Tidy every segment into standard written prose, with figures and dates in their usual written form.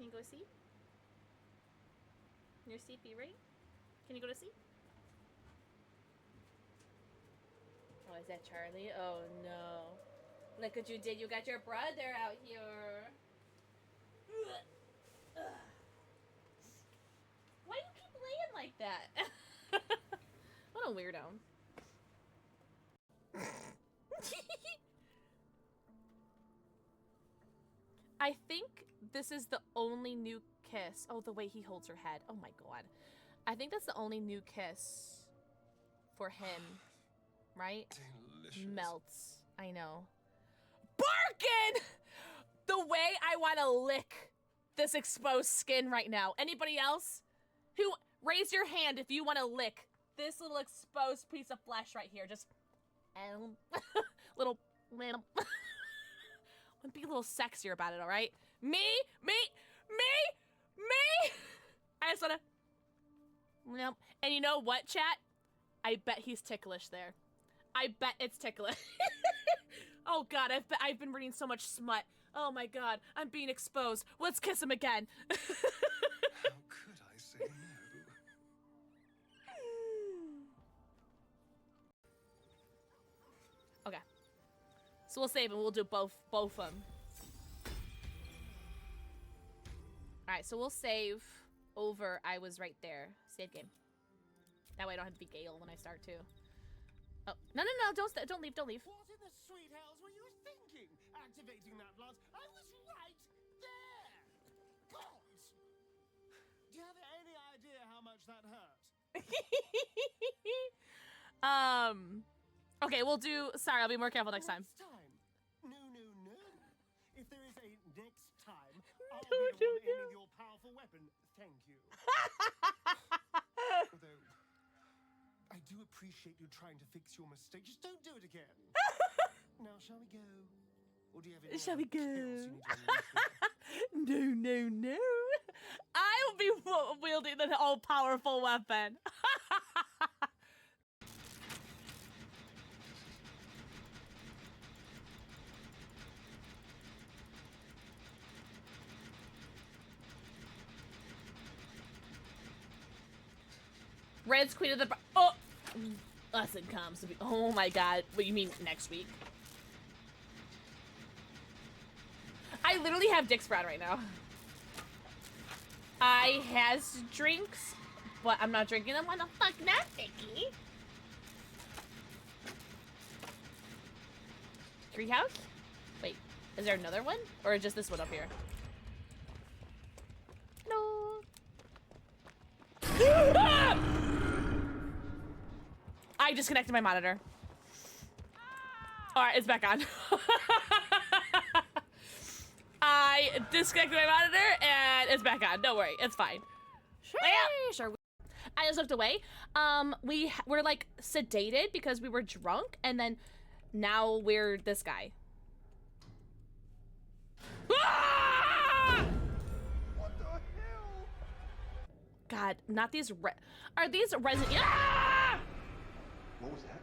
Can you go C? Your CP, right? Can you go to C? Oh, is that Charlie? Oh no. Look what you did. You got your brother out here. Why do you keep laying like that? What a weirdo. I think this is the only new kiss. Oh, the way he holds her head. Oh my god. I think that's the only new kiss for him. Right? Delicious. Melts. I know. Barkin! The way I want to lick this exposed skin right now. Anybody else? Who? Raise your hand if you want to lick this little exposed piece of flesh right here. Just little be a little sexier about it, all right? Me. I just wanna. Nope. And you know what, chat? I bet he's ticklish there. I bet it's ticklish. Oh god, I've been reading so much smut. Oh my god, I'm being exposed. Let's kiss him again. How could I say no? Okay. So we'll save him. We'll do both of them. Alright, so we'll save over I was right there. Save game. That way I don't have to be Gale when I start too. Oh, no, don't leave. What in the sweet hells were you thinking? Activating that blast? I was right there! God! Do you have any idea how much that hurt? Okay, we'll do... Sorry, I'll be more careful next time. Next time? No. If there is a next time, I'll be the one aiming your powerful weapon. Thank you. Although, I do appreciate you trying to fix your mistake. Just don't do it again. Now, shall we go? Or do you have any Shall we go? chaos you need to No. I will be wielding the all-powerful weapon. Red's queen of the... Oh! Lesson comes to be... Oh my god. What, you mean next week? I literally have dick sprout right now. I has drinks, but I'm not drinking them. Why the fuck not, Vicky? Treehouse? Wait, is there another one? Or just this one up here? No. Ah! I disconnected my monitor. Alright, it's back on. I disconnected my monitor and it's back on. Don't worry, it's fine. Sure. I just looked away. We were like sedated because we were drunk, and then now we're this guy. Ah! What the hell? God, not these are these Resident... Ah! What was that?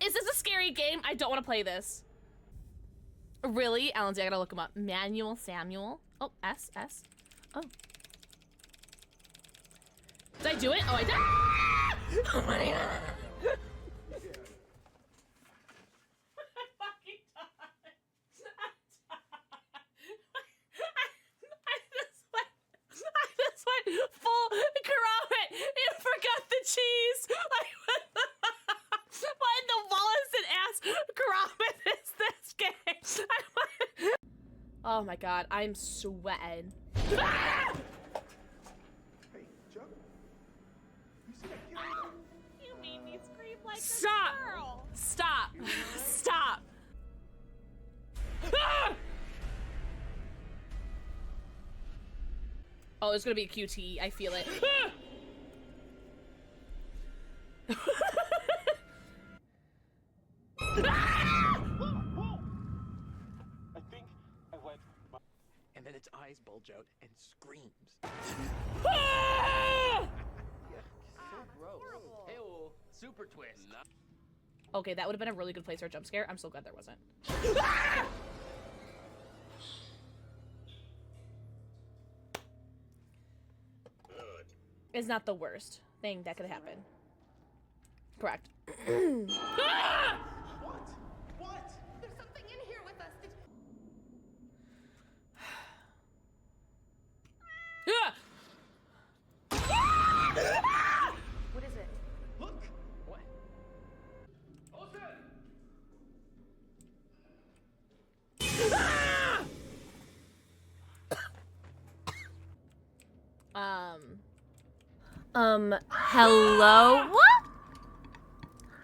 Is this a scary game? I don't want to play this. Really? Alan's, I gotta look him up. Manuel Samuel. Oh, S. Oh. Did I do it? Oh, I did. Ah! Oh my god. I fucking died. I just went full Kermit. You forgot the cheese. What in the Wallace and ass Kermit is this game? Oh my god, I'm sweating. Ah! Hey, Chuck. You see that kid? You made me scream like a girl. Stop. Ah! Oh, it's gonna be a QT. I feel it. I think I went. And then its eyes bulge out and screams. Ah! So gross. Hey-oh, super twist. Okay, that would have been a really good place for a jump scare. I'm so glad there wasn't. Ah! is not the worst thing that could happen. Correct. What? There's something in here with us. What is it? Look! What? Hello? What?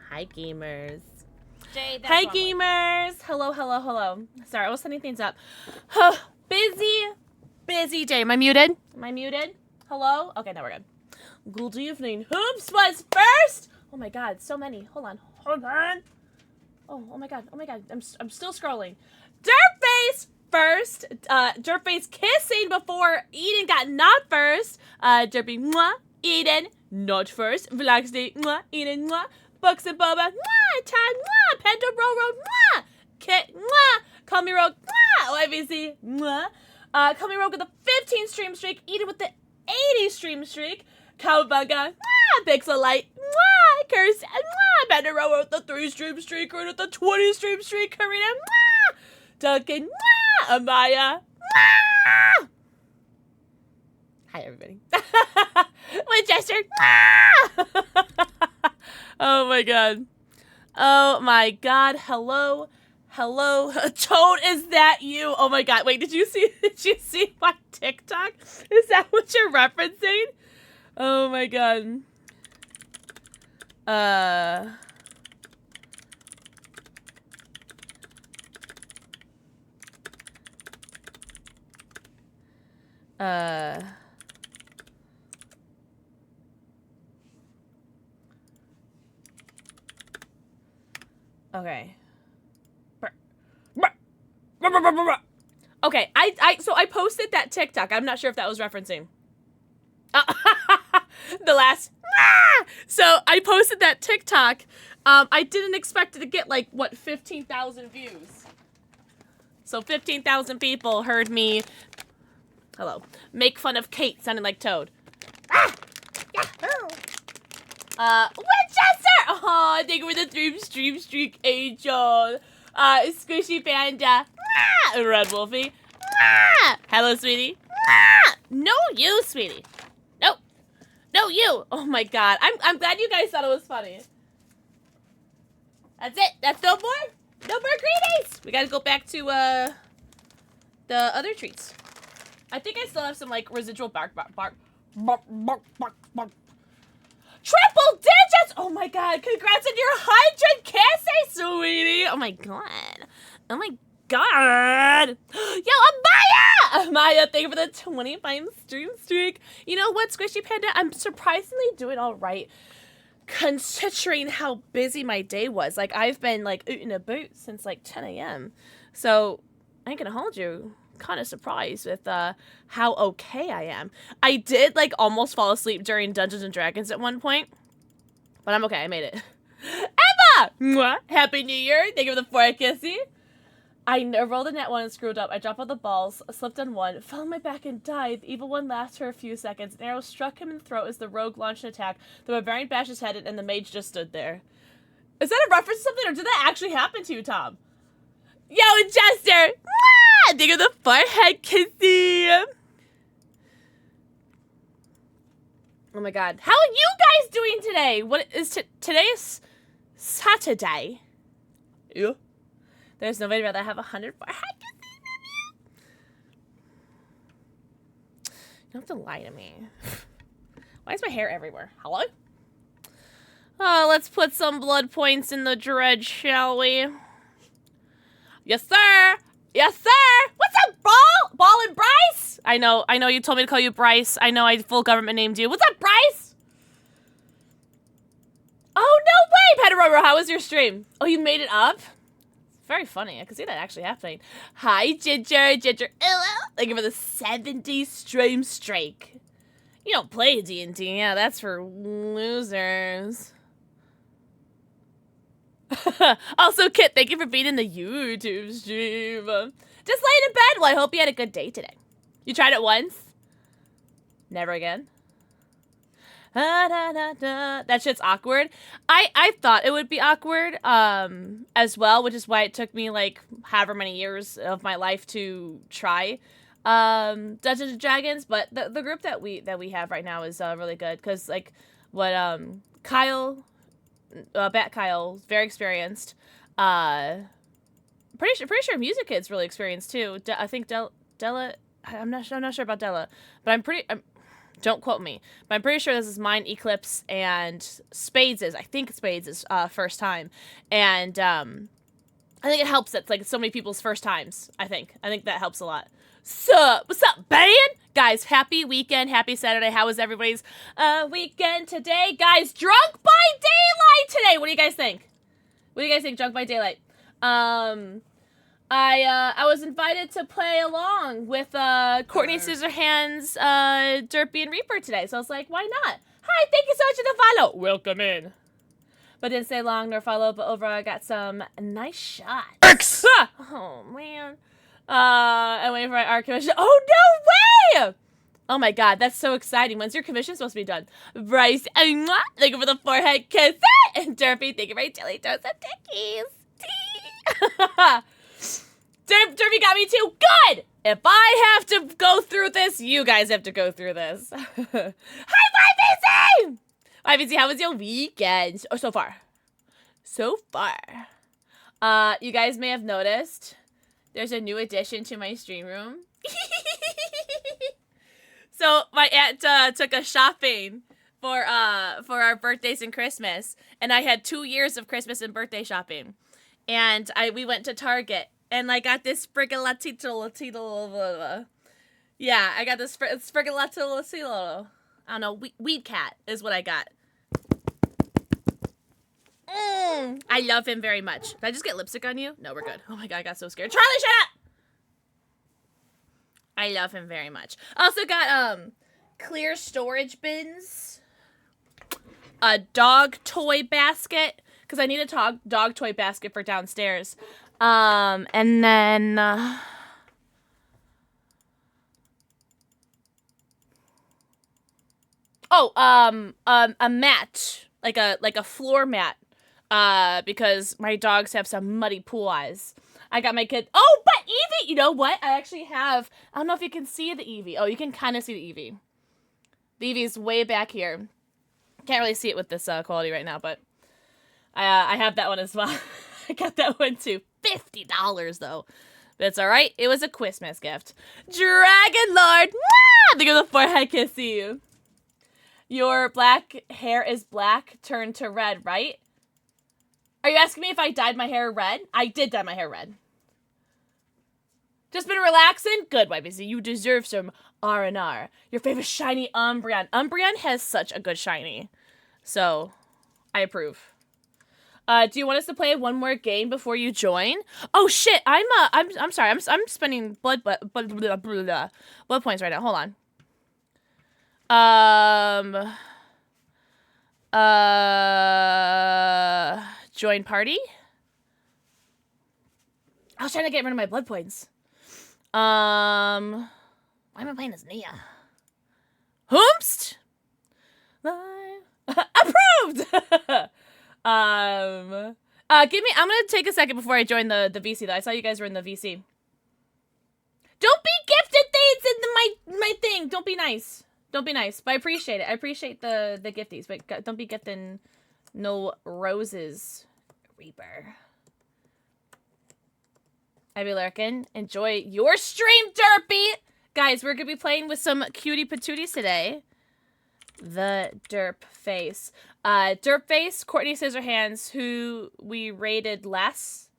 Hi, gamers. Jay, that's Hi, wrong. gamers. Hello, hello, hello. Sorry, I was setting things up. Busy day. Am I muted? Am I muted? Hello? Okay, now we're good. Good evening. Hoops was first. Oh my God, so many. Hold on. Oh my God. I'm still scrolling. Dirtface first. Dirtface kissing before Eden got not first. Derpy mwah. Eden not first. Vlogsday mwah. Eden mwah. Books and Boba mwah. Tad mwah. Penta Roro mwah. Kit mwah. Call me Rogue mwah. OIVC mwah. Call me Rogue with the 15 stream streak. Eden with the 80 stream streak. Cowbugga mwah. Pixelite mwah. Curse mwah. Penta Roro with the 3 stream streak. Karina with the 20 stream streak. Karina mwah. Duncan mwah. Amaya mwah. Hi everybody. Winchester. Oh my God. Oh my God. Hello. Hello. Toad, is that you? Oh my God. Wait, did you see my TikTok? Is that what you're referencing? Oh my God. Okay. Okay, so I posted that TikTok. I'm not sure if that was referencing. The last. So I posted that TikTok. I didn't expect it to get like, what, 15,000 views. So 15,000 people heard me, hello, make fun of Kate sounding like Toad. Winchester! Oh, thank you for the stream streak, Angel. Squishy Panda. Red Wolfie. Hello, sweetie. No, you, sweetie. Nope. No, you. Oh my God. I'm glad you guys thought it was funny. That's it. That's no more. No more greenies. We gotta go back to the other treats. I think I still have some like residual bark. Triple digits! Oh my God, congrats on your 100K, sweetie! Oh my God. Oh my God. Yo, Amaya! Amaya, thank you for the 25 stream streak. You know what, Squishy Panda? I'm surprisingly doing all right considering how busy my day was. Like, I've been like ootin' a boot since like 10 a.m. So, I ain't gonna hold you. Kind of surprised with how okay I am. I did like almost fall asleep during Dungeons and Dragons at one point, but I'm okay. I made it. Emma! Mwah! Happy New Year! Thank you for the 4 kissy. I rolled a net one and screwed up. I dropped all the balls, slipped on one, fell on my back and died. The evil one laughed for a few seconds. An arrow struck him in the throat as the rogue launched an attack. The barbarian bashed his head in, and the mage just stood there. Is that a reference to something, or did that actually happen to you, Tom? Yo, Jester! Thank you for the forehead kissy. Oh my God. How are you guys doing today? What is today is Saturday. Yeah. There's nobody rather have 100 forehead kisses than you. You don't have to lie to me. Why is my hair everywhere? Hello? Oh, let's put some blood points in the dread, shall we? Yes, sir. Yes, sir! What's up, Ball and Bryce? I know you told me to call you Bryce. I know I full government named you. What's up, Bryce? Oh, no way, Pedro, how was your stream? Oh, you made it up? Very funny. I can see that actually happening. Hi, Ginger. Thank you for the 70 stream streak. You don't play D&D. Yeah, that's for losers. Also, Kit, thank you for being in the YouTube stream. Just laying in bed. Well, I hope you had a good day today. You tried it once? Never again? That shit's awkward. I thought it would be awkward as well, which is why it took me like however many years of my life to try Dungeons and Dragons. But the group that we have right now is really good because like what Kyle, Bat Kyle, very experienced. Pretty sure Music Kid's really experienced too. I think Della. I'm not sure about Della, but don't quote me, but I'm pretty sure this is mine, Eclipse, and Spades is. I think Spades is first time, and I think it helps that it's like so many people's first times. I think that helps a lot. What's up, band? Guys, happy weekend, happy Saturday. How was everybody's weekend today, guys? Drunk by Daylight today. What do you guys think? Drunk by Daylight. I was invited to play along with Courtney Scissorhands, Derpy, and Reaper today, so I was like, why not? Hi, thank you so much for the follow. Welcome in. But didn't stay long nor follow, but overall I got some nice shots. Oh, man. I'm waiting for my art commission. Oh, no way! Oh my god, that's so exciting. When's your commission supposed to be done? Bryce, thank you for the forehead kiss. And Derpy, thank you for my jelly toast and dickies. Derpy got me too. Good! If I have to go through this, you guys have to go through this. Hi, YBC! YBC, how was your weekend? Oh, so far. You guys may have noticed there's a new addition to my stream room. So my aunt took us shopping for our birthdays and Christmas, and I had 2 years of Christmas and birthday shopping, and we went to Target, and I got this latito. Yeah, I got this latito. I don't know, weed cat is what I got. I love him very much. Did I just get lipstick on you? No, we're good. Oh my god, I got so scared. Charlie, shut up! I love him very much. Also got clear storage bins, a dog toy basket, because I need a dog toy basket for downstairs. And then a mat, like a floor mat, because my dogs have some muddy pool eyes. I got my kid. Oh, but Eevee, you know what? I actually have. I don't know if you can see the Eevee. Oh, you can kind of see the Eevee. The Eevee's way back here. Can't really see it with this quality right now, but I have that one as well. I got that one too. $50 though. But it's all right. It was a Christmas gift. Dragon Lord. Mwah! Think of the forehead kiss you. Your black hair is black turned to red, right? Are you asking me if I dyed my hair red? I did dye my hair red. Just been relaxing? Good, YBC. You deserve some R&R. Your favorite shiny Umbreon. Umbreon has such a good shiny. So, I approve. Do you want us to play one more game before you join? Oh shit, I'm sorry. I'm spending blood points right now. Hold on. Join party? I was trying to get rid of my blood points. Why am I playing as Nia? Hoomst? Approved! I'm gonna take a second before I join the VC though. I saw you guys were in the VC. Don't be gifted things in my thing. Don't be nice. Don't be nice. But I appreciate it. I appreciate the gifties, but don't be gifting no roses. Reaper. I be lurking. Enjoy your stream, Derpy! Guys, we're gonna be playing with some cutie patooties today. The Derp Face. Derp Face, Courtney Scissorhands, who we raided last...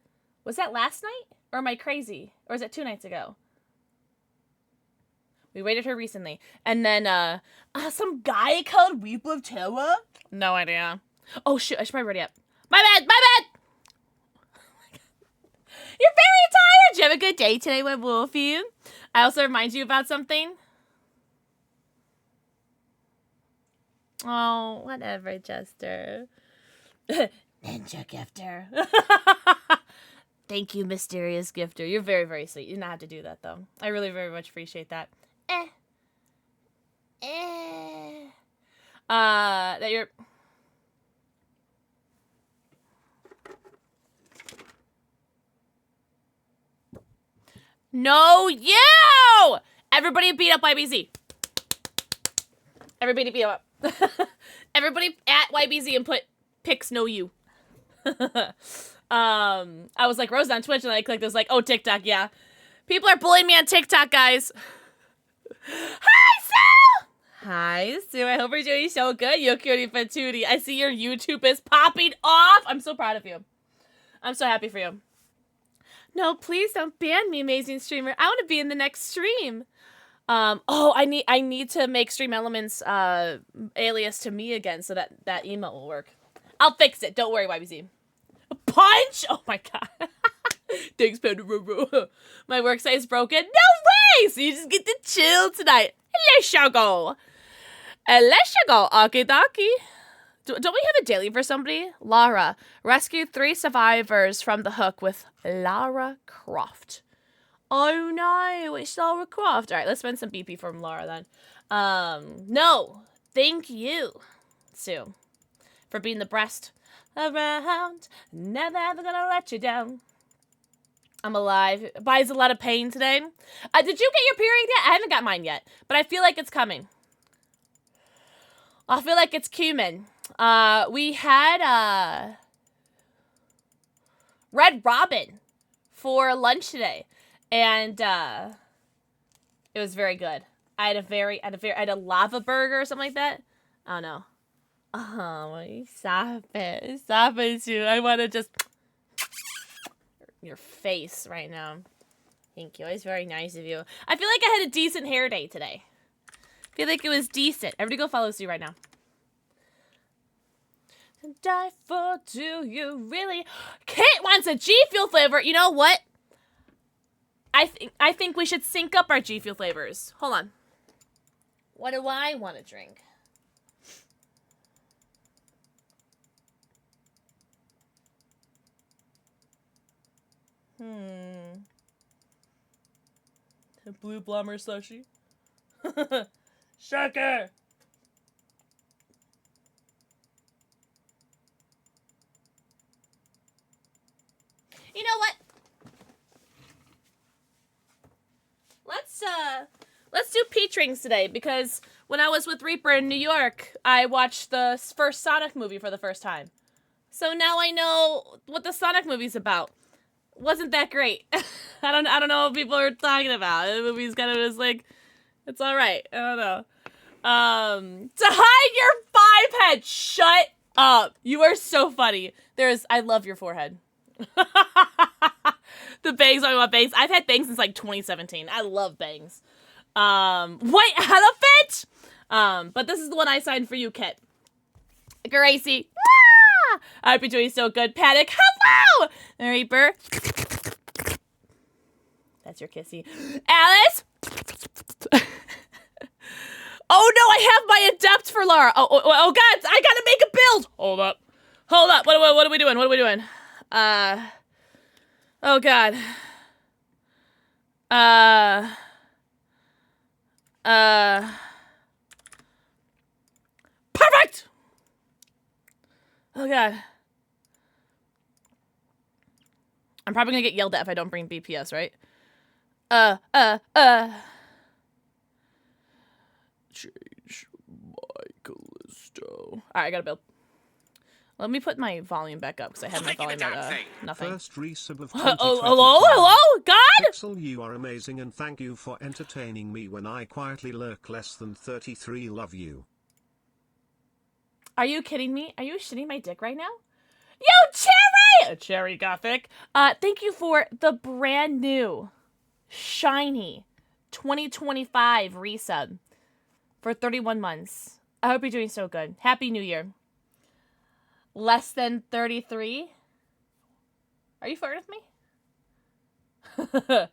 Was that last night? Or am I crazy? Or was it 2 nights ago? We raided her recently. And then, some guy called Weeblove Tower? No idea. Oh, shoot. I should probably ready up. My bad! My bad! You're very tired! Did you have a good day today, my Wolfie? I also remind you about something. Oh, whatever, Jester. Ninja gifter. Thank you, mysterious gifter. You're very, very sweet. You did not have to do that, though. I really very much appreciate that. That you're... No, you! Everybody beat up YBZ. Everybody beat up. Everybody at YBZ and put pics no you. I was like, Rose on Twitch, and I clicked, it was like, oh, TikTok, yeah. People are bullying me on TikTok, guys. Hi, Sue! Hi, Sue. I hope you're doing so good, you cutie patootie. I see your YouTube is popping off. I'm so proud of you. I'm so happy for you. No, please don't ban me, amazing streamer. I want to be in the next stream. Oh, I need to make Stream Elements alias to me again so that emote will work. I'll fix it. Don't worry, YBZ. Punch! Oh my god. Thanks, Panda. My work site is broken. No way! So you just get to chill tonight. Let's go. Let's go. Okie dokie. Don't we have a daily for somebody? Lara. Rescue 3 survivors from the hook with Lara Croft. Oh no, it's Lara Croft. Alright, let's spend some BP from Lara then. No. Thank you, Sue, for being the breast around. Never ever gonna let you down. I'm alive. Buys a lot of pain today. Did you get your period yet? I haven't got mine yet, but I feel like it's coming. I feel like it's cumin. We had Red Robin for lunch today, and it was very good. I had a lava burger or something like that. I don't know. Oh, stop it. Stop it, too. I want to just... your face right now. Thank you. It's very nice of you. I feel like I had a decent hair day today. I feel like it was decent. Everybody go follow Sue right now. Die for, do you really? Kit wants a G Fuel flavor. You know what? I think we should sync up our G Fuel flavors. Hold on. What do I want to drink? A blue blummer slushy. Sugar. You know what? Let's do peach rings today, because when I was with Reaper in New York, I watched the first Sonic movie for the first time. So now I know what the Sonic movie's about. Wasn't that great? I don't know what people are talking about. The movie's kind of just like, it's all right. I don't know. To hide your 5 head. Shut up. You are so funny. I love your forehead. The bangs, I want bangs. I've had bangs since like 2017. I love bangs. White elephant. But this is the one I signed for you, Kit. Gracie. Ah! I hope you're doing so good. Paddock. Hello. Reaper. That's your kissy. Alice. Oh no, I have my adept for Lara. Oh god, I gotta make a build. Hold up. What are we doing? Oh god. Perfect! Oh god. I'm probably gonna get yelled at if I don't bring BPS, right? Change my Callisto. Alright, I gotta build. Let me put my volume back up, because I had my volume at nothing. First resub of hello, God? Pixel, you are amazing, and thank you for entertaining me when I quietly lurk. Less than 33, love you. Are you kidding me? Are you shitting my dick right now? Yo, Cherry! Cherry Gothic. Thank you for the brand new, shiny 2025 resub for 31 months. I hope you're doing so good. Happy New Year. Less than 33? Are you flirting with me?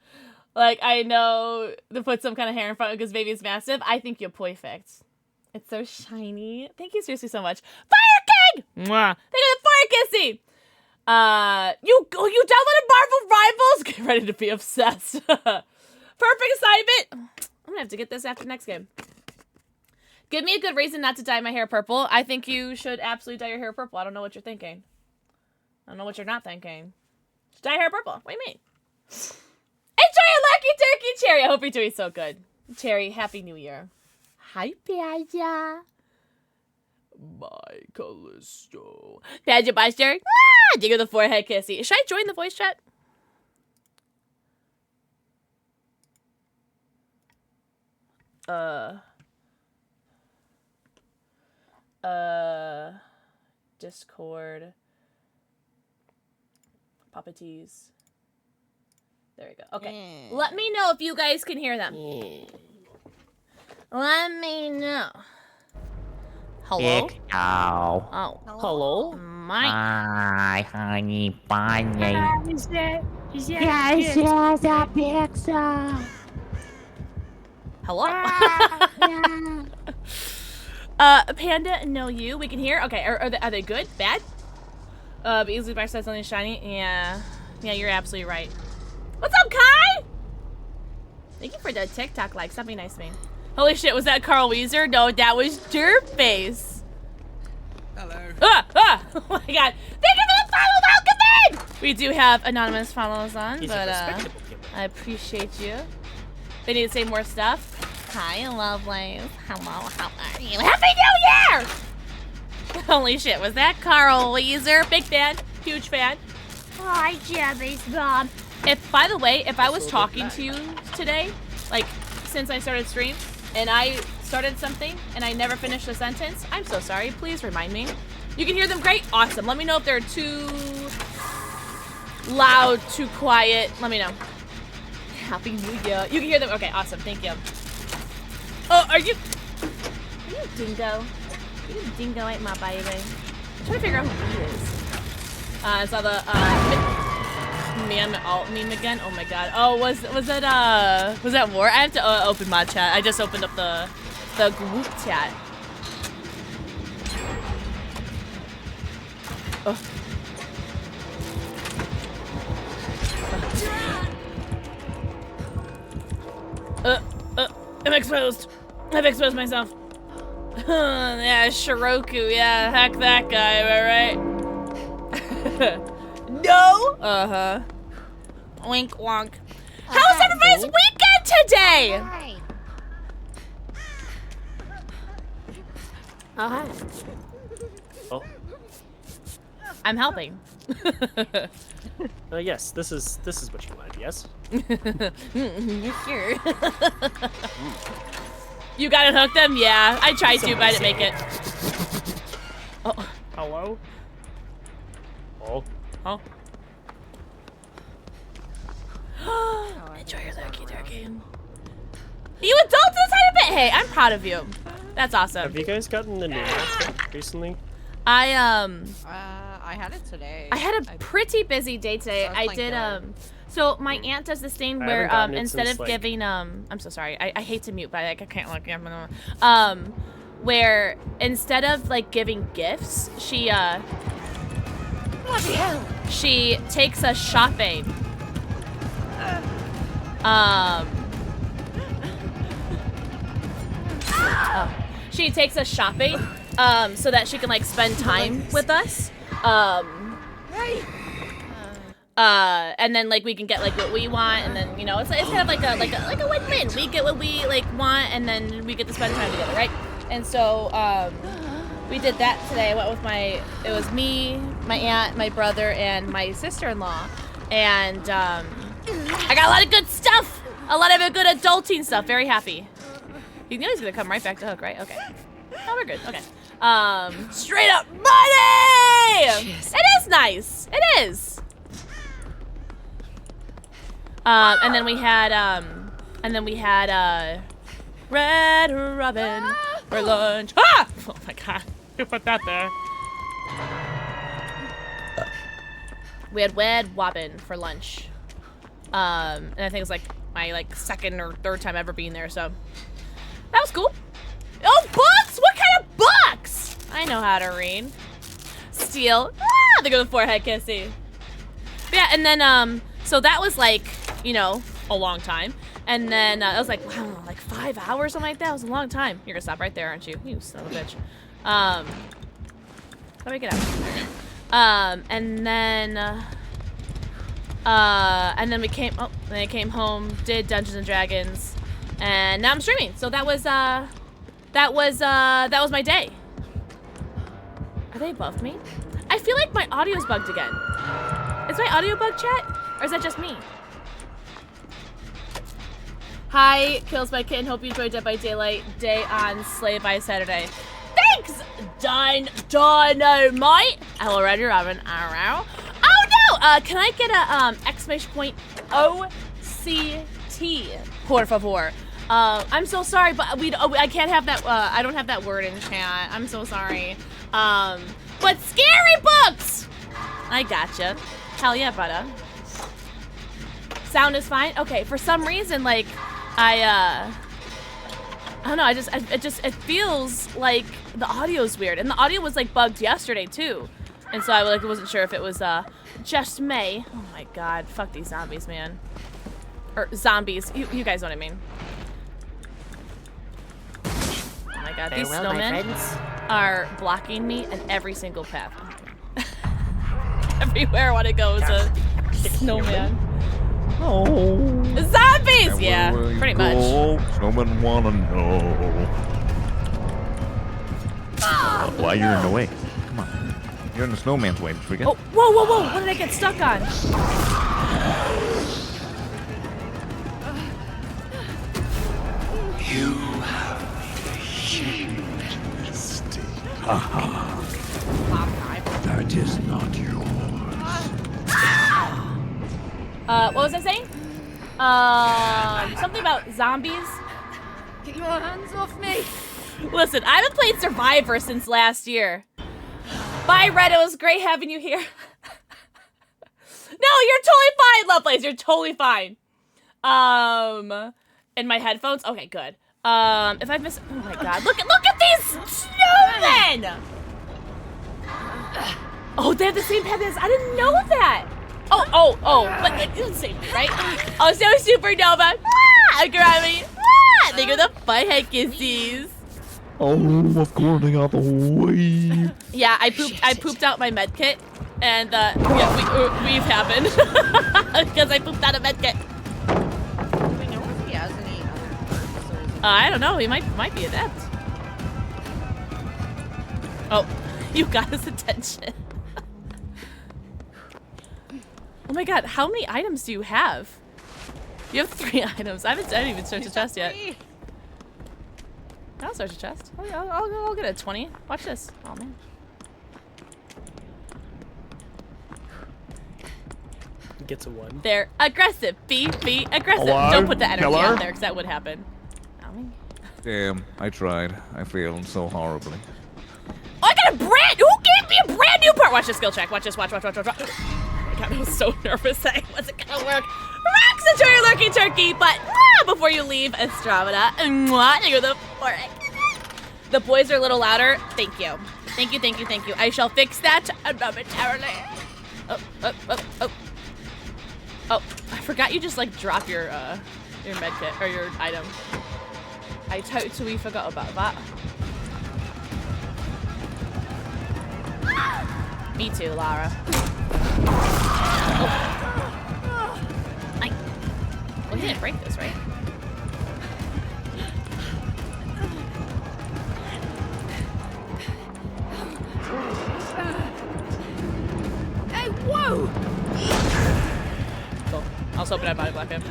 Like, I know to put some kind of hair in front because baby's massive. I think you're perfect. It's so shiny. Thank you seriously so much. Fire King! Mwah. Thank you for the fire kissy! You downloaded Marvel Rivals? Get ready to be obsessed. Perfect assignment. I'm gonna have to get this after next game. Give me a good reason not to dye my hair purple. I think you should absolutely dye your hair purple. I don't know what you're thinking. I don't know what you're not thinking. Just dye your hair purple. What do you mean? Enjoy your lucky turkey, Cherry. I hope you're doing so good. Cherry, Happy New Year. Hi, Badger. My Callisto. Badger Buster. Ah! Dig of the forehead kissy. Should I join the voice chat? Discord. Puppetees. There we go. Okay. Let me know if you guys can hear them. Let me know. Hello? Oh. Hello? Mike. Hi, honey bunny. Is that Yes, yes, a pizza. Hello? Panda, no you. We can hear. Okay, are they good? Bad? But easily by says something shiny. Yeah. Yeah, you're absolutely right. What's up, Kai? Thank you for the TikTok like. Stop being nice to me. Holy shit, was that Carl Weezer? No, that was Dirtface. Hello. Ah! Oh my god. Thank you for the follow, welcome in! We do have anonymous follows on, He's but a respectable kid. I appreciate you. They need to say more stuff. Hi, lovelies. Hello, how are you? Happy New Year! Holy shit, was that Carl Weezer? Big fan, huge fan. Hi, Jabby's mom. By the way, if I was talking to you today, like since I started stream, and I started something and I never finished a sentence, I'm so sorry. Please remind me. You can hear them great? Awesome. Let me know if they're too loud, too quiet. Let me know. Happy New Year. You can hear them? Okay, awesome. Thank you. Oh, are you dingo? Are you dingo ain't my baby? I'm trying to figure out who he is. I saw the man alt meme again. Oh my god. Oh, was that war? I have to open my chat. I just opened up the group chat. Oh. I'm exposed. I've exposed myself. Yeah, Shiroku. Yeah, heck that guy. Am I right? No. Uh-huh. Wink wonk. How was everybody's weekend today? Hi. Oh, hi. Oh. I'm helping. Yes, this is what you wanted, yes? Sure. You got it hooked them? Yeah, I tried to, but I didn't make it. Oh. Hello? Oh. Oh. Enjoy your lurky turkey. You adulted a tiny bit. Hey, I'm proud of you. That's awesome. Have you guys gotten the new map recently? I had it today. I had a pretty busy day today. I did so my aunt does this thing where instead of giving I'm so sorry. I hate to mute, but I can't look. Where instead of like giving gifts, she takes us shopping. She takes us shopping so that she can like spend time with us. And then like we can get like what we want, and then you know it's kind of like a win-win. We get what we like want, and then we get to spend time together, right? And so we did that today. I went with it was me, my aunt, my brother, and my sister-in-law, and I got a lot of good stuff, a lot of good adulting stuff. Very happy. You know he's gonna come right back to hook, right? Okay. Oh, we're good. Okay. Straight up money! Jeez. It is nice. It is. And then we had Red Robin for lunch. Ah! Oh my god. Who put that there? We had Red Robin for lunch. And I think it was like my second or third time ever being there, so that was cool. Oh, books? What kind of books? I know how to read. Steal. Ah, they go to the forehead kissy. But yeah, and then so that was like, you know, a long time. And then I was like, wow, like 5 hours, something like that. It was a long time. You're gonna stop right there, aren't you? You son of a bitch. How do I get out? And then we came. Oh, then I came home, did Dungeons and Dragons, and now I'm streaming. So that was my day. Are they above me? I feel like my audio's bugged again. Is my audio bugged, chat? Or is that just me? Hi, Kills by Kitten. Hope you enjoyed Dead by Daylight Day on Slay by Saturday. Thanks, Dynamite. Hello, Roger Robin. Oh no! Can I get a exclamation point OCT, por favor? I'm so sorry, but I can't have that. I don't have that word in chat. I'm so sorry. But scary books. I gotcha. Hell yeah, brother. Sound is fine. Okay. For some reason, like I don't know. It feels like the audio's weird, and the audio was like bugged yesterday too, and so I wasn't sure if it was just me. Oh my god, fuck these zombies, man. Or zombies. You guys know what I mean. Oh my god, these snowmen are blocking me in every single path. Everywhere I want to go is a snowman. Oh. Zombies! Yeah, pretty much. Snowmen wanna know. Why you're in the way? Come on. You're in the snowman's way, forget. Oh, whoa! What did I get stuck on? You have shamed the state. That is not yours. What was I saying? Something about zombies. Get your hands off me! Listen, I haven't played Survivor since last year. Bye, Red. It was great having you here. No, you're totally fine, Lovelace. You're totally fine. In my headphones. Okay, good. If I miss, oh my god, look at these snowmen. Oh, they have the same path as I didn't know that. Oh, but it's the same, right? Also, Supernova. Gravity. Think of the butthead kisses. Oh, of course, I got the way. Yeah, I pooped out my med kit, and yeah, we've happened because I pooped out a med kit. Do we know if he has any other purposes? I don't know. He might be adept. Oh, you got his attention. Oh my god, how many items do you have? You have 3 items. I didn't even search the chest yet. I'll search the chest. I'll get a 20. Watch this. Oh man. Gets a 1. They're aggressive. Be aggressive. Hello? Don't put the energy Hello? out there because that would happen. Damn, I tried. I failed so horribly. Oh, I got a brand. Who gave me a brand new part? Watch the skill check. Watch this. Watch. Oh my god, I was so nervous that it wasn't gonna work. Rocks into your lurking turkey, but before you leave, Estravada. The boys are a little louder. Thank you. Thank you. I shall fix that momentarily. Oh, I forgot you just like drop your med kit or your item. I totally forgot about that. Me too, Lara. We didn't break this, right? Hey, whoa! Cool. I was hoping I'd body block him.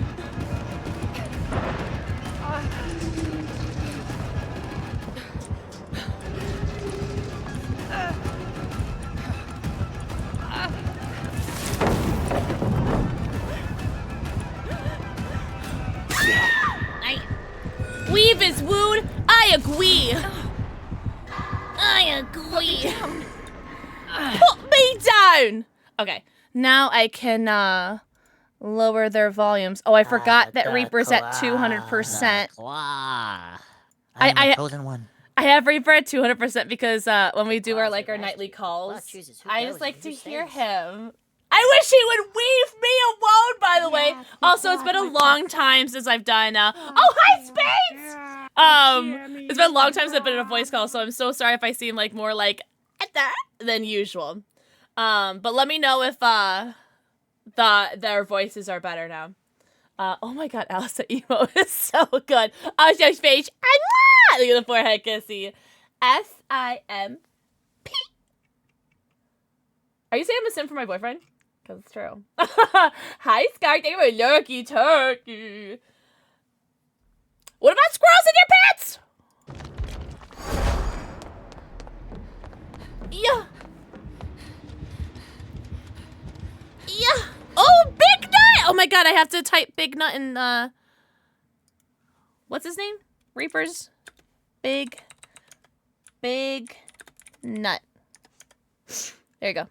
Weave is wound. I agree. Put me down. Okay, now I can lower their volumes. Oh, I forgot that Reaper's at 200%. I have Reaper at 200% because when we do our nightly calls, I just like to hear him. I wish he would leave me alone, by the way. Also, it's been a long time since I've done, oh, hi, Spades! It's been a long time since I've been in a voice call, so I'm so sorry if I seem like more like than usual. But let me know if, their voices are better now. Oh my god, Alice, that emo is so good. Oh, Josh Page. Look at the forehead kissy. S-I-M-P. Are you saying I'm a sim for my boyfriend? Because it's true. Hi, Scar. Thank you for Lurky Turkey. What about squirrels in your pants? Yeah. Yeah. Oh, Big Nut! Oh my god, I have to type Big Nut in, what's his name? Reapers? Big Nut. There you go.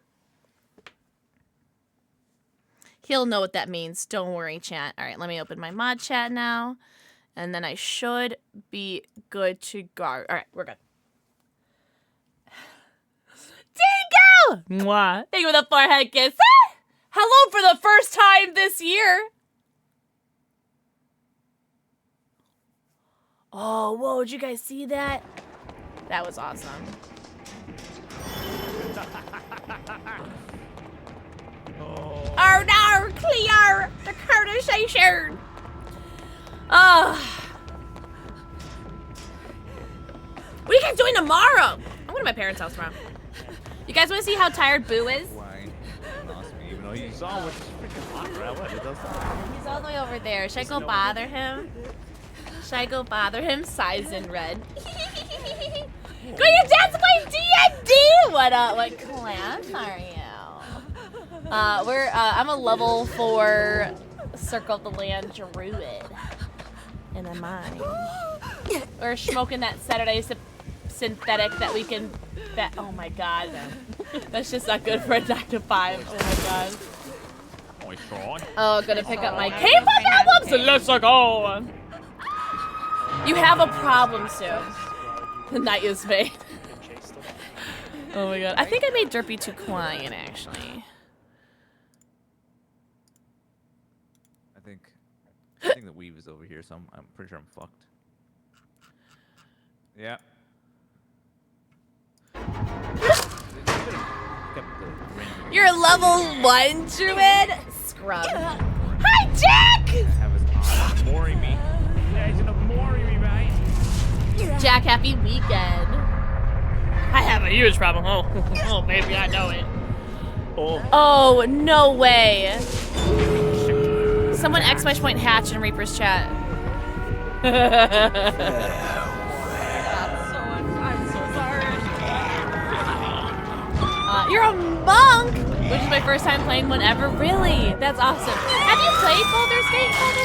He'll know what that means. Don't worry, chat. Alright, let me open my mod chat now. And then I should be good to go. Alright, we're good. Dingo! Mwah. Thank you for the forehead kiss. Hello for the first time this year. Oh, whoa, did you guys see that? That was awesome. Oh no, clear the conversation. What are you guys doing tomorrow? I'm going to my parents' house tomorrow. You guys want to see how tired Boo is? Even though he's always freaking hot, right? He's all the way over there. Should I go bother him? Should I go bother him? Size in red. Go, your dad's playing D&D! What class are you? I'm a level 4 Circle of the Land Druid. In a mine. We're smoking that Saturday synthetic that we can... oh my god. That's just not good for a 9 to 5. Oh my god. Oh, gonna pick up my K-pop album, so let's go! You have a problem soon. The night is made. Oh my god. I think I made Derpy too quiet, actually. I think the weave is over here, so I'm pretty sure I'm fucked. Yeah. You're a level 1 druid? Scrub. Hi, Jack! Have his eyes mooring me. Yeah, he's gonna mooring me, right? Jack, happy weekend. I have a huge problem. Oh, baby, I know it. Oh, no way. Someone exclamation hatch in Reaper's chat. I'm so sorry. You're a monk, which is my first time playing one ever. Really? That's awesome. Have you played Baldur's Gate, by the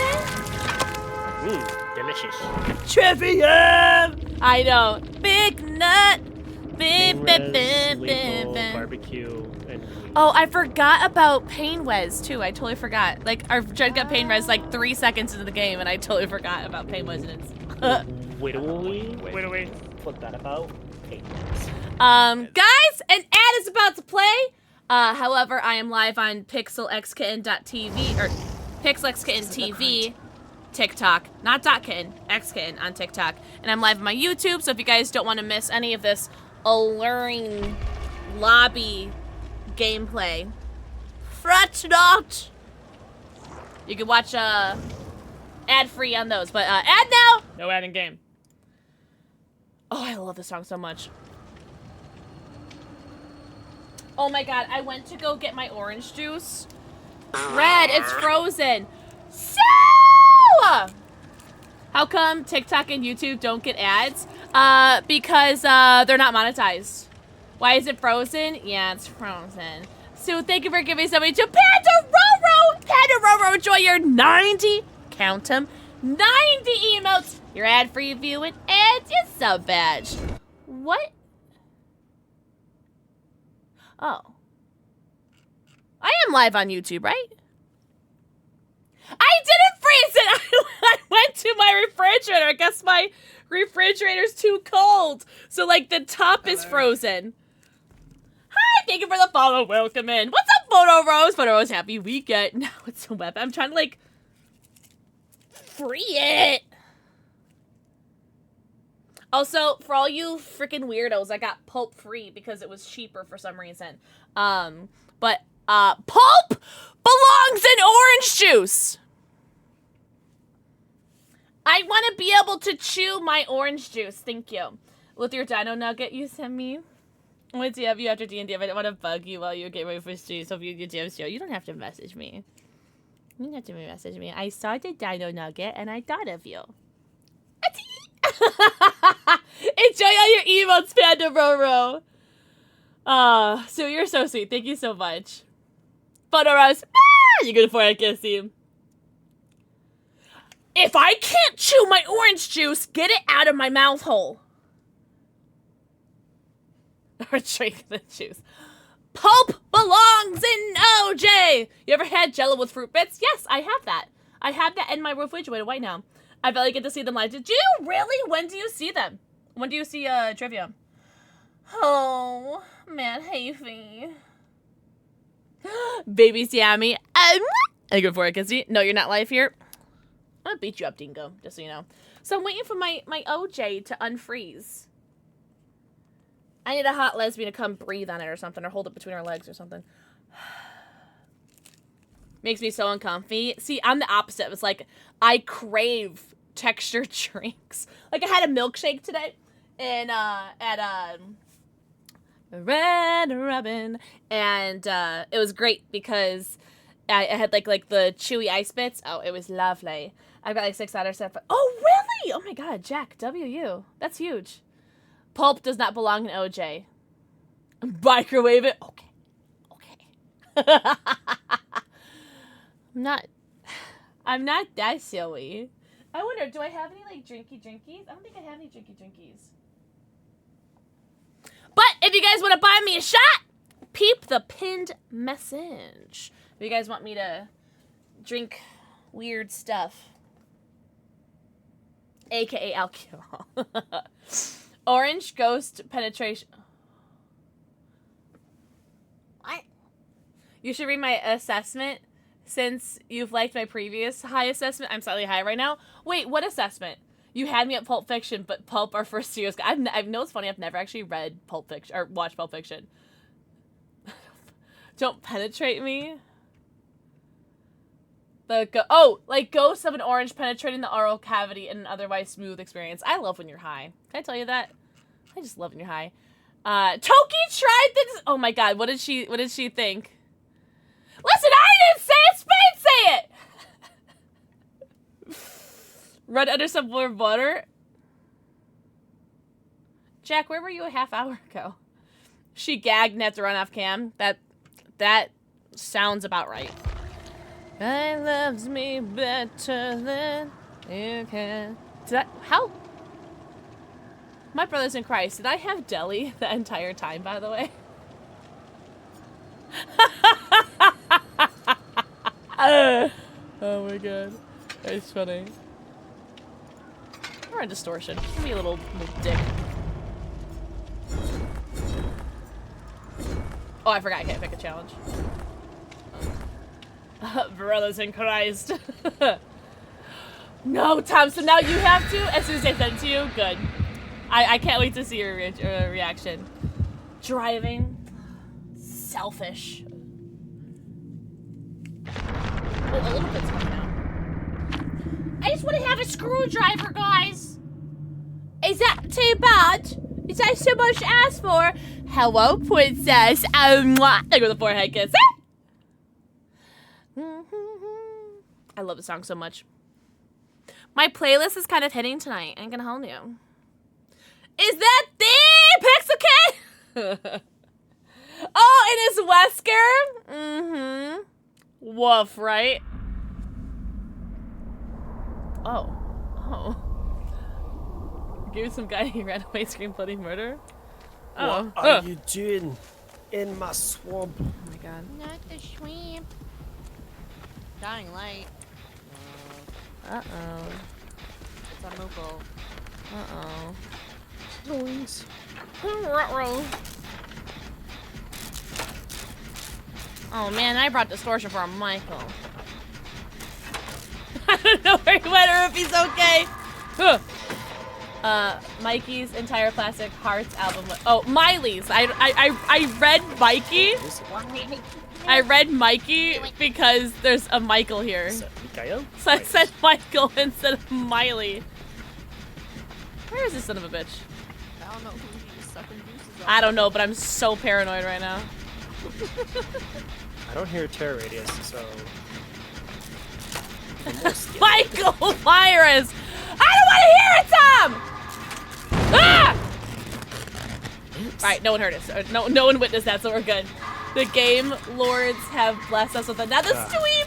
way? Delicious. Trivia! I know. Big Nut. Barbecue. Oh, I forgot about Pain Wes too. I totally forgot. Like, our Jed got Pain Res like 3 seconds into the game, and I totally forgot about Pain Wes. Wait a flip that about. Pain Wes. Guys, an ad is about to play. However, I am live on PixelxKitten.tv or PixelxKitten TV. TikTok, not .kitten, xkitten on TikTok, and I'm live on my YouTube. So if you guys don't want to miss any of this alluring lobby gameplay, fret not. You can watch ad free on those, but ad now. No ad in game. Oh, I love this song so much. Oh my god, I went to go get my orange juice. Red, it's frozen. So, how come TikTok and YouTube don't get ads? Because they're not monetized. Why is it frozen? Yeah, it's frozen. So thank you for giving somebody to Pandaroro! Pandaroro, enjoy your 90, count them, 90 emotes, your ad-free viewing, and your sub badge. What? Oh. I am live on YouTube, right? I didn't freeze it! I went to my refrigerator. I guess my refrigerator's too cold. So, like, the top is frozen. Hi, thank you for the follow. Welcome in. What's up, Photo Rose, happy weekend. Now it's a web. I'm trying to, like, free it. Also, for all you freaking weirdos, I got pulp free because it was cheaper for some reason. But pulp belongs in orange juice. I want to be able to chew my orange juice. Thank you. With your dino nugget you sent me. I wanted to have you after D&D. I didn't want to bug you while you get ready for stream. So if you DM show, you don't have to message me. You don't have to message me. I saw the dino nugget and I thought of you. Enjoy all your emotes, Panda Roro. Sue, you're so sweet. Thank you so much. Photo Rose. You're good for it, Kissy. If I can't chew my orange juice, get it out of my mouth hole. Or drink the juice. Pulp belongs in OJ. You ever had Jello with fruit bits? Yes, I have that. I have that in my refrigerator right now. I barely get to see them live. Did you really? When do you see them? When do you see trivia? Oh, man, Havey. Baby Sammy. Are you good for it, Kissy? No, you're not live here. I'm gonna beat you up, Dingo, just so you know. So I'm waiting for my OJ to unfreeze. I need a hot lesbian to come breathe on it or something, or hold it between our legs or something. Makes me so uncomfy. See, I'm the opposite. It's like, I crave textured drinks. Like, I had a milkshake today, and at Red Robin, and it was great because I had like the chewy ice bits. Oh, it was lovely. I've got like 6 out of 7. Oh, really? Oh my god, Jack, WU. That's huge. Pulp does not belong in OJ. Microwave it? Okay. I'm not that silly. I wonder, do I have any like drinkies? I don't think I have any drinkies. But if you guys want to buy me a shot, peep the pinned message. If you guys want me to drink weird stuff. AKA alcohol. Orange ghost penetration. What? You should read my assessment. Since you've liked my previous high assessment, I'm slightly high right now. Wait, what assessment? You had me at Pulp Fiction, but Pulp our first serious. I know it's funny. I've never actually read Pulp Fiction or watched Pulp Fiction. Don't penetrate me. Like ghosts of an orange penetrating the oral cavity in an otherwise smooth experience. I love when you're high. Can I tell you that? I just love when you're high. Toki tried this. Oh my god, what did she think? Listen, I didn't say it. Spade say it. Run under some warm water. Jack, where were you a half hour ago? She gagged and had to run off cam. That sounds about right. I loves me better than you can. How? My brothers in Christ, did I have deli the entire time, by the way? Oh my god. That's funny. We're on distortion. Give me a little dick. Oh, I forgot I can't pick a challenge. Brothers in Christ. No, Tom, so now you have to? As soon as I send it to you? Good. I can't wait to see your reaction. Driving. Selfish. Oh, a little bit's coming out. I just want to have a screwdriver, guys. Is that too bad? Is that so much to ask for? Hello, princess. Mwah. There goes the forehead kiss. I love the song so much. My playlist is kind of hitting tonight. I ain't gonna hold you. Is that the PixelxKitten? Oh, it is Wesker? Mm-hmm. Woof, right? Oh. Give some guy who ran away scream bloody murder? Oh. What are you doing in my swamp? Oh my god. Not the swamp. Dying light. Uh-oh. It's a Moogle. Uh-oh. Noise. Ruh-roh. Oh man, I brought distortion for Michael. I don't know where he went or if he's okay. Mikey's entire Plastic Hearts album. Oh, Miley's. I read Mikey. I read Mikey because there's a Michael here. So I said Michael instead of Miley. Where is this son of a bitch? I don't know who he's sucking juices on. I don't know, but I'm so paranoid right now. I don't hear terror radius, so. Michael Myers! I don't want to hear it, Tom! Ah! Alright, no one heard us. No one witnessed that, so we're good. The game lords have blessed us with another stream.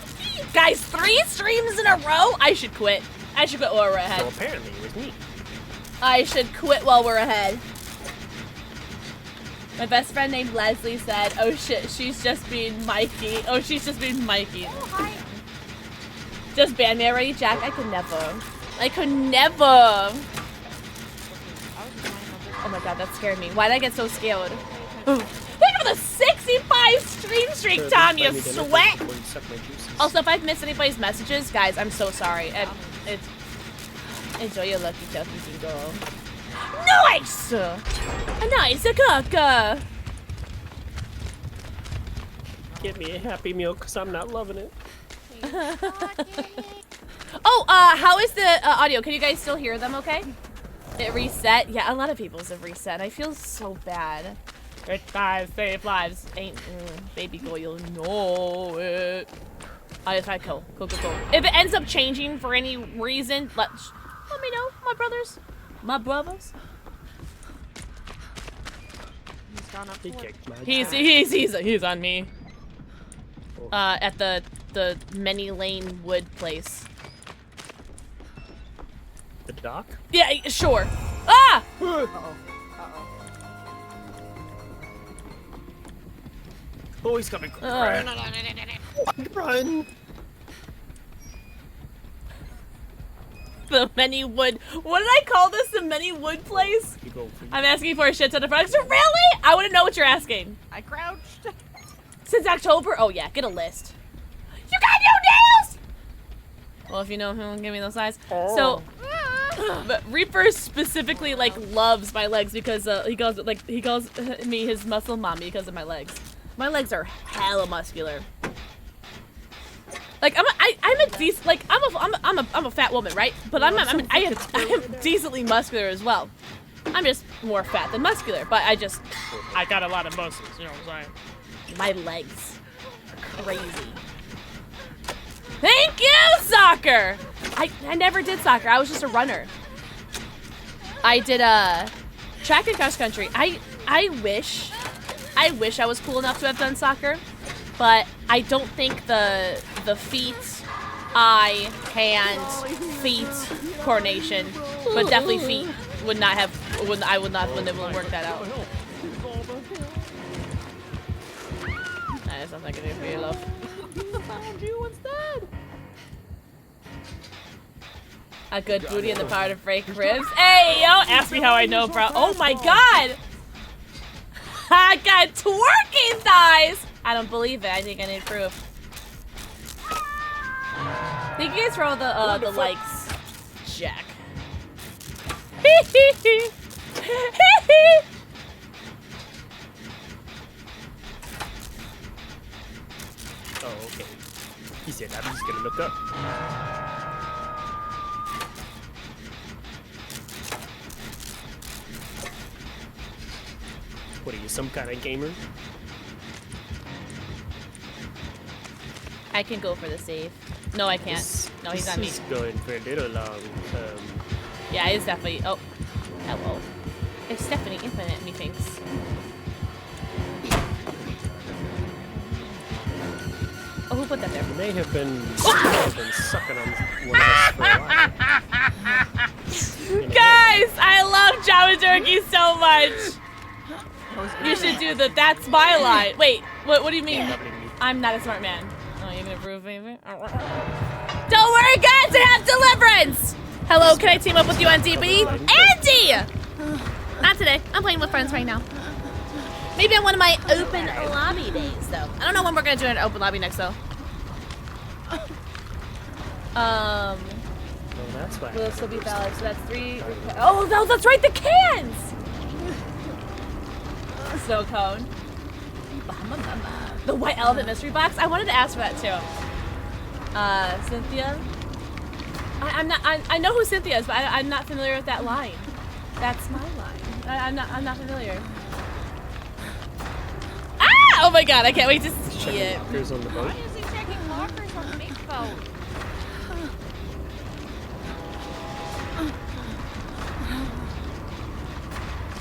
Guys, 3 streams in a row? I should quit. I should quit while we're ahead. So apparently it was me. I should quit while we're ahead. My best friend named Leslie said, oh shit, she's just being Mikey. Oh, she's just being Mikey. Oh, hi. Just ban me already, Jack? I could never. I could never. Oh my god, that scared me. Why did I get so scared? Look at the 65 stream streak, Tom, you sweat! Also, if I've missed anybody's messages, guys, I'm so sorry. And it's... Enjoy your lucky selfies, girl. Nice! A nice caca! Give me a Happy Meal, because I'm not loving it. Oh, how is the audio? Can you guys still hear them okay? It reset? Yeah, a lot of people's have reset. I feel so bad. Good guys, save lives. Ain't, baby girl, you'll know it. I try cool. Cool. If it ends up changing for any reason, let me know, my brothers. My brothers. He's gone up He to kicked my He's on me. At the many lane wood place. The dock? Yeah, sure. Ah! Uh-oh. Oh, he's coming. Run. Run. The many wood. What did I call this? The many wood place? I'm asking for a shit ton of products. Really? I want to know what you're asking. I crouched. Since October? Oh yeah, get a list. You got no nails! Well, if you know him, give me those eyes. Oh. So, but Reaper specifically like loves my legs because he calls me his muscle mommy because of my legs. My legs are hella muscular. Like I'm a decent, like I'm a fat woman, right? But I am decently muscular as well. I'm just more fat than muscular, but I got a lot of muscles, you know what I'm saying? My legs are crazy. Thank you, soccer! I never did soccer. I was just a runner. I did track and cross country. I wish I was cool enough to have done soccer, but I don't think the feet, eye, hands, feet coordination, but definitely feet would not have work that out. That's nothing I can do for you, love. A good booty in the power to break ribs. Hey, yo, ask me how I know, bro. Oh my god! I got twerking thighs! I don't believe it. I think I need proof. Thank you guys for all the likes, Jack. Oh, okay. He said I'm just gonna look up. What are you, some kind of gamer? I can go for the save. No, I can't. No, he's on me. This is going for a little long. Yeah, it's definitely. Oh, hello. It's Stephanie Infinite, methinks. Oh, who put that there? May have been sucking on one of us for a while. Guys, I love Java Turkey so much. You should do the "That's my line." Wait, what do you mean? I'm not a smart man. Oh, you gonna prove me? Don't worry, guys, I have deliverance. Hello, can I team up with you on DB? Andy! Not today. I'm playing with friends right now. Maybe on one of my open lobby days, though. I don't know when we're gonna do an open lobby next, though. Oh, that's why. Will still be valid, so that's 3. Oh, no, that's right, the cans! Snow cone. The white elephant mystery box. I wanted to ask for that too. Cynthia. I know who Cynthia is, but I'm not familiar with that line. That's my line. I'm not familiar. Ah! Oh my god! I can't wait to see it. Markers on the boat. Why is he checking markers on the big boat?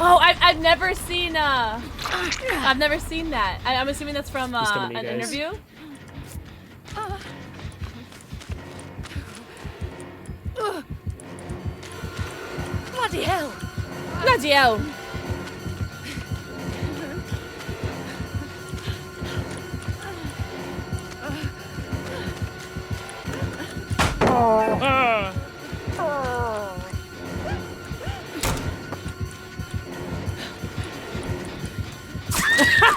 Oh, I've never seen I've never seen that. I'm assuming that's from an interview. Bloody hell! Bloody hell!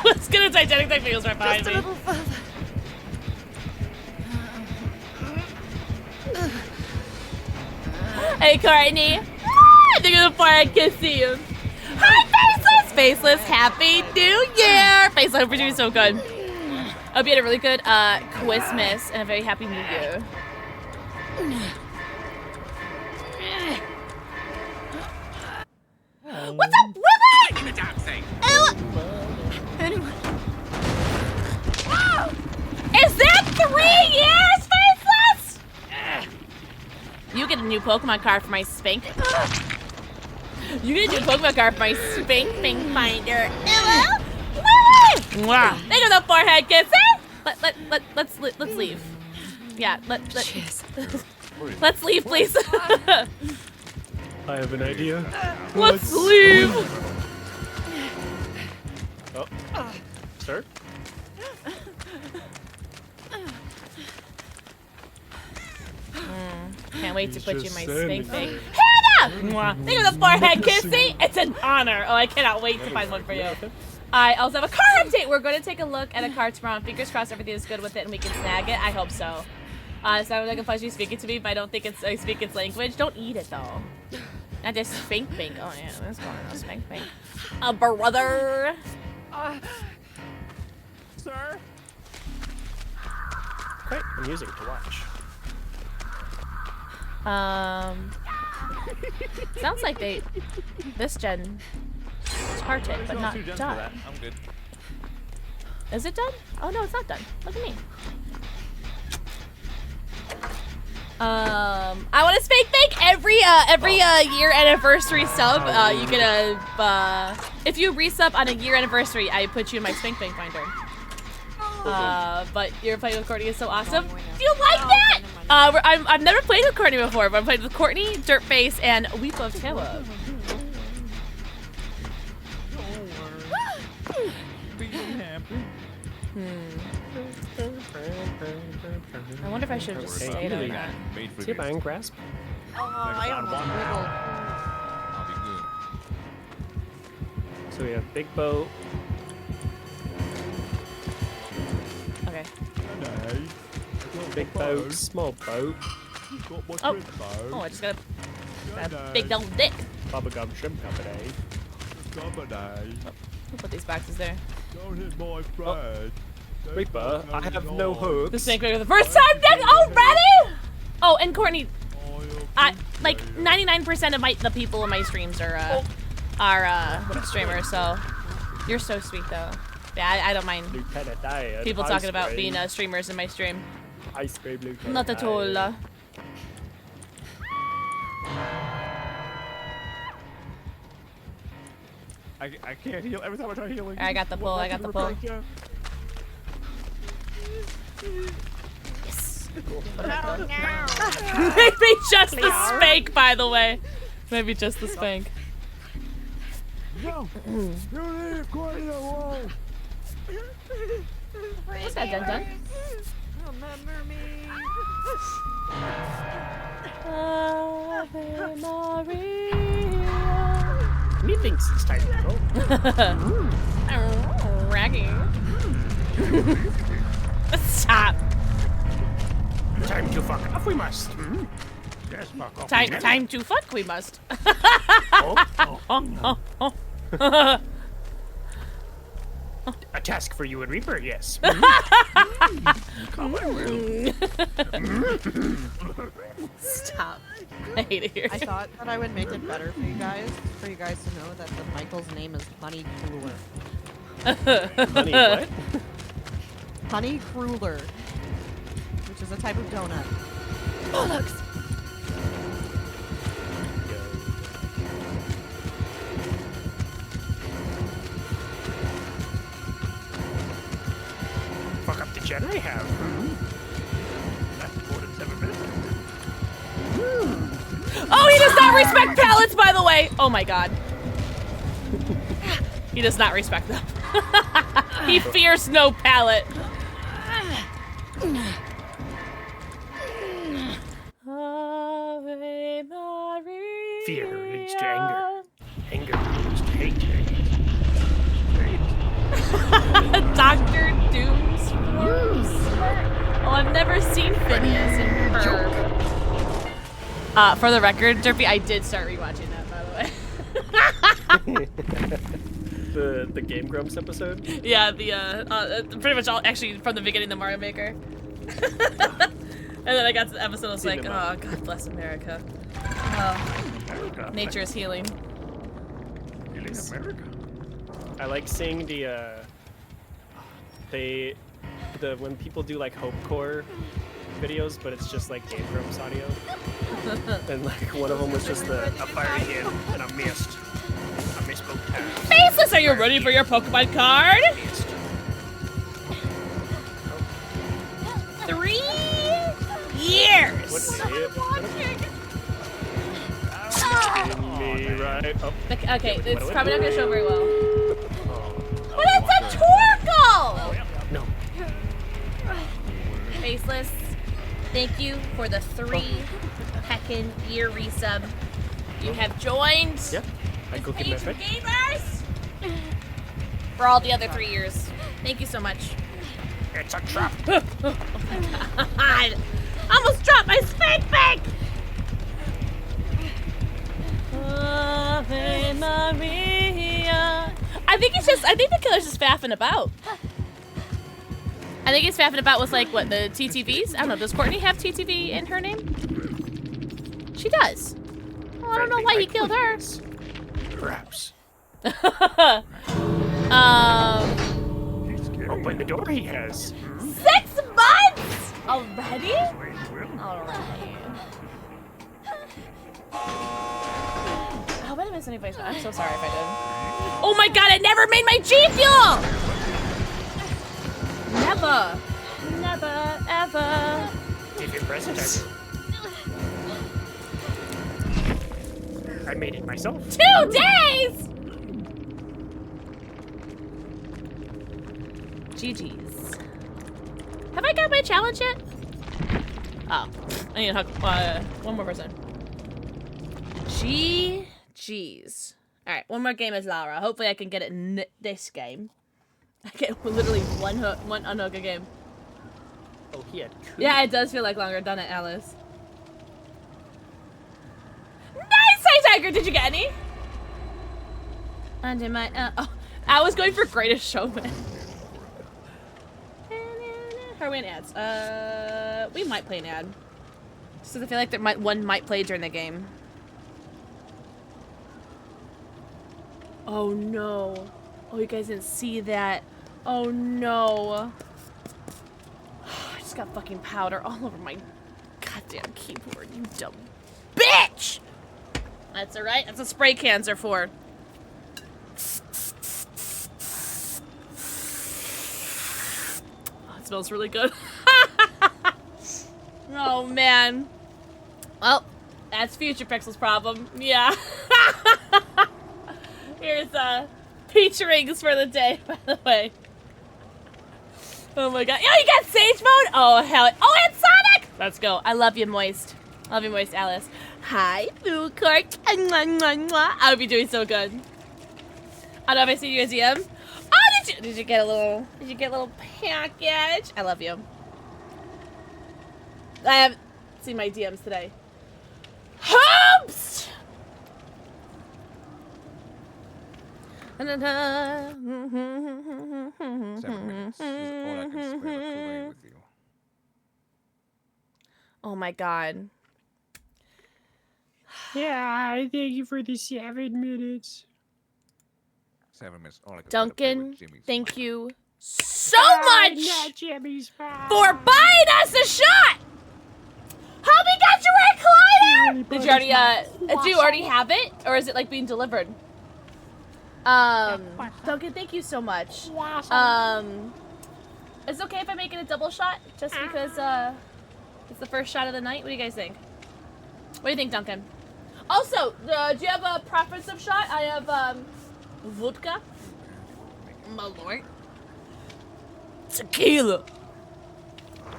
Let's get a Titanic that feels right behind me. Hey, Courtney. I think it's before I can see you. Hi, Faceless! Faceless, Happy New Year! Faceless, I hope you're doing so good. I hope you had a really good Christmas and a very happy New Year. What's up, Willie? Anyone? Is that 3 years, Faceless? You get a new Pokemon card for my Spank. You get a new Pokemon card for my Spank Finder. Willie! Wow. Think of the forehead kissing. Let's leave. Yeah, let's leave, please. I have an idea. Let's leave. Oh, sir. Can't wait to put you in my Spank Bank. Hannah! Think of the forehead kissing. It's an honor. Oh, I cannot wait to find one for you. I also have a car update. We're going to take a look at a car tomorrow. Fingers crossed everything is good with it and we can snag it. I hope so. So I'm like a pleasure speaking to me, but I don't think I speak its language. Don't eat it though. Not just Spank Bank. Oh yeah, what's going on? Spank Bank. A brother. Sir? Quite amusing to watch. Sounds like this gen started, but not done. I'm good. Is it done? Oh no, it's not done. Look at me. I want to Spank Bank every year anniversary sub. You get a if you resub on a year anniversary, I put you in my Spank Bank finder. But your playing with Courtney is so awesome. Do you like that? I've never played with Courtney before, but I've played with Courtney, Dirtface, and Weep of Terror. I wonder if I should have just stayed on that. T-Bang grasp. I have one wiggle. So we have big boat. Okay. Big boat, small boat. Oh, I just got a big old dick. Bubblegum shrimp company. I'll put these boxes there. Don't hit my friend. Reaper, I have no hooks. The Snake Rider, the first time deck already? Oh, and Courtney, like 99% of the people in my streams are streamers, so you're so sweet though. Yeah, I don't mind people talking about being streamers in my stream. Ice cream, Lieutenant. Not at all. I can't heal every time I try healing. I got the pull. I got the pull. Yes. Maybe just the spank, by the way. Maybe just the spank. No, you leave Courtney alone. What's that done? Remember me. Ave Maria. He thinks it's time to go. raggy. Stop. Time to fuck off, we must. Yes, fuck off. Time to fuck, we must. A task for you and Reaper, yes. Stop. I hate it here. I thought that I would make it better for you guys to know that the Michael's name is Honey Cruller. Honey what? Honey Cruller, which is a type of donut. Bollocks. Fuck up the jet I have. That's more than 7 minutes. Oh, he does not respect pallets, by the way. Oh my god. He does not respect them. He fears no pallet. Ave Maria. Fear leads to anger. Anger leads to hate. Dr. Doom's forms. Oh, I've never seen Phineas and Ferb. For the record, Derpy, I did start rewatching that, by the way. The Game Grumps episode? Yeah, pretty much all, actually, from the beginning, the Mario Maker. And then I got to the episode, I was like, oh, God bless America. Oh, nature is healing. Healing America. I like seeing when people do like hopecore videos, but it's just like Game Grumps audio. And like one of them was just a fire again, and I missed both times. Faceless, are you ready for your Pokemon card? 3 years. What idiot? Right. Oh. Okay, it's probably not gonna show very well. Oh, But it's a Torkoal! no. Faceless, thank you for the 3 heckin' year resub. You have joined Yep. I go get my Patron pet. Gamers for all the other 3 years. Thank you so much. It's a trap. Oh my god. I almost dropped my spade bag! Ave Maria. I think the killer's just faffing about. I think he's faffing about with, like, what, the TTVs? I don't know, does Courtney have TTV in her name? She does. Well, I don't know why he killed her. Perhaps. Open the door he has. 6 months? Already? Alright. I hope I didn't miss any voice. I'm so sorry if I did. Oh my god, I never made my G Fuel! Never. Never, ever. If you're present, I made it myself. 2 days! GG's. Have I got my challenge yet? Oh. I need to hug one more person. GG's. Alright, one more game as Lara. Hopefully I can get it in this game. I get literally one unhook a game. Oh, he had 2. Yeah, it does feel like longer. Done it, Alice. Nice! Hey, Tiger! Did you get any? Under my, oh, I was going for Greatest Showman. How are we in ads? We might play an ad. Just because I feel like one might play during the game. Oh no. Oh, you guys didn't see that. Oh no. I just got fucking powder all over my goddamn keyboard, you dumb bitch! That's alright, that's what spray cans are for. Oh, it smells really good. Oh man. Well, that's Future Pixel's problem. Yeah. Here's peach rings for the day, by the way. Oh my god. Oh, you got Sage mode? Oh, hell. Oh, and Sonic! Let's go. I love you, Moist. Love you, Moist Alice. Hi, Food Court. I would be doing so good. I don't know if I see you guys DM. Oh, did you? Did you get a little package? I love you. I haven't seen my DMs today. Hopes! 7 minutes is all I can spare to play with you. Oh my god. Yeah, thank you for the 7 minutes. 7 minutes, all I can Duncan, thank you so Not much Jimmy's fault. for buying us a shot! Homie got you a recliner! Did you already have it? Or is it like being delivered? Duncan, thank you so much. Is it okay if I make it a double shot? Just because, it's the first shot of the night? What do you guys think? What do you think, Duncan? Also, do you have a preference of shot? I have, vodka. Malort. Tequila.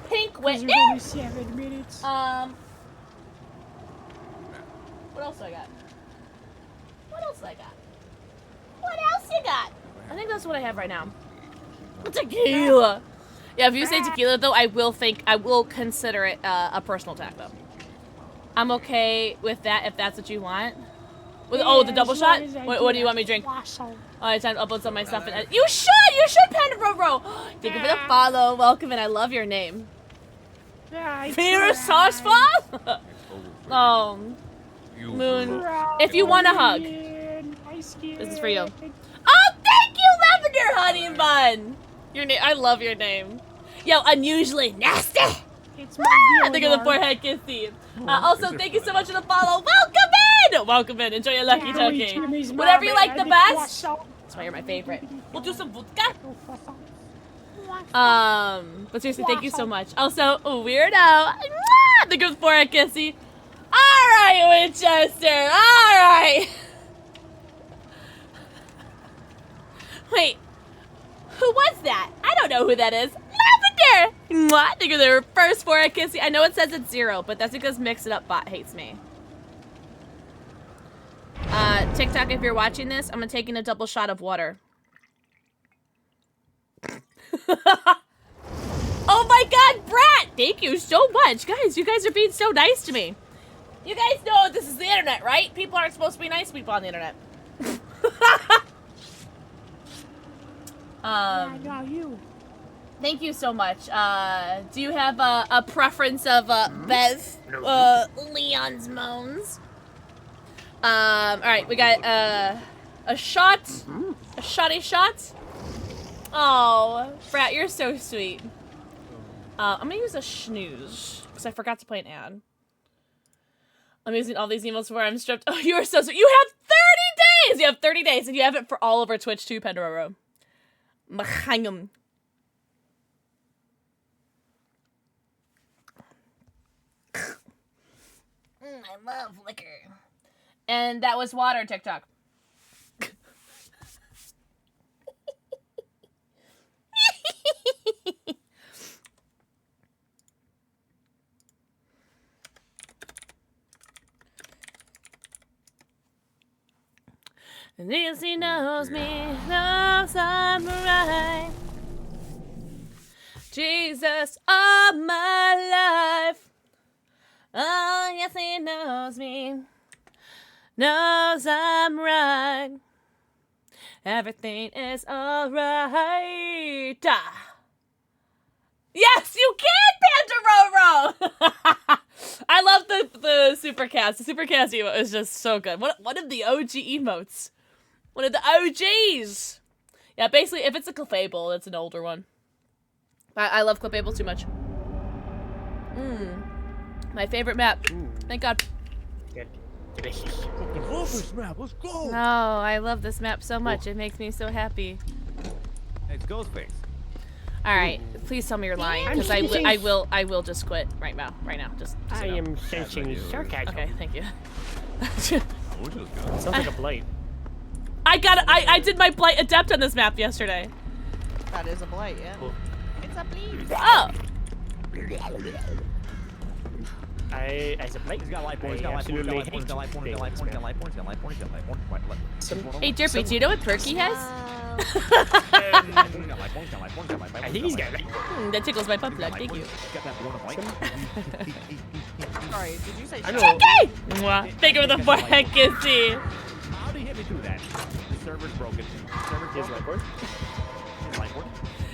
Pink Whitney. 7 minutes. What else do I got? What else do I got? What else you got? I think that's what I have right now. Tequila. Yeah, if you say tequila, though, I will consider it a personal attack, though. I'm okay with that if that's what you want. With, the double shot? What do you want me to drink? Alright, time to upload some of my stuff. And, you should, Panda Thank you for the follow. Welcome, and I love your name. Fear sauce fall? Oh. Moon. If you want a hug. This is for you. Oh, thank you, Lavender Honey Bun! Your name, I love your name. Yo, unusually nasty! It's my Think of the forehead kissy. Also, thank you so much for the follow. Welcome in! Welcome in. Enjoy your lucky turkey. Whatever you like the best. That's why you're my favorite. We'll do some vodka. But seriously, thank you so much. Also, weirdo. Think of the forehead kissy. Alright, Winchester. Alright. Wait. Who was that? I don't know who that is. Lavender! Mwah! Think of the first forehead kissy. I know it says it's 0, but that's because Mix It Up Bot hates me. TikTok, if you're watching this, I'm taking a double shot of water. Oh my god, Brat! Thank you so much. Guys, you guys are being so nice to me. You guys know this is the internet, right? People aren't supposed to be nice people on the internet. Not you. Thank you so much. Do you have a preference of Bev? Leon's moans. Alright, we got a shot. A shotty shot. Oh, Brat, you're so sweet. I'm gonna use a snooze because I forgot to play an ad. I'm using all these emails where I'm stripped. Oh, you are so sweet. You have 30 days! You have 30 days, and you have it for all over Twitch too, Pandora. Mahangum. I love liquor. And that was water, TikTok. And yes, he knows me, knows I'm right. Jesus of my life. Oh, yes, he knows me, knows I'm right. Everything is alright. Yes, you can, Panda! I love the supercast. The supercast emote is just so good. One of the OG emotes. One of the OGs. Yeah, basically, if it's a Clefable, it's an older one. I love Clefable too much. My favorite map. Thank God. I love this map. Let's go. Oh, I love this map so much. It makes me so happy. Hey, it's Ghostface. All right, please tell me you're lying, because I will just quit right now. Just I am sensing sarcasm. Okay, thank you. Sounds like a blight. I did my Blight Adept on this map yesterday. That is a blight, yeah. Cool. It's a bleed. Oh. I as a plate. He's got light porn. He's got light porn. He's got light porn. He's got light porn. He's got light porn. He's got light porn. He's got light porn. He's got light porn. Hey, Derpy, do you know what perk he has? I think he's got light. That tickles my butt plug. Thank you. Sorry, did you say Checky! Think of the vacancy. How do you hit me through that? The server's broken. He has light board.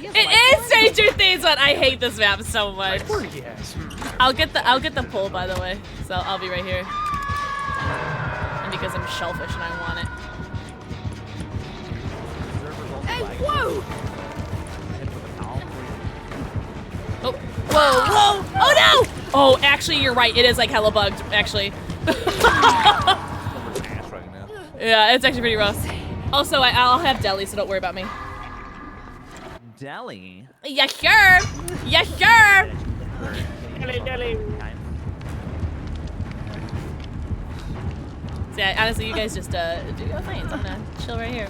It is Stranger Things, but I hate this map so much. Light board he has. I'll get the pole, by the way. So I'll be right here. And because I'm shellfish and I want it. Hey, whoa! Oh, whoa, whoa! Oh no! Oh, actually, you're right. It is like hella bugged, actually. Yeah, it's actually pretty rough. Also, I'll have deli, so don't worry about me. Deli? Yes, sure! Yes, sure! Deli. Yeah, honestly, you guys just do your things. I'm gonna chill right here.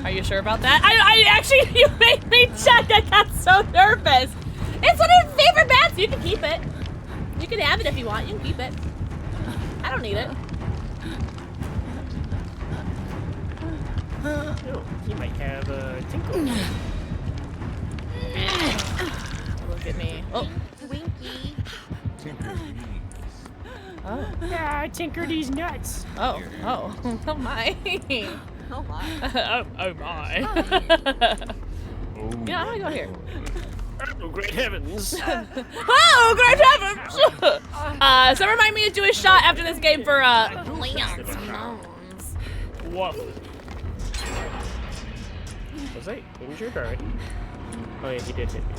Are you sure about that? I actually, you made me check. I got so nervous. It's one of your favorite bats. You can keep it. You can have it if you want. You can keep it. I don't need it. Oh, he might have a tinkle. Look at me. Oh. Twinkie. Oh. Ah, tinker these nuts. Oh. Oh. Oh my. Oh my. Oh my. Yeah, I'm gonna go here. Oh, great heavens. Oh, great heavens! So remind me to do a shot after this game for, Leon's moans. What? Was I injured already? Oh yeah, he did hit me.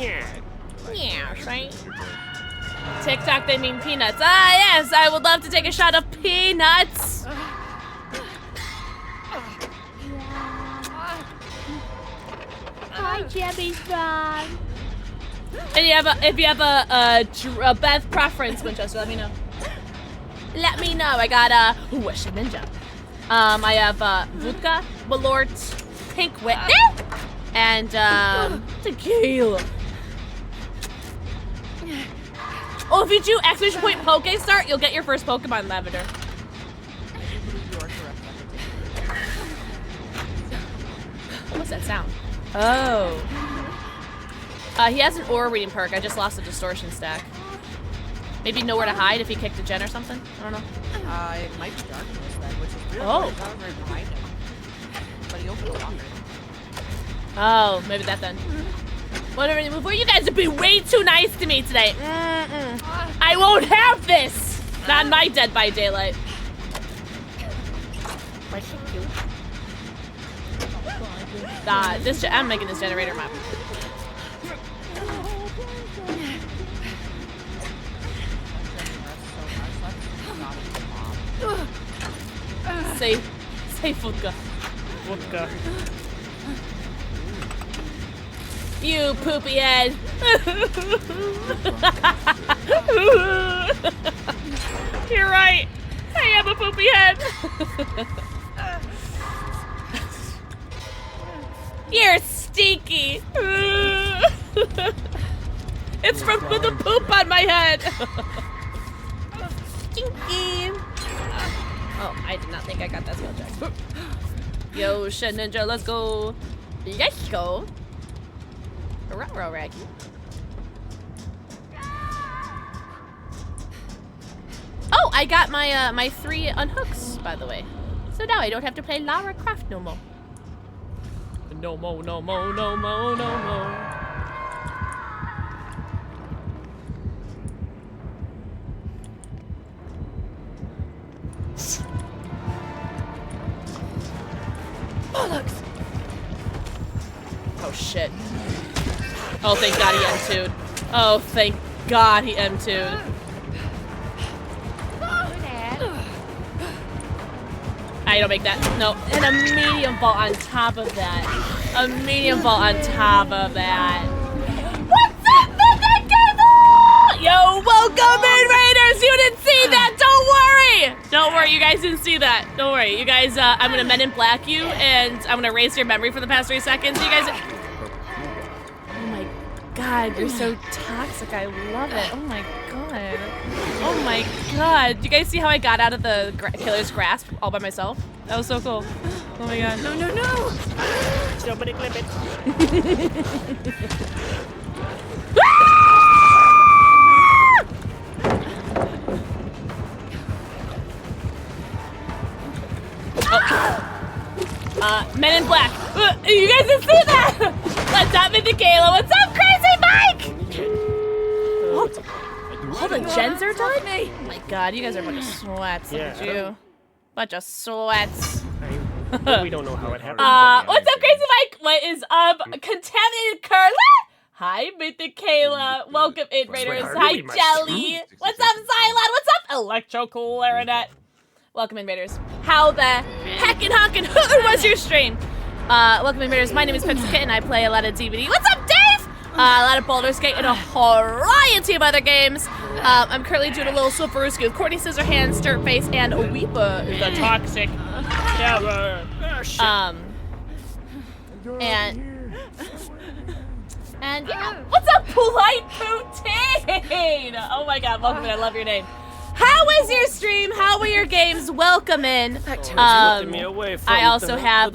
Yeah. Yeah, right? TikTok, they mean peanuts. Ah, yes, I would love to take a shot of peanuts. Hi, Jebby's mom. And if you have a Beth preference, Winchester, let me know. Let me know. I got Russian Ninja. I have vodka, Malort, Pink Whitney, and tequila. Oh, if you do exclamation point Poke Start, you'll get your first Pokemon Lavender. What was that sound? Oh. He has an aura reading perk. I just lost a distortion stack. Maybe nowhere to hide if he kicked a gen or something. I don't know. It might be darkness then, which is weird. Oh. It's not right behind him. But he opened the locker. Oh, maybe that then. Whatever you move. Well, you guys have been way too nice to me today. I won't have this. Not in my Dead by Daylight. I'm making this generator map. Say vodka. Vodka. You poopy head. You're right. I am a poopy head. You're stinky. It's from the poop on my head. Stinky. Oh, I did not think I got that skill check. Yo, Shed Ninja, let's go. Let's go. Ruh-roh, Raggy. Oh, I got my my 3 unhooks, by the way. So now I don't have to play Lara Croft no more. No more, no more, no more, no more. Bollocks! Oh shit. Oh, thank God he M2'd. Oh, thank God he M2'd. I don't make that. No. And a medium vault on top of that. A medium vault on top of that. What's up, Yo, welcome in, Raiders! You didn't see that! Don't worry! Don't worry, you guys didn't see that. Don't worry. You guys, I'm gonna Men in Black you, and I'm gonna erase your memory for the past 3 seconds. You guys... Oh my god, you're so toxic. I love it. Oh my god. Oh my god. Do you guys see how I got out of the killer's grasp all by myself? That was so cool. Oh my god. No, no, no! Somebody clip it. Men in Black. You guys didn't see that! What's up, Michaela? What's up, Crazy Mike? All the gens are done? Oh my god, you guys are a bunch of sweats. Look at you. Bunch of sweats. We don't know how it happened. What's up, Crazy Mike? What is up, Contaminated Carla? Hi, Michaela. Welcome in, Raiders. Hi, Jelly. What's up, Xylon? What's up, Electro Clarinet? Welcome in, Raiders. How the heckin' honkin' hootin' was your stream? Welcome in, Raiders. My name is PixelxKitten. I play a lot of DVD. What's up, Dave? A lot of Baldur's Gate and a variety of other games. I'm currently doing a little Swifferooski with Courtney Scissorhands, Dirtface, and Weepa, the toxic terror. And yeah, what's up, Polite Poutine? Oh my god, welcome in. I love your name. How was your stream? How were your games? Welcome in. I also have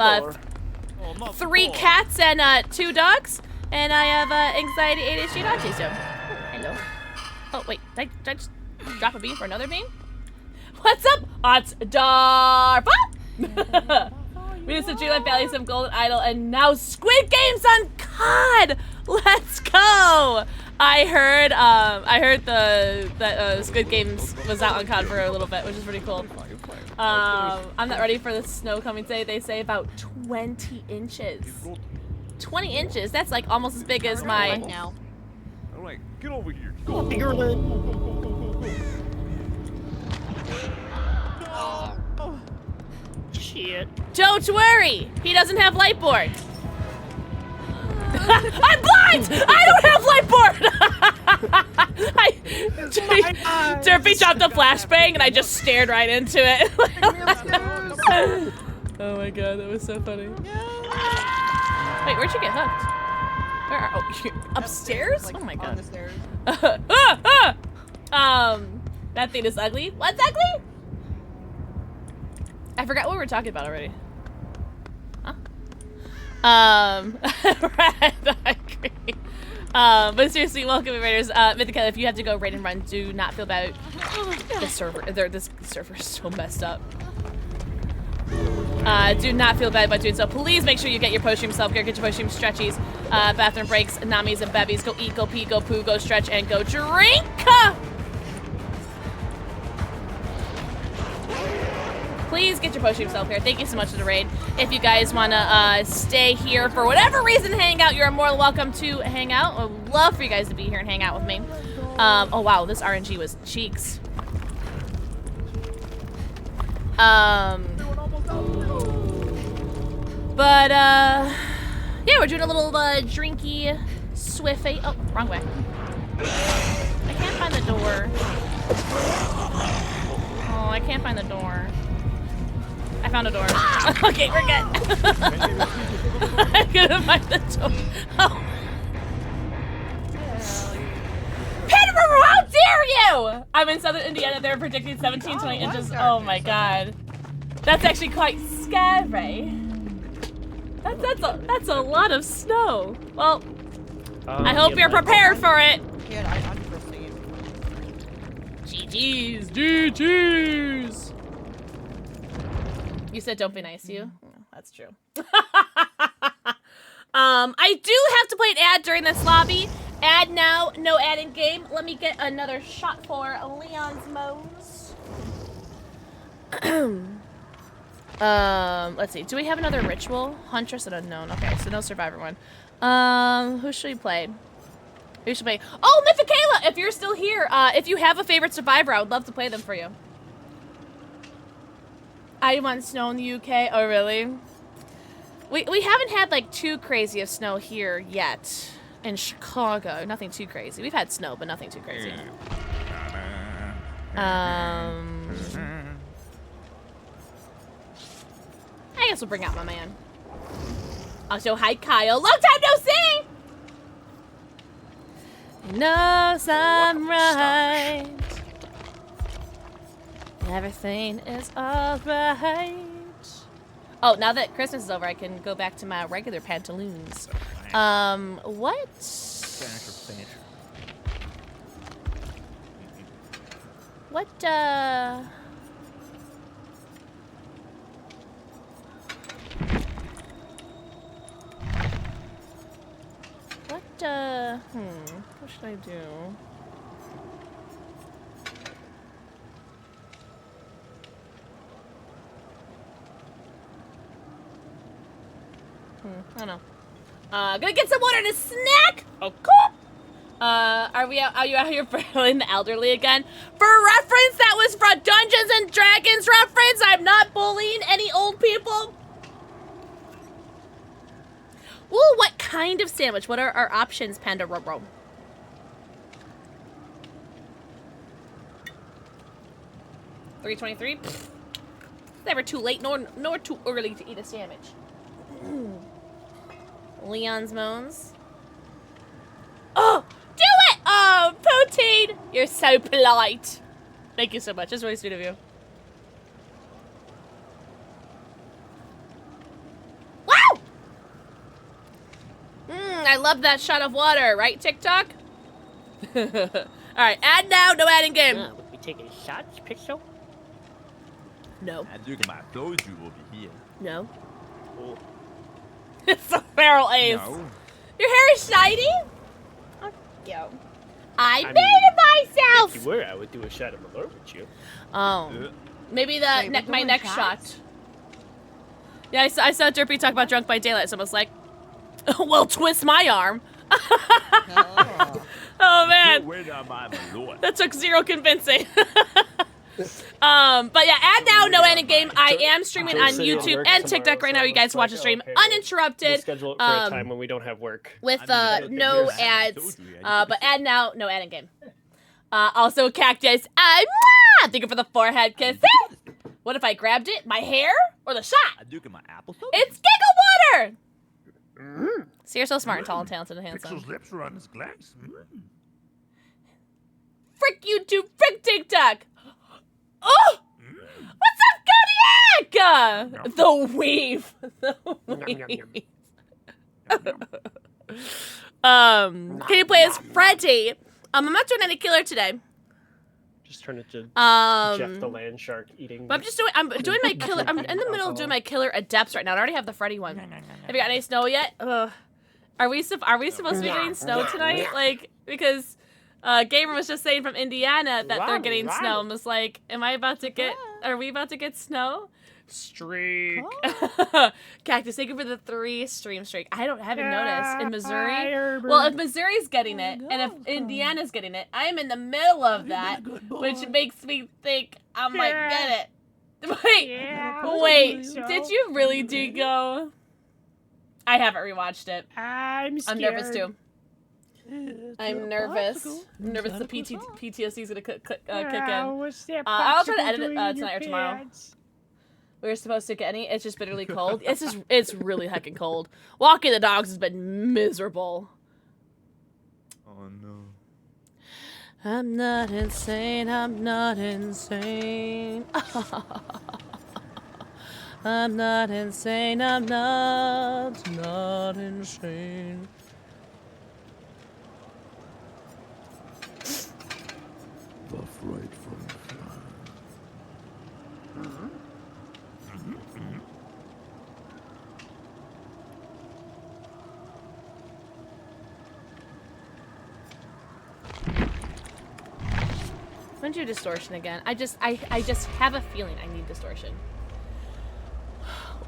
3 cats and 2 dogs, and I have anxiety, ADHD, and autism. Hello. Oh wait, did I just drop a beam for another beam? What's up, Ots Darpa? We did some Dreamlight Valley, some Golden Idol, and now Squid Games on COD. Let's go. I heard that Squid Games was out on COD for a little bit, which is pretty cool. I'm not ready for the snow coming today. They say about 20 inches. 20 inches? That's like almost as big as my... now. Alright, get over here. Shit. Don't worry, he doesn't have lightboard. I'm blind! I don't have lightboard! Derpy dropped a flashbang and I just stared right into it. Oh my god, that was so funny. Wait, where'd you get hooked? Where are, oh, you're upstairs? Like, oh my god. on the stairs. That thing is ugly. What's ugly? I forgot what we were talking about already. Huh? Right, I agree. But seriously, welcome, Raiders. Mythica, if you have to go raid and run, do not feel bad. This server is so messed up. Do not feel bad about doing so. Please make sure you get your post-stream self-care, get your post-stream stretchies, bathroom breaks, namis and bevies. Go eat, go pee, go poo, go stretch, and go drink! Please get your post-stream self-care. Thank you so much for the raid. If you guys want to stay here for whatever reason, hang out, you're more than welcome to hang out. I would love for you guys to be here and hang out with me. Oh wow, this RNG was cheeks. But yeah, we're doing a little drinky swiffy. Oh, wrong way. I can't find the door. Oh, I can't find the door. I found a door. Okay, we're good. I couldn't find the door. Oh. How dare you! I'm in southern Indiana. They're predicting 17, 20 inches. Oh my god. That's actually quite scary. That's a lot of snow. Well, I hope you're prepared for it. GG's. GG's. You said don't be nice to you? That's true. I do have to play an ad during this lobby. Ad now, no ad in game. Let me get another shot for Leon's Moes. Let's see. Do we have another ritual? Huntress and Unknown. Okay, so no Survivor one. Who should we play? Who should play? Oh, Mythicala! If you're still here, if you have a favorite Survivor, I would love to play them for you. I want snow in the UK. Oh, really? We haven't had like too crazy of snow here yet in Chicago. Nothing too crazy. We've had snow, but nothing too crazy. I guess we'll bring out my man. Also, hi Kyle. Long time no see. knows I'm right. Everything is alright. Oh, now that Christmas is over, I can go back to my regular pantaloons. What? What, what should I do? I don't know. Gonna get some water and a snack! Oh, cool! Are you out here bullying the elderly again? For reference, that was for Dungeons and Dragons reference! I'm not bullying any old people! Ooh, what kind of sandwich? What are our options, Panda Robro? $3.23? Never too late nor too early to eat a sandwich. Leon's moans. Oh, do it! Oh, Poutine! You're so polite. Thank you so much. It's really sweet of you. Wow! I love that shot of water, right, TikTok? Alright, add now, no adding game. We'll be taking shots, Pixel? No. I do my soju over here. No. Oh. It's a feral ace. No. Your hair is shiny? Oh, yo. I made it myself! If you were, I would do a shot of Malort with you. Oh. Maybe the my next shot. Yeah, I saw Derpy talk about Drunk by Daylight, so I was like, well, twist my arm. Oh, man. That took zero convincing. But yeah, add now, no ending game. I am streaming on YouTube and TikTok right now. You guys watch the stream uninterrupted. We'll schedule it for a time when we don't have work. With no ads. But add now, no ending game. Also, Cactus. Thank you for the forehead kiss. What if I grabbed it? My hair or the shot? It's Giggle Water. See, you're so smart and tall and talented and handsome. Pixel's lips are on his glass. Frick YouTube, frick TikTok. Oh! What's up, Kodiak? The weave. The weave. Can you play as Freddy? I'm not doing any killer today. Just turn it to Jeff the Um, Land Shark eating. But I'm doing my killer. I'm in the middle of doing my killer adepts right now. I already have the Freddy one. Have you got any snow yet? Ugh. Are we supposed to be getting snow tonight? Like, because Gamer was just saying from Indiana that they're getting snow. And was like, am I about to get? Are we about to get snow? Streak. Cactus, thank you for the 3 stream streak. I haven't noticed in Missouri. Well, if Missouri's getting it and if Indiana's getting it, I am in the middle of that, which makes me think I might get it. Wait, did you really, Dingo? I haven't rewatched it. I'm nervous too. I'm nervous. I'm nervous the PTSD is gonna kick in. What's that I'll try to popsicle edit it doing in tonight or your tomorrow. pants? We were supposed to get any. It's just bitterly cold. It's really heckin' cold. Walking the dogs has been miserable. Oh no. I'm not insane. I'm not insane. I'm not insane. I'm not insane. Buff right from I'm gonna do distortion again. I just have a feeling I need distortion.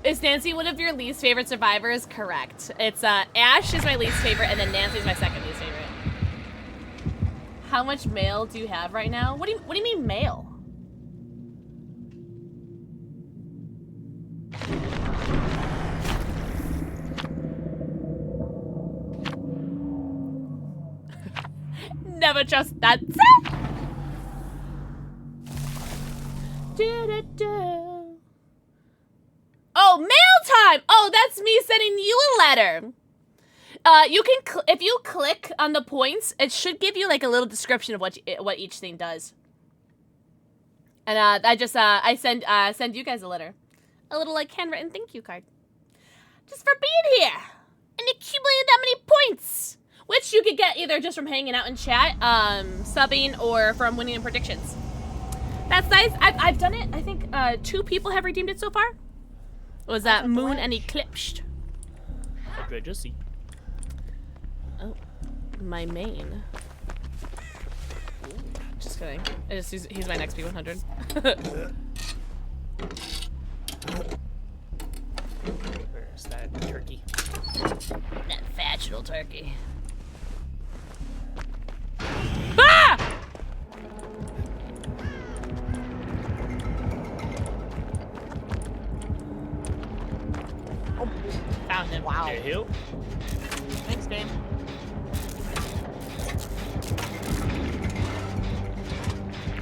Is Nancy one of your least favorite survivors? Correct. It's Ash is my least favorite, and then Nancy's my second least favorite. How much mail do you have right now? What do you mean mail? Never trust that. Oh, mail time! Oh, that's me sending you a letter. You can if you click on the points, it should give you like a little description of what each thing does. And I send you guys a letter, a little like handwritten thank you card, just for being here and accumulating that many points, which you could get either just from hanging out in chat, subbing, or from winning in predictions. That's nice. I've done it. I think 2 people have redeemed it so far. Was that Moon and Eclipsed? Okay, just see. Oh, my main. Just kidding. He's my next P100. Where's that turkey? That vaginal turkey. Ah! Oh, found him. Wow. Hey, Hill. Thanks, game.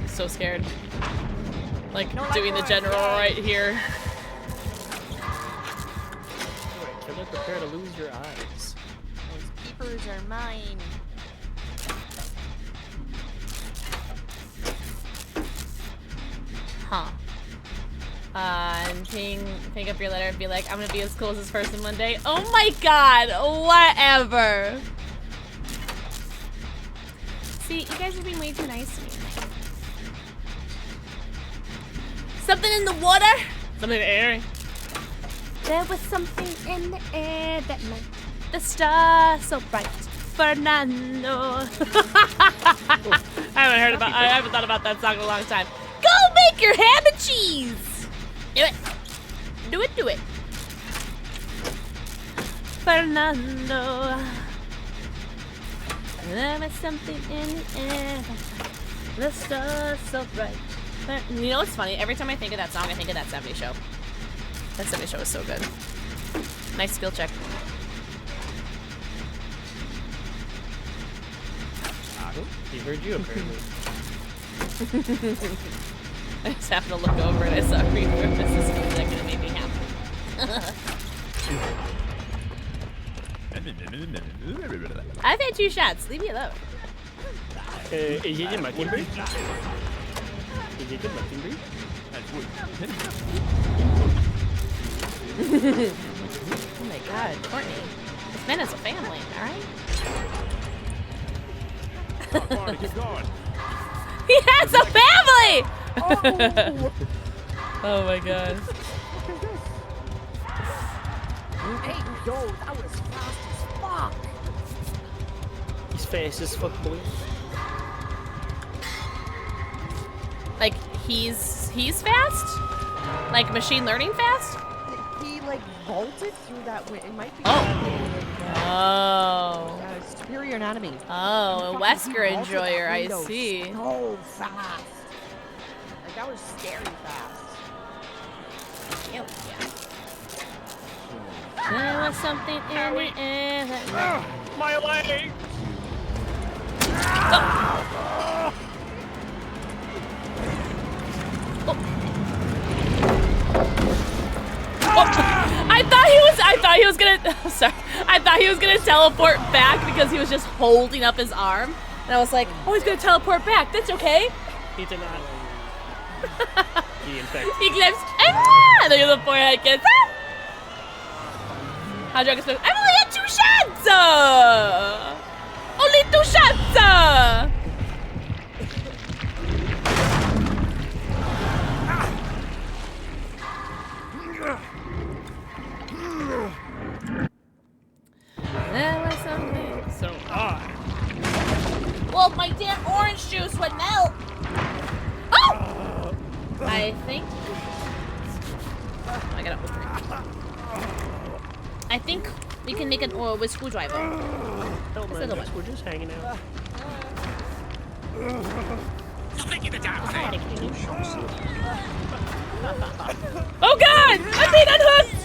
So scared. Like, doing the general right here. Alright, killer, prepare to lose your eyes. Those peepers are mine. Huh. And pick up your letter and be like, I'm gonna be as cool as this person one day. Oh my god, whatever. See, you guys are being way too nice to me. Something in the water? Something in the air. There was something in the air that made the stars so bright. Fernando. I haven't thought about that song in a long time. Go make your ham and cheese. Do it. Do it, do it. Fernando. There was something in the air. The stars so bright. You know what's funny? Every time I think of that song, I think of that 70s show. That 70s show is so good. Nice skill check. He heard you apparently. I just happened to look over and I saw green purposes. That could have made me happy. I've had 2 shots. Leave me alone. Is it a mockingbird? Is it a mockingbird? Oh my god, Courtney. This man has a family, alright? He has a family! Oh, oh my god. Hey, yo, that was fast as fuck. He's fast as fuck, boy. Like, he's fast? Like, machine learning fast? He, like, vaulted through that window. It might be Oh. superior anatomy. Oh, a Wesker enjoyer, I see. So fast. Like, that was scary fast. Hell yeah. There was something in the air that... My leg! Oh. I thought he was gonna sorry. I thought he was gonna teleport back because he was just holding up his arm. And I was like, oh, he's gonna teleport back. That's okay. He did not. He in fact. He glimpsed. And then the forehead kiss. How'd you expect? I've only had 2 shots! Only 2 shots! There was something so odd. Well, my damn orange juice would melt. Oh! I think. Oh, I gotta open it. I think we can make an oil with screwdriver. Don't mind us, we're just hanging out. Oh god! I'm being unhooked!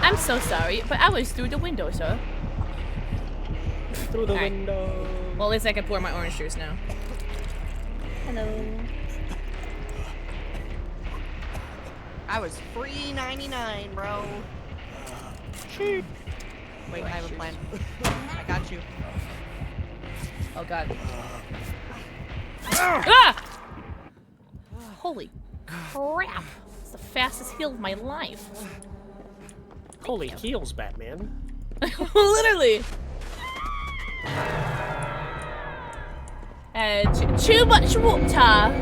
I'm so sorry, but I was through the window, sir. through the window. Well, at least I can pour my orange juice now. Hello. I was free 99, bro. Wait, I have a plan. I got you. Oh god. Ah! Holy crap! It's the fastest heal of my life. Holy heels, Batman. Literally. Too much water.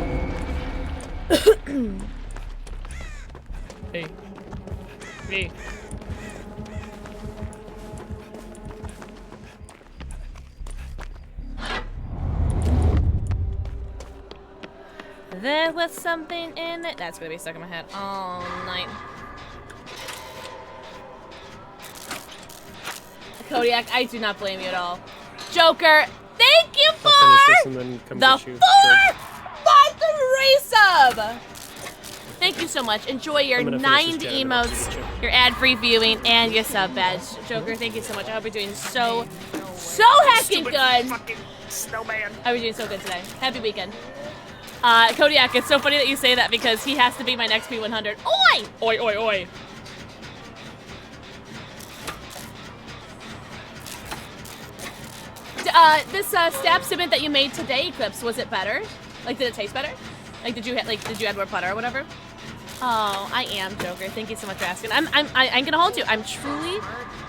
Hey. Hey. There was something in it. That's gonna be stuck in my head all night. Kodiak, I do not blame you at all. Joker, thank you for the 4-month resub! Thank you so much. Enjoy your 90 emotes, your ad-free viewing, and your sub badge. Joker, thank you so much. I hope you're doing so heckin' good. Fucking snowman. I hope you're doing so good today. Happy weekend. Kodiak, it's so funny that you say that because he has to be my next P100. Oi! Oi, oi, oi. This stab cement that you made today, Eclipse, was it better? Like, did it taste better? Like, did you add more butter or whatever? Oh, I am, Joker. Thank you so much for asking. I'm gonna hold you. I'm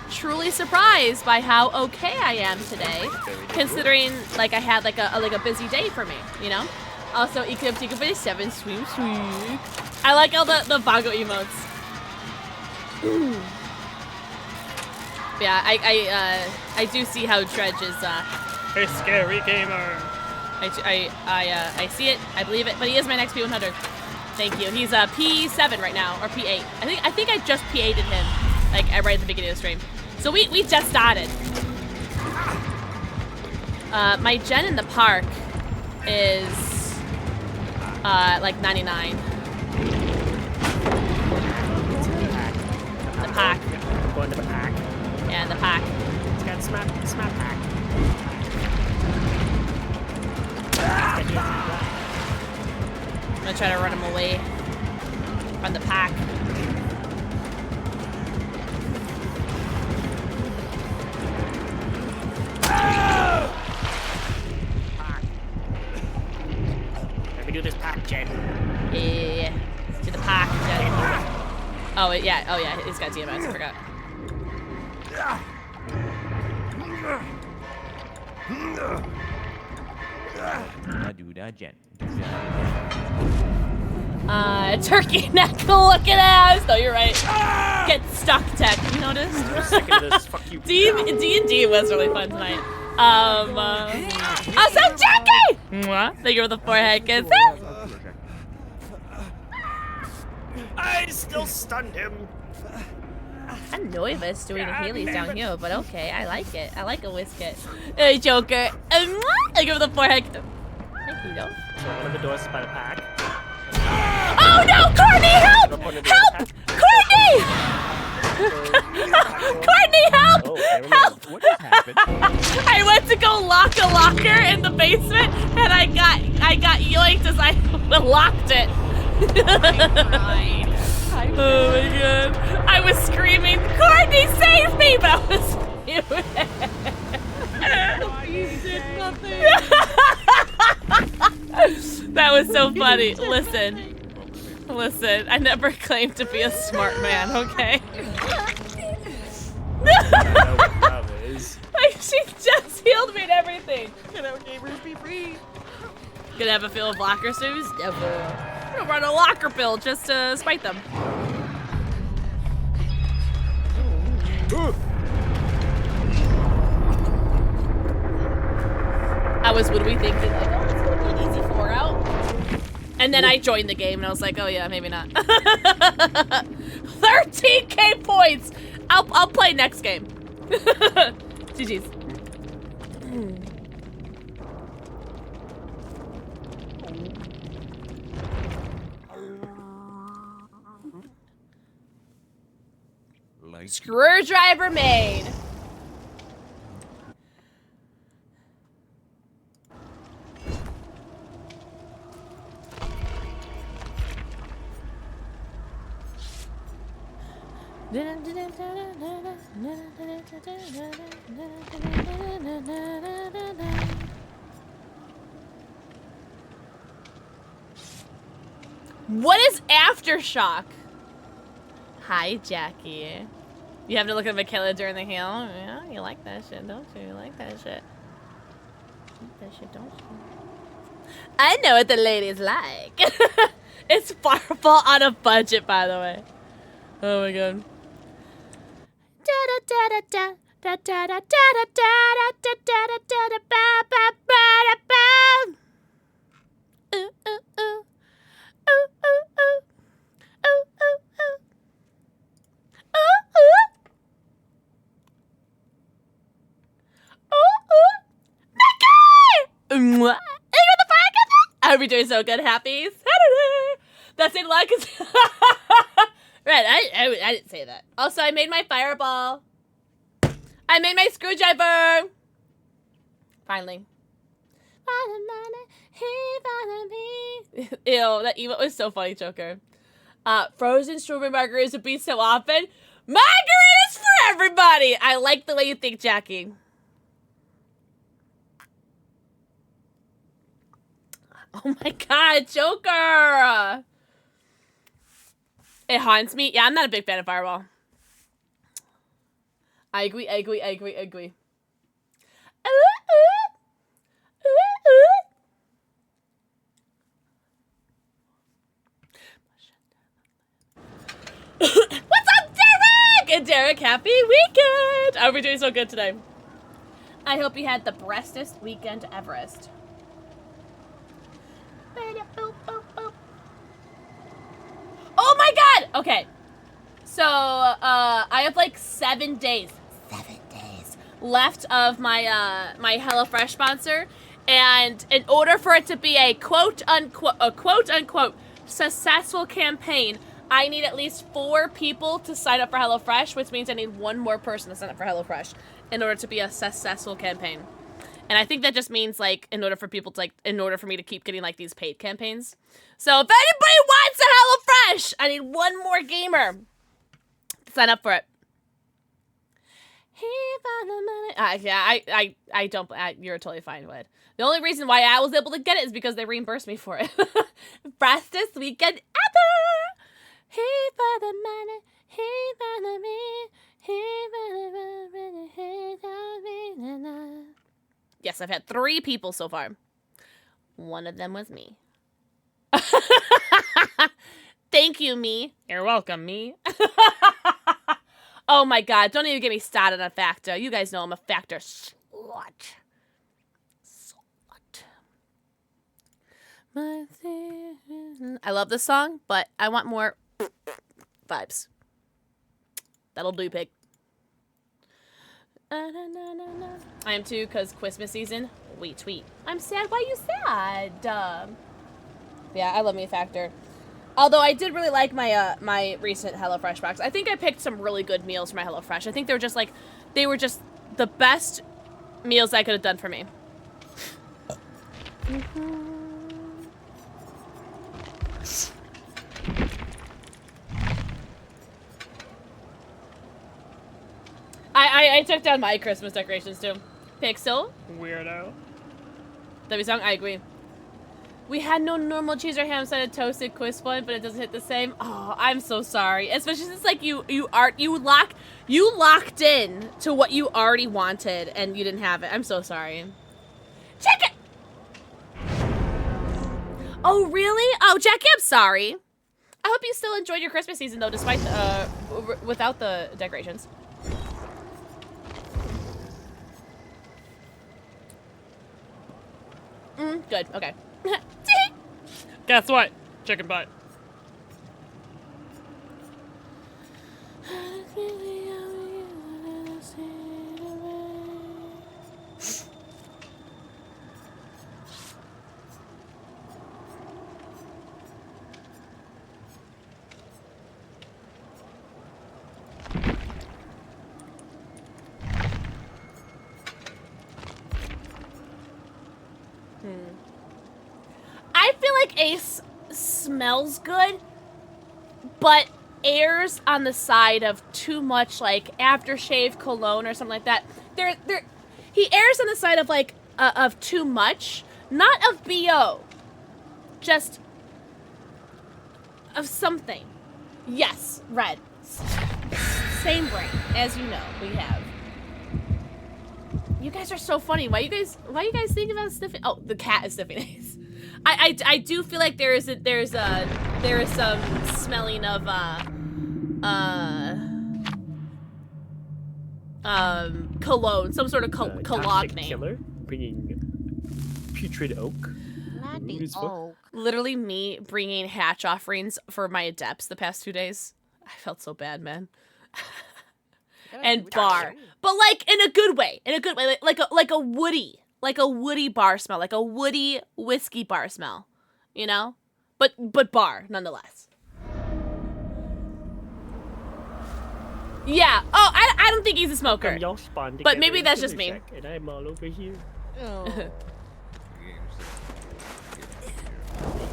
truly surprised by how okay I am today, considering like I had like a busy day for me, you know. Also, Eclipse, you can put a 7 sweet. I like all the Bongo emotes. Yeah, I do see how Dredge is a scary gamer. I see it, I believe it, but he is my next P100. Thank you. He's P7 right now, or P8. I think I just P8'd him, like right at the beginning of the stream. So we just started. My gen in the park is like 99. The pack. Going to the pack. Yeah, the pack. It's got smart pack. I'm gonna try to run him away from the pack. Let me do this pack, Jen. Yeah. To the pack, Jen. Oh, yeah. Oh, yeah. He's got DMS. I forgot. Do that, Jen. Turkey neck looking ass. No, you're right. Get stuck, Tech. You noticed? D&D was really fun tonight. Awesome, Jackie! Mwah. Thank you for the forehead kisses. I still stunned him. I'm nervous doing the Heelys down here, but okay, I like it. I like a whisket. Hey, Joker. Thank you for the forehead. Thank you, though. So one of the doors is by the pack. Oh no, Courtney, help! Help! Courtney! Courtney, help! Oh, help! What just happened? I went to go lock a locker in the basement, and I got yoinked as I locked it. Oh my god! I was screaming, "Courtney, save me!" But I was you did nothing. That was so funny. Listen, I never claimed to be a smart man, okay? Like, she just healed me and everything. Can our gamers be free? Gonna have a field of locker suits? Never. I'm gonna run a locker build just to spite them. I was what do we thinking? Like, oh, it's gonna be an easy 4 out. And then I joined the game and I was like, oh yeah, maybe not. 13k points! I'll play next game. GG's. Screwdriver made. What is Aftershock? Hi, Jackie. You have to look at Michaela during the hail. Yeah, you like that shit, don't you? You like that shit. You like that shit, don't you? I know what the ladies like. It's Fireball on a budget, by the way. Oh my god. Ooh, ooh, ooh. Ooh, ooh, ooh. Ooh, ooh, ooh. Ooh, ooh. Ooh, ooh. Mickey! Mwah. Hey, you're the fire cousin? I hope you're doing so good. Happy Saturday. That's it, like. Right, I didn't say that. Also, I made my fireball. I made my screwdriver. Finally. Ew, that emote was so funny, Joker. Frozen strawberry margaritas would be so often. Margaritas for everybody! I like the way you think, Jackie. Oh my god, Joker! It haunts me. Yeah, I'm not a big fan of Fireball. I agree. Ooh, ooh. Ooh, ooh. What's up, Derek? And Derek, happy weekend! I hope you're doing so good today. I hope you had the bestest weekend Everest. Oh my god! Okay. So, I have like 7 days. 7 days left of my, my HelloFresh sponsor. And in order for it to be a quote-unquote successful campaign, I need at least 4 people to sign up for HelloFresh, which means I need 1 more person to sign up for HelloFresh in order to be a successful campaign. And I think that just means, like, in order for people to, like, in order for me to keep getting, like, these paid campaigns. So if anybody wants a HelloFresh, I need 1 more gamer to sign up for it. Yeah, I don't, you're totally fine with it. The only reason why I was able to get it is because they reimbursed me for it. Fastest weekend ever! He for the money, he for the me, he for the. Yes, I've had 3 people so far. One of them was me. Thank you, me. You're welcome, me. Oh my god, don't even get me started on Factor. You guys know I'm a Factor slut. I love this song, but I want more vibes. That'll do, pig. I am too, because Christmas season. We tweet. I'm sad. Why you sad? Yeah, I love me a Factor. Although I did really like my my recent HelloFresh box. I think I picked some really good meals for my HelloFresh. I think they were just the best meals I could have done for me. I took down my Christmas decorations too. Pixel. Weirdo. W song, I agree. We had no normal cheese or ham side of toasted crisp one, but it doesn't hit the same. Oh, I'm so sorry. Especially since like you locked in to what you already wanted and you didn't have it. I'm so sorry. Check it. Oh really? Oh Jackie, I'm sorry. I hope you still enjoyed your Christmas season though, despite without the decorations. Good. Okay. Guess what? Chicken butt. I feel like Ace smells good, but errs on the side of too much like aftershave cologne or something like that. He errs on the side of like of too much, not of BO, just of something. Yes, red. Same brain, as you know, we have. You guys are so funny. Why you guys think about sniffing? Oh, the cat is sniffing these. I do feel like there is some smelling of cologne, some sort of cologne. Killer bringing putrid oak. Not the oak. Literally me bringing hatch offerings for my adepts the past 2 days. I felt so bad, man. And bar, but like in a good way, like a woody bar smell, like a woody whiskey bar smell, you know, but bar nonetheless. Yeah. Oh, I don't think he's a smoker, but maybe that's just me. And I'm all over here. Oh.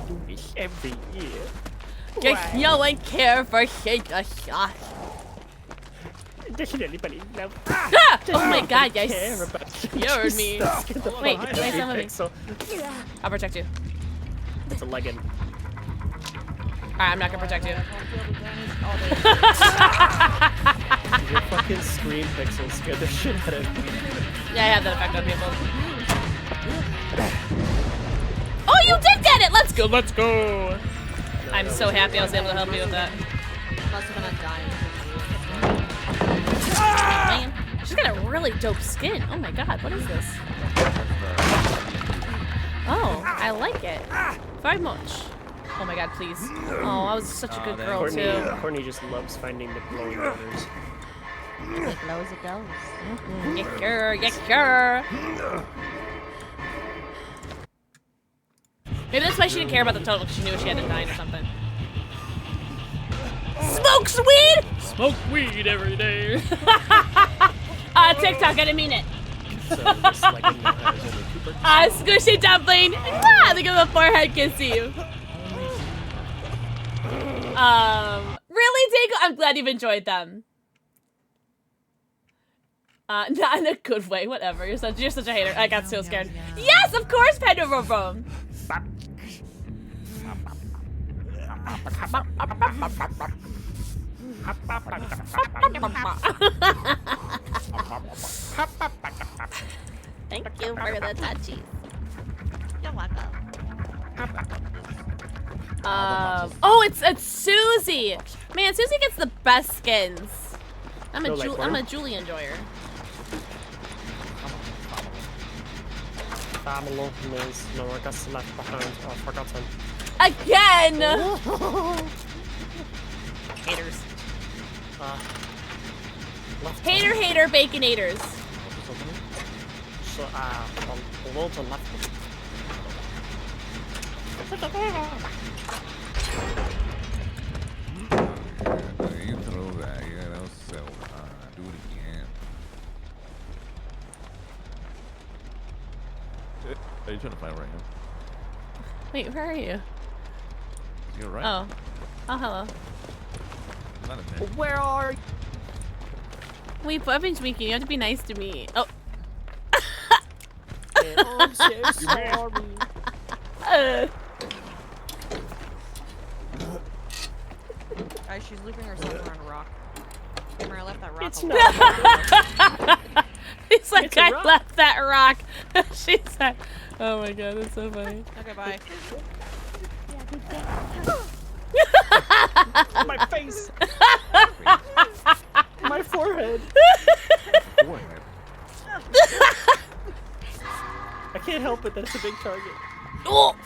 Do this every year. Just no one care for shit a shot. Doesn't anybody love? Ah! Oh my god, you care about scared me. Wait, wait, somebody. I'll protect you. It's a legging. Alright, I'm not gonna protect you. Your fucking screen pixels scared the shit out of me. Yeah, I have that effect on people. Oh, you did get it! Let's go, let's go! I'm so happy I was able to help you with that. Must have been a dying. Man, she's got a really dope skin. Oh my god, what is this? Oh, I like it. Very much. Oh my god, please. Oh, I was such a good girl too. Courtney just loves finding the glowing donors. It glows, it goes. Yeah, sure, yeah, sure. Maybe that's why she didn't care about the total, because she knew she had to die or something. Smokes weed? Smoke weed every day. TikTok, I didn't mean it. Squishy dumpling. Ah, look at the forehead kiss you. Really, Dago? I'm glad you've enjoyed them. Not in a good way. Whatever. You're such a hater. I got so scared. Yes, of course, Pendulum. Thank you for the touchies. You're welcome. Oh, it's Susie. Man, Susie gets the best skins. I'm a Julie enjoyer. Family means no one gets left behind or forgotten. Again! Haters. Hater, baconators. So, below the left. You throw that, yeah, that was so do it again. Are you trying to find right now? Wait, where are you? You're right. Oh. Oh, hello. Not in there. Where are you? Wait, I've been tweaking. You have to be nice to me. Oh. I'm so sorry. Guys, she's looping herself around a rock. Remember, I left that rock. It's alone. not. He's like, It's a I rock. left that rock. She said, oh my god, that's so funny. Okay, bye. My face. My forehead. I can't help it. That's a big target. Oh.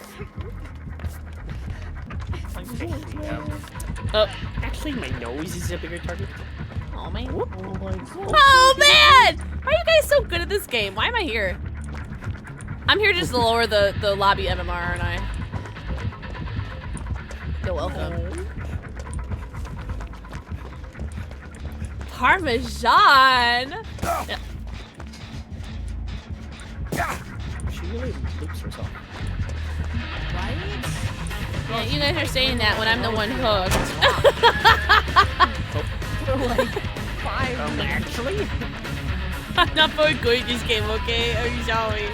Actually, my nose is a bigger target. Oh man. Oh my god. Oh man! Why are you guys so good at this game? Why am I here? I'm here just to lower the lobby MMR, aren't I? You're welcome. Parmesan! Yeah. She really loops herself. Right? Yeah, you guys are saying that when I'm the one hooked. For like 5 Actually? I'm not very good at this game, okay? I'm sorry.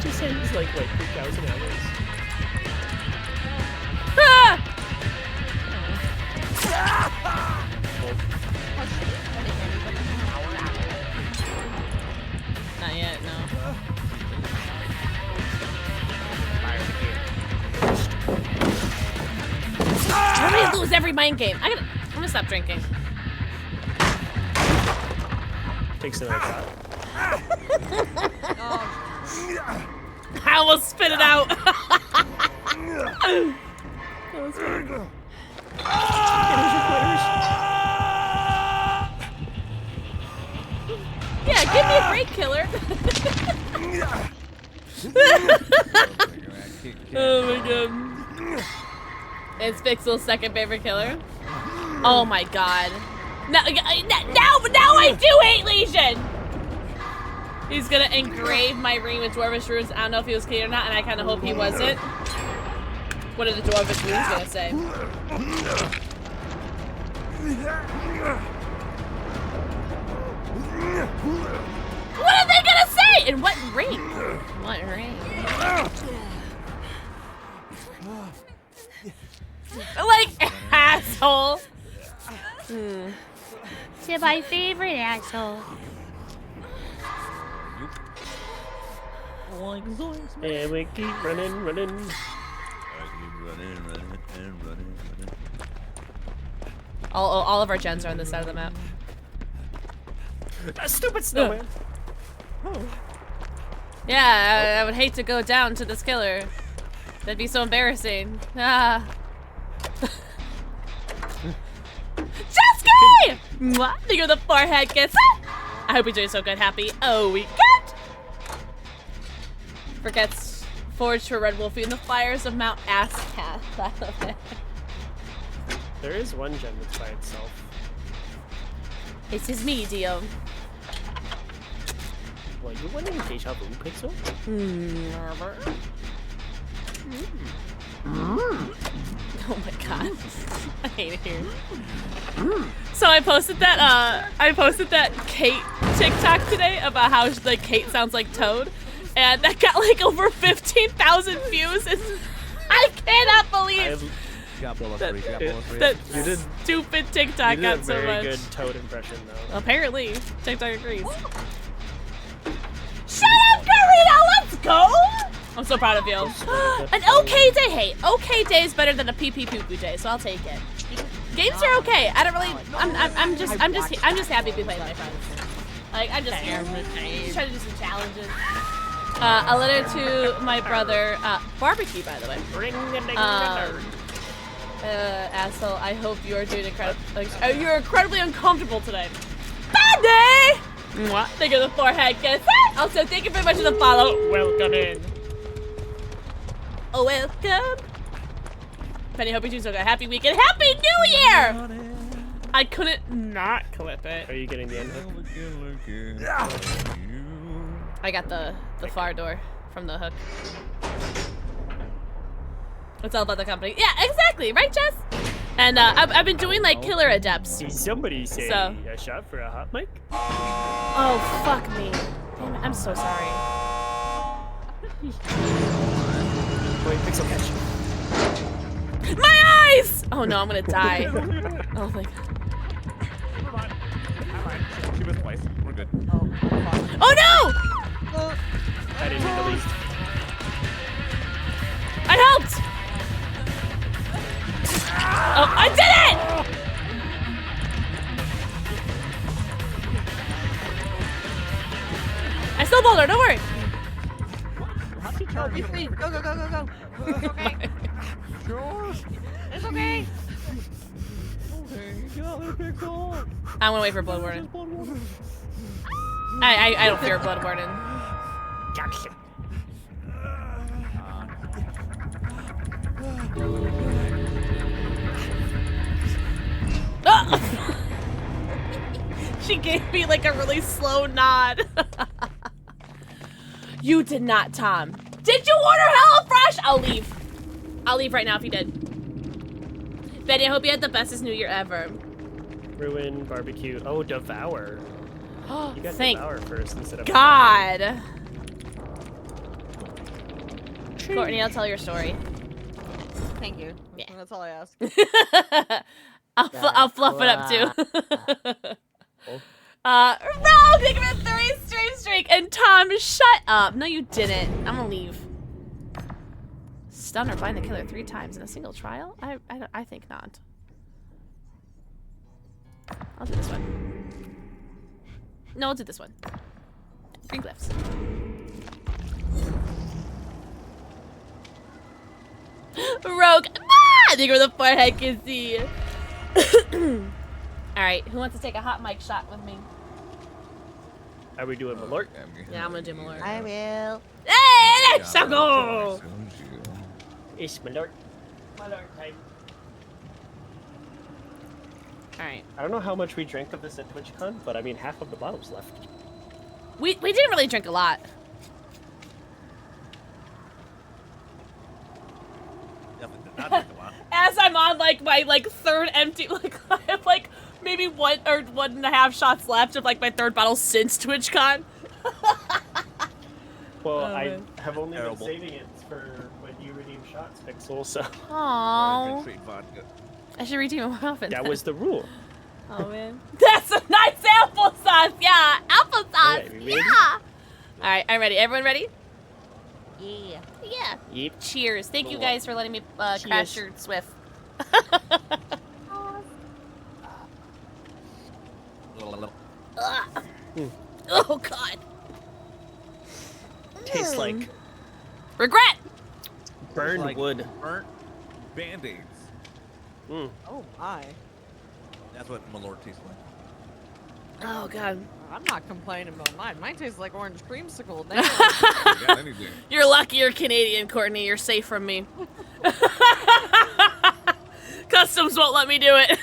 Just saying it's like 3,000 hours. Ah! Not yet, no. I lose every mind game. I'm gonna stop drinking. Takes another shot. I almost spit it out. Yeah, give me a break, killer. Oh my god. It's Pixel's second favorite killer. Oh my god. Now I do hate Legion! He's gonna engrave my ring with Dwarvish runes. I don't know if he was clear or not, and I kind of hope he wasn't. What are the Dwarvish runes gonna say? What are they gonna say? And what ring? What ring? Like, asshole. You're my favorite asshole. And we keep running. All of our gens are on this side of the map. A stupid snowman. Yeah, I would hate to go down to this killer. That'd be so embarrassing. Ah. Chesky! Mwah! Think of the forehead kiss. I hope you're doing so good, happy. Oh, we get. Forgets forged for Red Wolfie in the fires of Mount Ascath. I love it. There is one gem that's by itself. This is me, Dio. Well, you went in Deja Vu, Pixel? Oh my god. I hate it here. So I posted that Kate TikTok today about how like Kate sounds like Toad, and that got like over 15,000 views. I cannot believe that stupid TikTok got so much. You did a very good Toad impression, though. Apparently, TikTok agrees. Shut up, Karina! Let's go! I'm so proud of you. An okay day. Hey, okay day is better than a pee-pee poo-poo day, so I'll take it. Games are okay. I don't really. I'm just happy to be playing with my friends. Like I'm just here. Just trying to do some challenges. A letter to my brother, barbecue, by the way. Asshole. I hope you are doing incredible. You're incredibly uncomfortable today. Bad day. Mwah. Thank you for the forehead kiss. Also, thank you very much for the follow. Welcome in. Oh, welcome. Penny, hope you do so good. Happy weekend. Happy New Year! I couldn't not clip it. Are you getting the end hook? I got the far door from the hook. It's all about the company. Yeah, exactly. Right, Jess? And I've been doing like killer adepts. Did somebody say so. A shot for a hot mic? Oh, fuck me. Damn it, I'm so sorry. Wait, Pixel catch. My eyes! Oh no, I'm gonna die. Oh my god. She was twice. We're good. Oh no! I didn't mean the least. I helped! Oh, I did it! I still bowled her, don't worry. Be free. Go. It's okay. It's okay. I'm gonna wait for Blood Warden. I don't fear Blood Warden. Oh! She gave me like a really slow nod. You did not, Tom. Did you order HelloFresh? I'll leave. I'll leave right now if you did. Betty, I hope you had the bestest New Year ever. Ruin, barbecue. Oh, devour. You got Thank devour first instead of God. Courtney, I'll tell your story. Thank you. Yeah. That's all I ask. I'll fluff it up too. Rogue, thank you for the 3 stream streak, and Tom, shut up. No, you didn't. I'm gonna leave. Stun or bind the killer 3 times in a single trial? I think not. I'll do this one. No, I'll do this one. Green glyphs. Rogue, I think we're the forehead kissy. Alright, who wants to take a hot mic shot with me? Are we doing Malort? Yeah, I'm gonna do Malort. I will. Hey, let's go! It's Malort. Malort time. Alright. I don't know how much we drank of this at TwitchCon, but I mean, half of the bottle's left. We didn't really drink a lot. As I'm on like my third empty, like I have like maybe 1 or 1.5 shots left of like my 3rd bottle since TwitchCon. Well, I have only been saving it for when you redeem shots, Pixel, so... Aww. I should redeem it more often. That was the rule. Oh man. That's a nice applesauce, yeah! Applesauce, Alright, yeah! Alright, I'm ready. Everyone ready? Yeah. Yeah. Yep. Cheers. Thank you guys for letting me crash your Swift. Oh god. Tastes like regret. Burned like wood. Burnt band-aids. Mm. Oh my. That's what Malort tastes like. Oh god. I'm not complaining about mine. Mine tastes like orange creamsicle. You're lucky you're Canadian, Courtney. You're safe from me. Customs won't let me do it.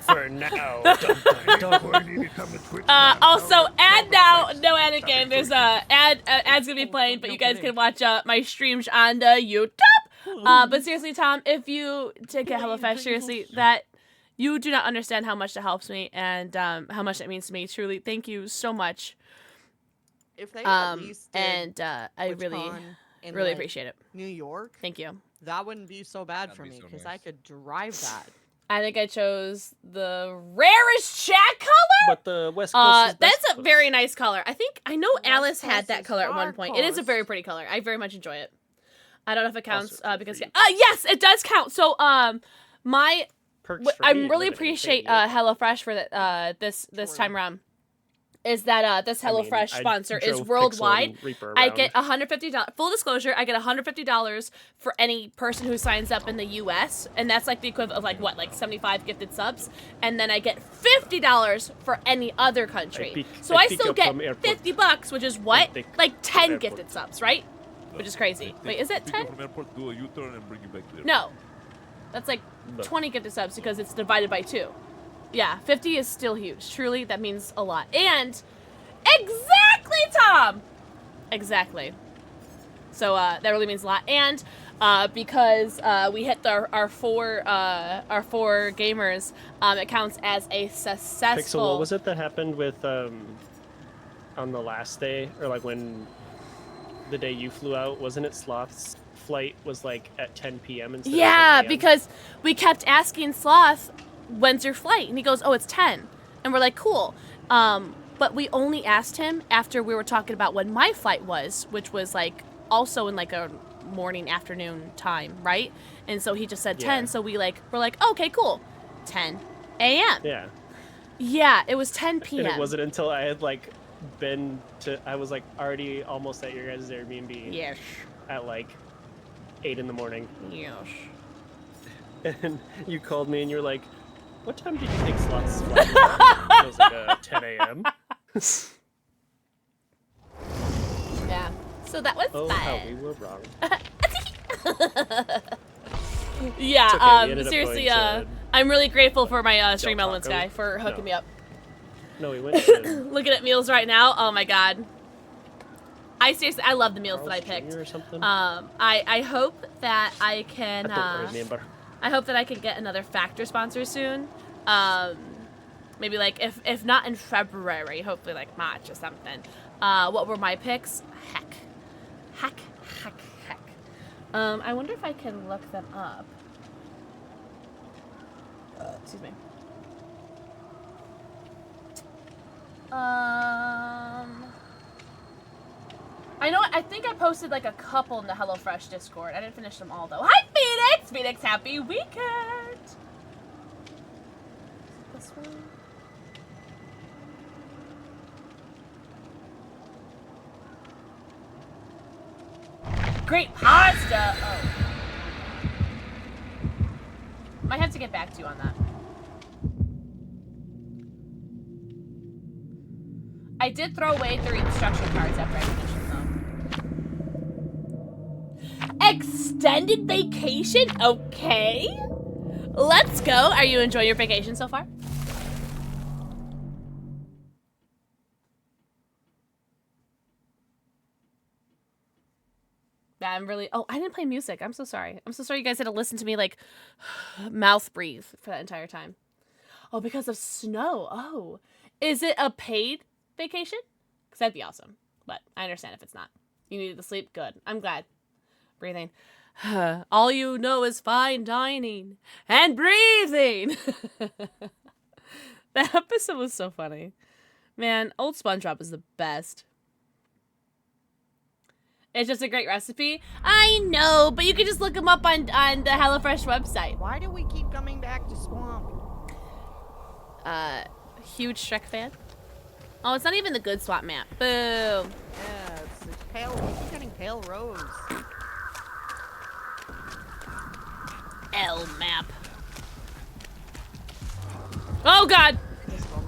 For now. Also, ad now, no ad again. There's ads gonna be playing, but you guys can watch my streams on the YouTube. But seriously, Tom, if you take a HelloFresh seriously, that you do not understand how much it helps me and how much it means to me. Truly, thank you so much. If they at least did and I really in, like, appreciate it. New York. Thank you. That wouldn't be so bad for me so because nice. I could drive that. I think I chose the rarest chat color. But the West Coast is that's West a very nice color. I know Alice Coast had that is color at one dark point. It is a coast. very pretty color. I very much enjoy it. I don't know if it counts Also because for you. yes, it does count. So my Perks for I me, really living in appreciate San Diego. HelloFresh for that this time around. Is that this I mean, HelloFresh I sponsor is drove Pixel worldwide. and Reaper I around. get $150. Full disclosure, I get $150 for any person who signs up in the U.S. and that's like the equivalent of like 75 gifted subs, and then I get $50 for any other country. So I pick still up get from airport. $50, which is what, Take like from 10 airport. gifted subs, right? Which is crazy. Wait, is it 10? From airport, do a U-turn and bring you back to the No, that's like No. 20 gifted subs because it's divided by 2. Yeah, 50 is still huge. Truly, that means a lot. And exactly, Tom. Exactly. So that really means a lot. And because we hit our four gamers, it counts as a successful. Pixel, what was it that happened with on the last day, or like when the day you flew out? Wasn't it Sloth's flight was like at 10 p.m. instead Yeah, of 10 a.m.? because we kept asking Sloth, when's your flight? And he goes, oh, it's 10. And we're like, cool. But we only asked him after we were talking about when my flight was, which was like also in like a morning, afternoon time, right? And so he just said 10. Yeah. So we're like, okay, cool. 10 a.m. Yeah. Yeah, it was 10 p.m. And it wasn't until I had like been to, I was like already almost at your guys' Airbnb. Yes. At like 8 in the morning. Yes. And you called me and you were like, what time did you take Sloth's flight? I was like, 10 a.m. Yeah. So that was Oh, fun. how we were wrong. Yeah, It's okay, we ended up seriously, going to I'm really grateful for my Stream Del Elements Taco? guy for hooking No. me up. No, we went to... Looking at meals right now, oh my god. I seriously, I love the meals that I Charles picked. Jr. or something? I hope that I can. I don't remember. I hope that I can get another Factor sponsor soon. Maybe like if not in February, hopefully like March or something. What were my picks? Heck. I wonder if I can look them up. Excuse me. I know. I think I posted like a couple in the HelloFresh Discord. I didn't finish them all though. Hi, Phoenix! Phoenix, happy weekend! This one. Great pasta! Oh. Might have to get back to you on that. I did throw away 3 instruction cards after I finished them. Extended vacation? Okay. Let's go. Are you enjoying your vacation so far? I'm really... Oh, I didn't play music. I'm so sorry. I'm so sorry you guys had to listen to me, like, mouth breathe for that entire time. Oh, because of snow. Oh. Is it a paid vacation? Because that'd be awesome. But I understand if it's not. You needed to sleep? Good. I'm glad. Breathing. All you know is fine dining and breathing. That episode was so funny. Man, old SpongeBob is the best. It's just a great recipe. I know, but you can just look them up on the HelloFresh website. Why do we keep coming back to Swamp? Huge Shrek fan. Oh, it's not even the good swap map. Boo. Yeah, it's pale. We keep getting pale rose. L map. Oh God.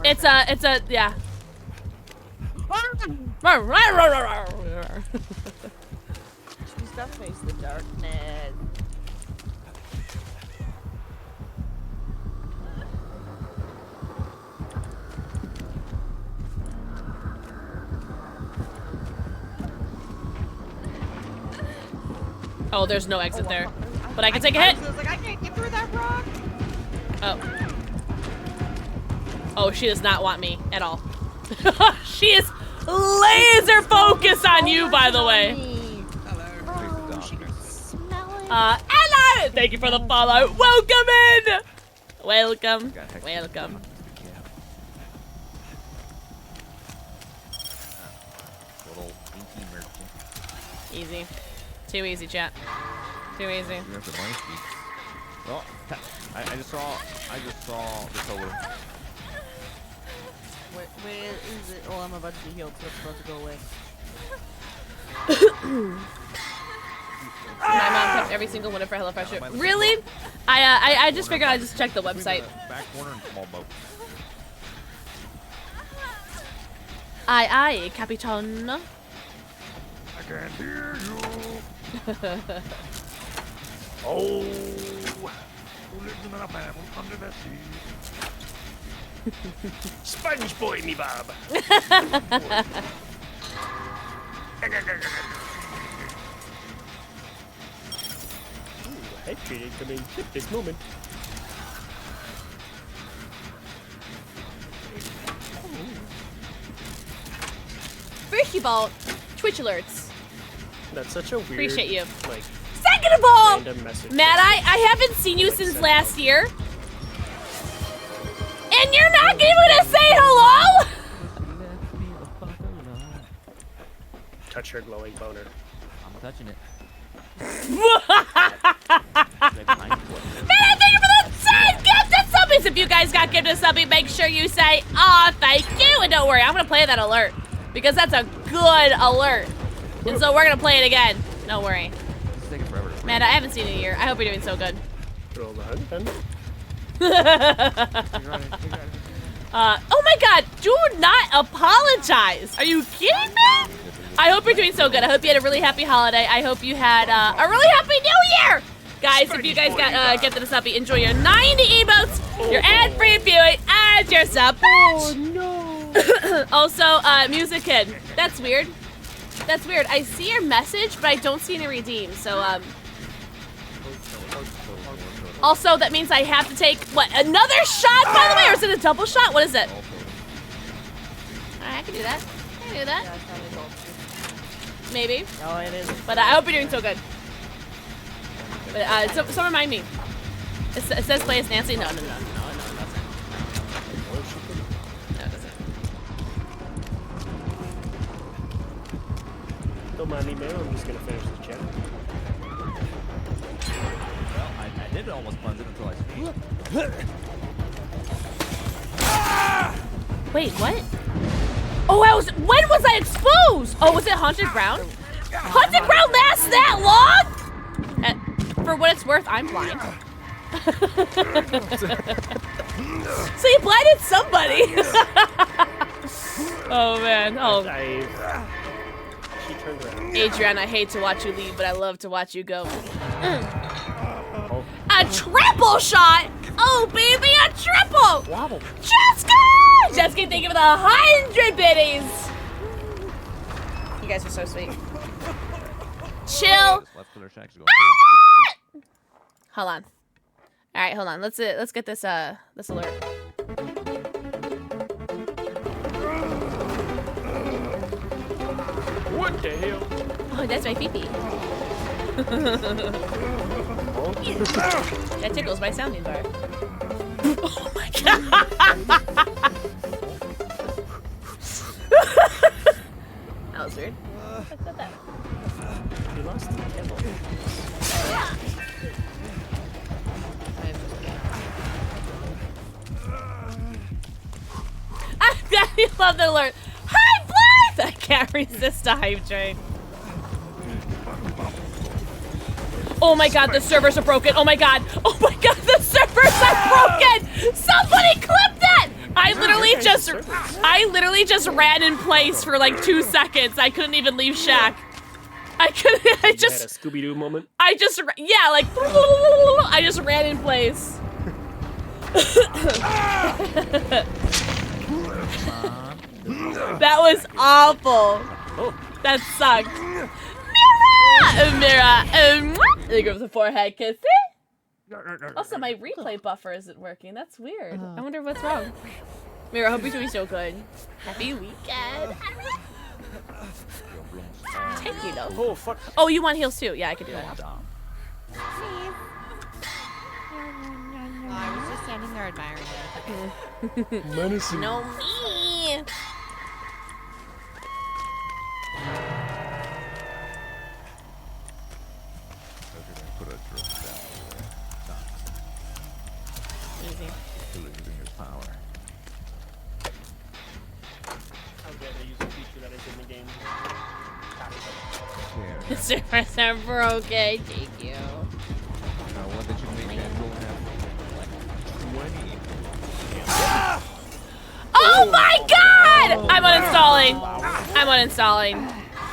It's a yeah. She's gotta face the darkness. Oh, there's no exit there. But I can take a hit. I was like, I can't get through that rock. Oh. Oh, she does not want me at all. She is laser focused on you, by the way. Hello! Thank you for the follow. Welcome in! Welcome. Welcome. Little pinky merchant. Easy. Too easy, chat. Too easy. You have to learn speed. Well, I just saw the color. Where is it? Oh, I'm about to be healed, so it's about to go away. My mom kept every single one of her HelloFresh. Really? I just figured I'd just check the website. Back corner and small boat. Aye, Capitan. I can't hear you. Oh, who lives in a man under the sea? Sponge boy, me Bob. I didn't come in at this moment. First of all, Twitch alerts. That's such a weird. Appreciate you. Like, second of all, random message. Matt, I haven't seen you since last year. And you're not able to say hello? Touch her glowing boner. I'm touching it. Man, thank you for the 10 gifted subbies. If you guys got gifted subbies, make sure you say, aw, thank you. And don't worry, I'm going to play that alert. Because that's a good alert. And so we're going to play it again. Don't worry. It's taking forever. Man, I haven't seen it in a year. I hope you're doing so good. Roll the hunt, then. Oh my God, do not apologize. Are you kidding me? I hope you're doing so good. I hope you had a really happy holiday. I hope you had a really happy new year. Guys, if you guys got get to the subbie, enjoy your 90 emotes, your ad-free viewing, and your sub. Oh no. Also, Music Kid. That's weird. That's weird. I see your message, but I don't see any redeem. So also that means I have to take what, another shot by the way, or is it a double shot? What is it? Alright, I can do that. I can do that. Maybe. No, it is. But I hope you're doing so good. But so remind me. It says play as Nancy. No, it doesn't. No, it doesn't. Don't mind me, man. I'm just gonna finish the check. Well, I did almost cleanse it until I screamed. Wait, what? Oh, when was I exposed? Oh, was it Haunted Ground? Haunted Ground lasts that long? For what it's worth, I'm blind. So you blinded somebody. Oh man. Oh. She turned around. Adrian, I hate to watch you leave, but I love to watch you go. A triple shot! Oh baby, a triple! Wobble. Jessica! Jessica, thank you for the 100 biddies! You guys are so sweet. Chill! Hold on. Alright, hold on. Let's get this this alert. What the hell? Oh, that's my pee-pee. That tickles my sounding bar. Oh my god! That was weird. What's that? We lost the candle. I love the alert. Hi, Blythe! I can't resist a hype train. Oh my god, the servers are broken. Oh my god. Oh my god, the servers are broken! Somebody clip that! I literally just ran in place for like 2 seconds. I couldn't even leave Shack. I couldn't, You had a Scooby-Doo moment? Yeah, like, I just ran in place. That was awful. That sucked. Mira! They go with the forehead kiss. Also, my replay buffer isn't working. That's weird. I wonder what's wrong. Mira, I hope you're doing so good. Happy weekend. Thank you, though. Oh, fuck. Oh, you want heals too? Yeah, I could do that. I was just standing there admiring it. Menacing. No, me. Put a drip down there. Easy. Losing his power. How dare they use a feature that is in the game? Yeah. Servers are broken. Thank you. One that you make that will have like 20. Oh my god! I'm uninstalling. I'm uninstalling.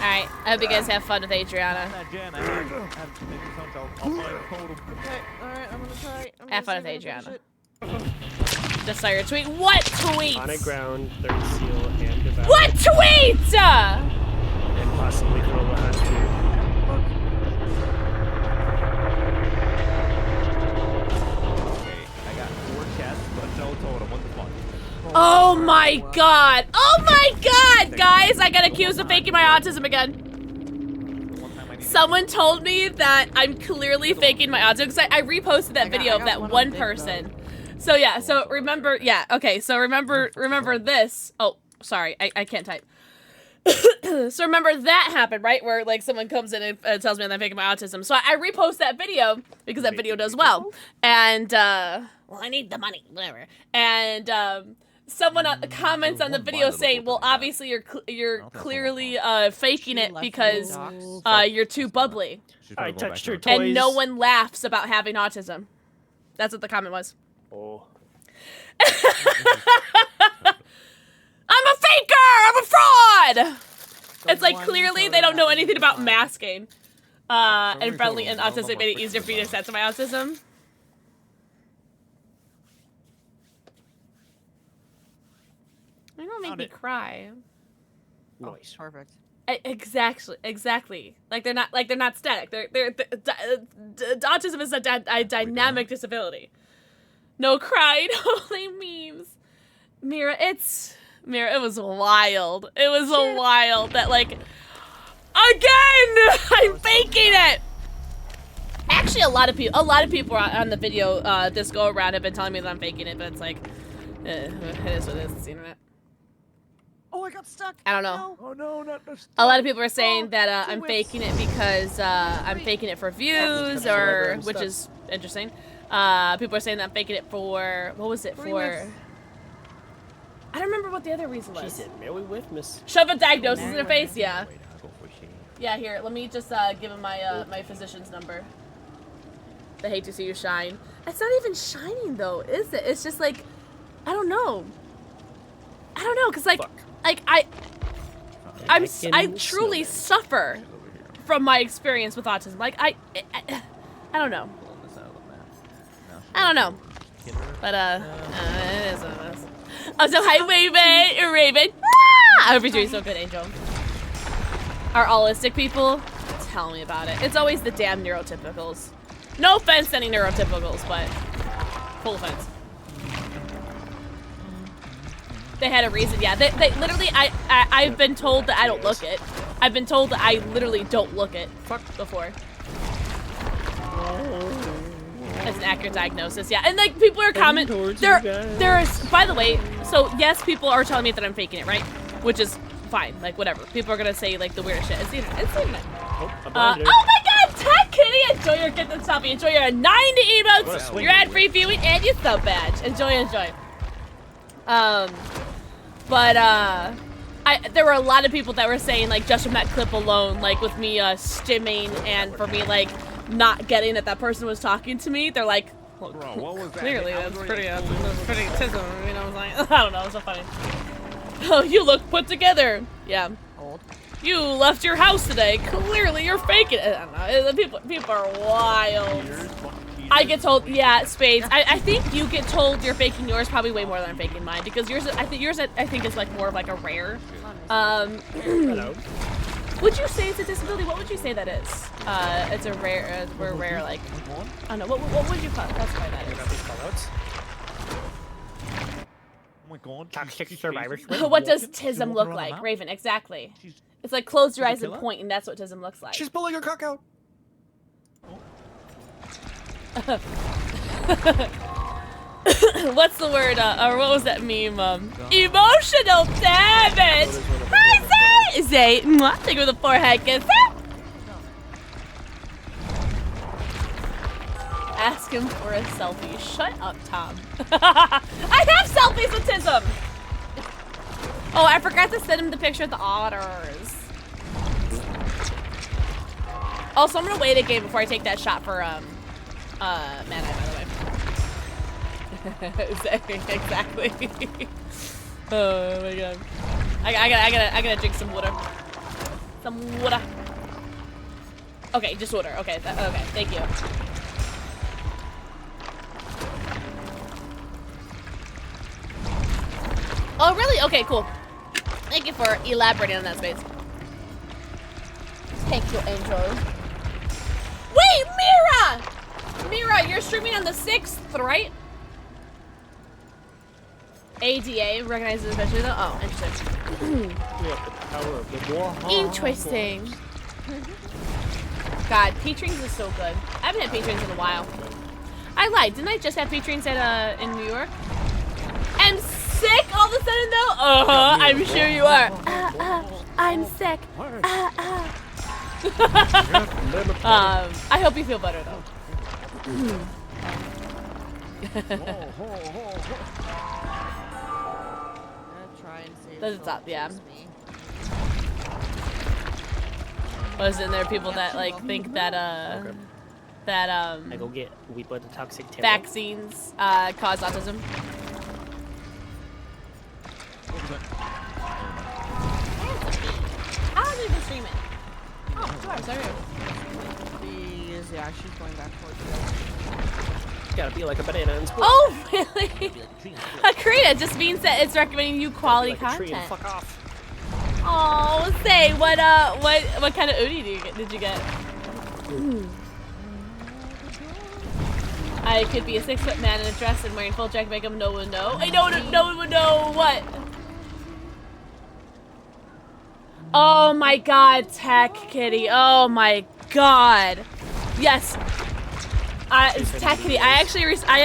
Alright, I hope you guys have fun with Adriana. Alright, I'm gonna try. Have fun with Adriana. Just saw your tweet. What tweet? On a ground, third seal, and devour. What tweet? And possibly throw a hat too. I got 4 chests, but no totem. What the fuck? Oh my god! Oh my god! Guys, I got accused of faking my autism again. Someone told me that I'm clearly faking my autism because I reposted that video of that one person. So yeah, so remember, yeah, okay, so remember this. Oh, sorry, I can't type. So remember that happened, right? Where like someone comes in and tells me that I'm faking my autism. So I repost that video because that video does well. And, well, I need the money, whatever. And, someone comments on the video saying, well, obviously you're clearly faking it because you're too bubbly. I touched her toys. And no one laughs about having autism. That's what the comment was. Oh. I'm a faker! I'm a fraud! It's like clearly they don't know anything about masking. And friendly and autistic made it easier for me to sense my autism. You don't make me cry. Nice. Perfect. Exactly. Like they're not static. Autism is a dynamic disability. No crying, only memes. Mira, it was wild. It was so wild that like again I'm faking it. Actually, a lot of people on the video this go around have been telling me that I'm faking it, but it's like it is what it is. It's the internet. Oh, I got stuck. I don't know. No. Oh no, not A lot of people are saying that I'm faking it because I'm faking it for views, or which is interesting. People are saying that I'm faking it for what was it for? I don't remember what the other reason was. She said, "Marry with Miss." Shove a diagnosis in their face. Yeah. Yeah. Here, let me just give him my my physician's number. They hate to see you shine. It's not even shining though, is it? It's just like, I don't know. Cause like. Like I truly suffer from my experience with autism. Like I don't know. I don't know. But it is what it is. Oh, so hi Raven. Ah! I hope you're doing so good, Angel. Are allistic people? Tell me about it. It's always the damn neurotypicals. No offense to any neurotypicals, but full offense. They had a reason, yeah. They literally, I've been told that I don't look it. I've been told that I literally don't look it before. That's an accurate diagnosis, yeah. And like people are commenting, there's, by the way, so yes, people are telling me that I'm faking it, right? Which is fine, like whatever. People are gonna say like the weirdest shit. It's the internet. It's the internet. Oh my God, Tech Kitty, enjoy your Get the Selfie. Enjoy your 90 emotes, your ad-free viewing, and your sub badge. Enjoy. But there were a lot of people that were saying like just from that clip alone, like with me stimming and for me like not getting that person was talking to me, they're like, well, clearly that's pretty autism, you know what I'm saying? I don't know, it's so funny. Oh, you look put together. Yeah. You left your house today. Clearly you're faking it. I don't know. People are wild. I get told, yeah, Spades. I think you get told you're faking yours probably way more than I'm faking mine, because yours, I think is like more of like a rare. Hello. Would you say it's a disability? What would you say that is? It's a rare, we're rare, like, I don't know, what would you classify that as? Oh my God. Toxic survivor. What does TISM look like? Raven, exactly. It's like close your eyes and point, and that's what TISM looks like. She's pulling her cock out. What's the word, or what was that meme, emotional damage! Hi, Zay! Mwah, take her with a forehead kiss. Ask him for a selfie. Shut up, Tom. I have selfies with TISM! Oh, I forgot to send him the picture of the otters. Also, I'm gonna wait a game before I take that shot for, Man Eye, by the way. Exactly. Oh my God. I gotta drink some water. Some water. Okay, just water. Okay, okay, thank you. Oh, really? Okay, cool. Thank you for elaborating on that, Space. Thank you, Angel. Wait, Mira! Mira, you're streaming on the 6th, right? ADA recognizes especially though. Oh, interesting. Interesting. God, P-Trains is so good. I haven't had P-Trains in a while. I lied. Didn't I just have P-Trains at in New York? I'm sick all of a sudden though? Uh-huh, I'm sure you are. I'm sick. I hope you feel better though. That's the top, yeah. Was in there people that like think that that I go get Weepa the toxic terror. Vaccines cause autism. How have you been streaming? Oh, 2 hours, sorry. Yeah, she's going back towards you. Gotta be like a banana and split. Oh, really? Karina just means that it's recommending you quality content. Fuck off. Oh, say what kind of Udi did you get? I could be a 6-foot man in a dress and wearing full jacket makeup. No one would know. No one would know what. Oh my God, Tech Kitty. Oh my God. Yes. Tech Kitty. I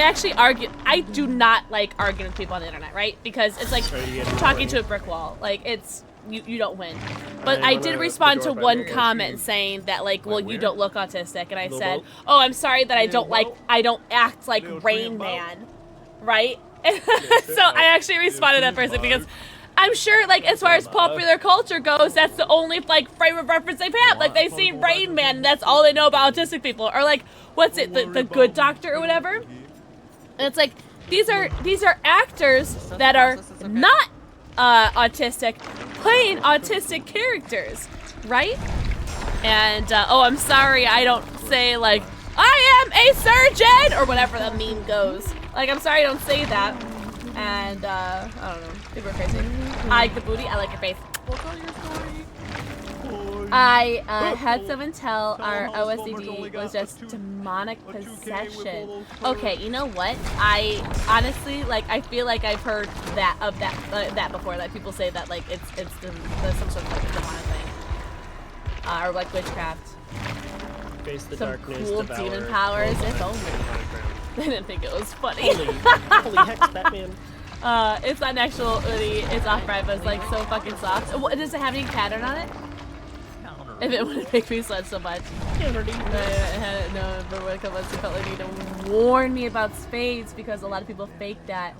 actually argue. I do not like arguing with people on the internet, right? Because it's like talking to a brick wall. Like it's you don't win. But I did respond to one comment saying that like, well, you don't look autistic, and I said, oh, I'm sorry that I don't act like Rain Man, right? So I actually responded to that person because I'm sure, like, as far as popular culture goes, that's the only, like, frame of reference they've had. Like, they've seen Rain Man, and that's all they know about autistic people. Or, like, what's it, the Good Doctor or whatever? And it's like, these are actors that are not autistic, playing autistic characters, right? And, oh, I'm sorry, I don't say, like, I am a surgeon! Or whatever the meme goes. Like, I'm sorry I don't say that. And, I don't know. People are crazy. I like the booty. I like your face. I had someone tell our OSCD was just demonic possession. Okay, you know what? I honestly, like, I feel like I've heard that before. That people say that like it's some sort of like demonic thing, or like witchcraft. Face the Some darkness, cool devour, demon powers. If only. I didn't think it was funny. Holy hex, Batman. It's not an actual hoodie. It's off-brand, but it's like so fucking soft. Does it have any pattern on it? If it wouldn't make me sweat so much. I had it known for a couple months. He felt like he needed to warn me about spades because a lot of people fake that.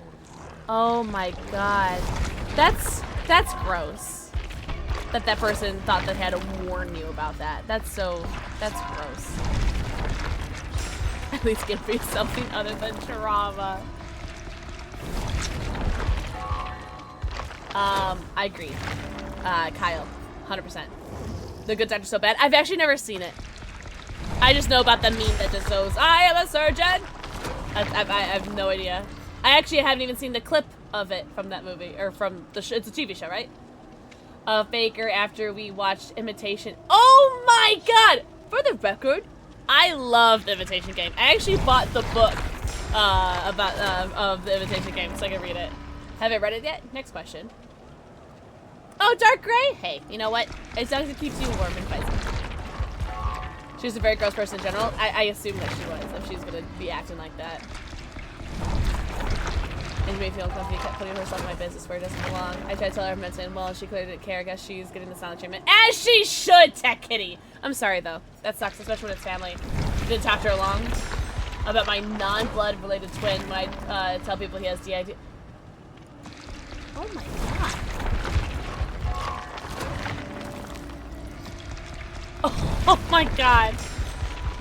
Oh my god. That's gross. That person thought they had to warn you about that. That's gross. At least give me something other than trauma. I agree. Kyle, 100%. The Good Doctor's so bad. I've actually never seen it. I just know about the meme that just goes, I am a surgeon! I have no idea. I actually haven't even seen the clip of it from that movie, or from the show. It's a TV show, right? Faker after we watched Imitation. Oh my god! For the record, I loved the Imitation Game. I actually bought the book of the Imitation Game so I can read it. Have I read it yet? Next question. Oh, dark gray? Hey, you know what? As long as it keeps you warm and fuzzy. She's a very gross person in general. I assume that she was, if she's gonna be acting like that. And you may feel uncomfortable. She kept putting herself in my business where it doesn't belong. I tried to tell her I'm mentioning, well, she clearly didn't care. I guess she's getting the silent treatment. As she should, Tech Kitty! I'm sorry, though. That sucks, especially when it's family. Didn't talk to her long about my non-blood related twin when I tell people he has DID. Oh my god. Oh my god.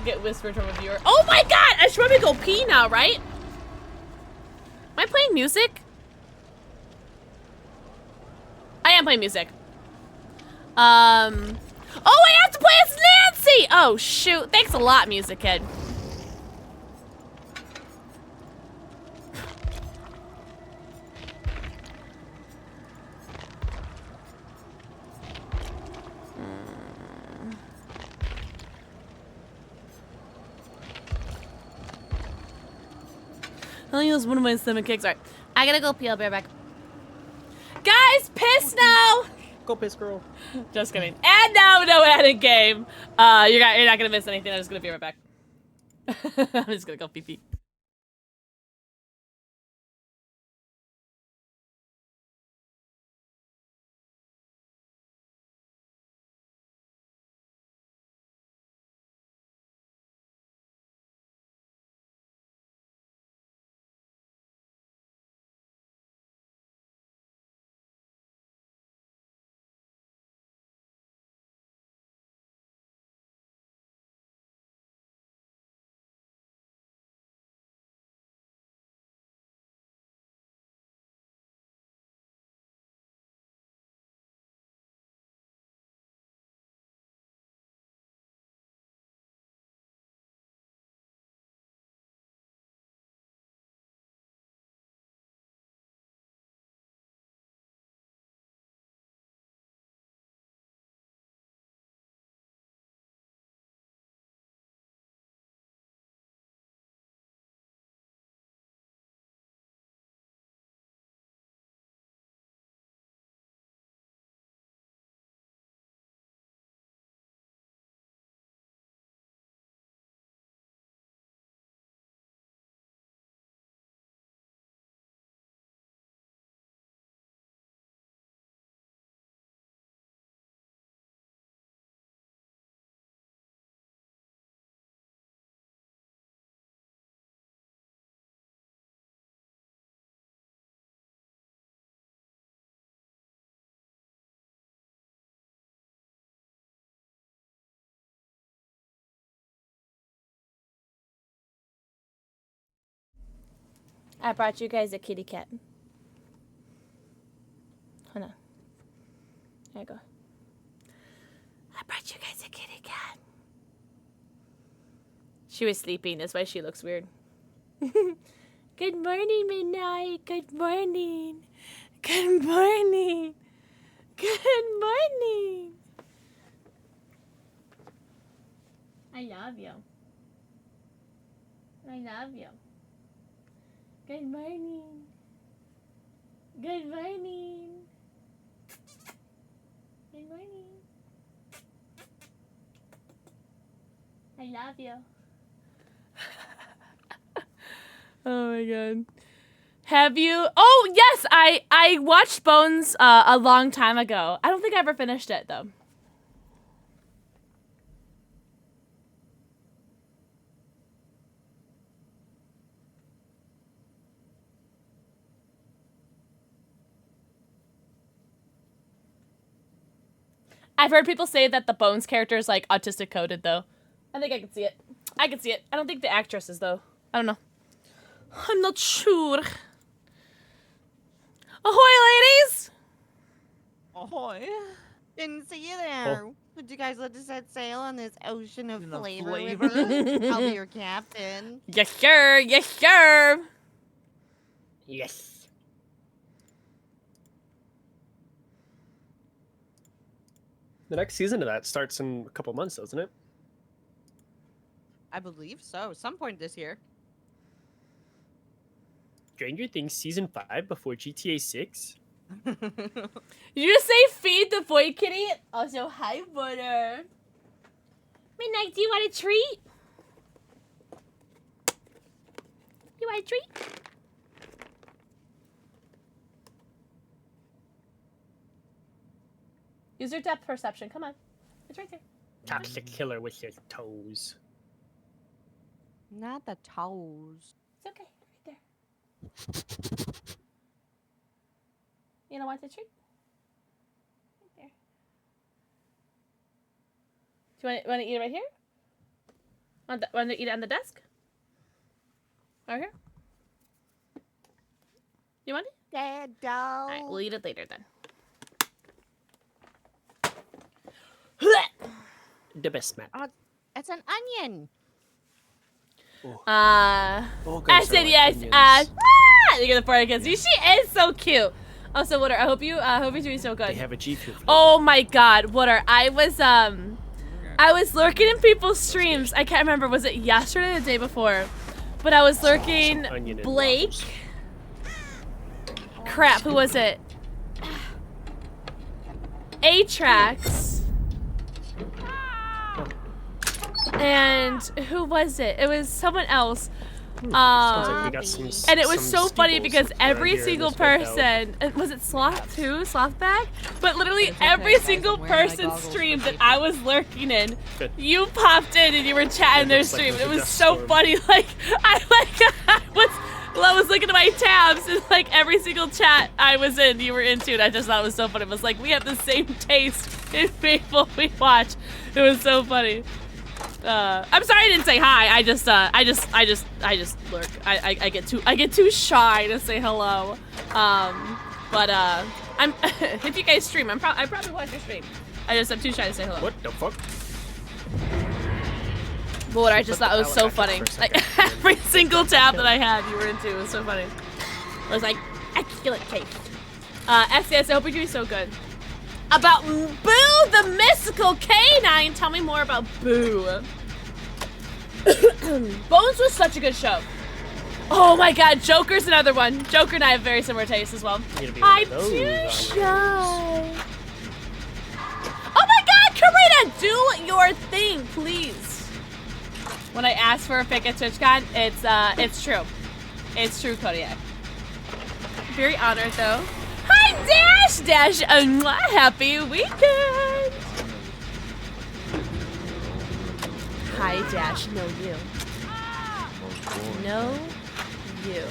Get whispered from a viewer. Oh my god! I should probably go pee now, right? Am I playing music? I am playing music. Oh, I have to play as Nancy! Oh, shoot. Thanks a lot, Music Kid. I'll use one of my stomach kicks. Alright. I gotta go pee. I'll be right back. Guys, piss now! Go piss, girl. Just kidding. And now, no added game. You're not gonna miss anything. I'm just gonna be right back. I'm just gonna go pee pee. I brought you guys a kitty cat. Hold on. There you go. I brought you guys a kitty cat. She was sleeping. That's why she looks weird. Good morning, Midnight. Good morning. Good morning. Good morning. I love you. I love you. Good morning. Good morning. Good morning. I love you. Oh my god. Have you? Oh yes, I watched Bones a long time ago. I don't think I ever finished it though. I've heard people say that the Bones character is like autistic coded though. I think I can see it. I can see it. I don't think the actress is though. I don't know. I'm not sure. Ahoy, ladies! Ahoy! Didn't see you there. Would you guys like to set sail on this ocean of The flavor flavor? with me? I'll be your captain. Yes, sir. Yes, sir. Yes. The next season of that starts in a couple months, doesn't it? I believe so. Some point this year. Stranger Things season 5 before GTA 6? You just say feed the boy kitty? Also, hi, butter. Midnight, do you want a treat? You want a treat? Use your depth perception. Come on. It's right there. Toxic killer with his toes. Not the toes. It's okay. Right there. You don't want the treat? Right there. Do you want to eat it right here? Want to eat it on the desk? Right here? You want it? Dead dog. Alright, we'll eat it later then. The best man. Oh, it's an onion. I said yes. Look at the forehead kiss. She is so cute. Oh, so Water, I hope you're doing so good. They have a G-Tube. Oh my God, Water, I was lurking in people's streams. I can't remember, was it yesterday or the day before? But I was lurking Blake. Crap, who was it? Atrax. And who was it? It was someone else. Like we got some, and it was so funny because every single person, was it Sloth too? Slothbag? But literally every single person's stream that I was lurking in, you popped in and you were chatting their stream. And it was so funny. Like I was looking at my tabs and like every single chat I was in, you were into it. I just thought it was so funny. It was like we have the same taste in people we watch. It was so funny. I'm sorry I didn't say hi. I just lurk. I get too shy to say hello. But I'm if you guys stream, I probably watch your stream. I'm too shy to say hello. What the fuck? But what I just thought it was so funny. Like every single tab that I had, you were into. It was so funny. I was like, excellent taste. SDS, I hope you're doing so good. About Boo the mystical canine. Tell me more about Boo. Bones was such a good show. Oh my God, Joker's another one. Joker and I have very similar tastes as well. I'm too shy. Oh my God, Karina, do your thing, please. When I ask for a pick at TwitchCon, it's true. It's true, Kodiak. Very honored though. Hi, Dash, happy weekend. Hi, Dash, no you. No you.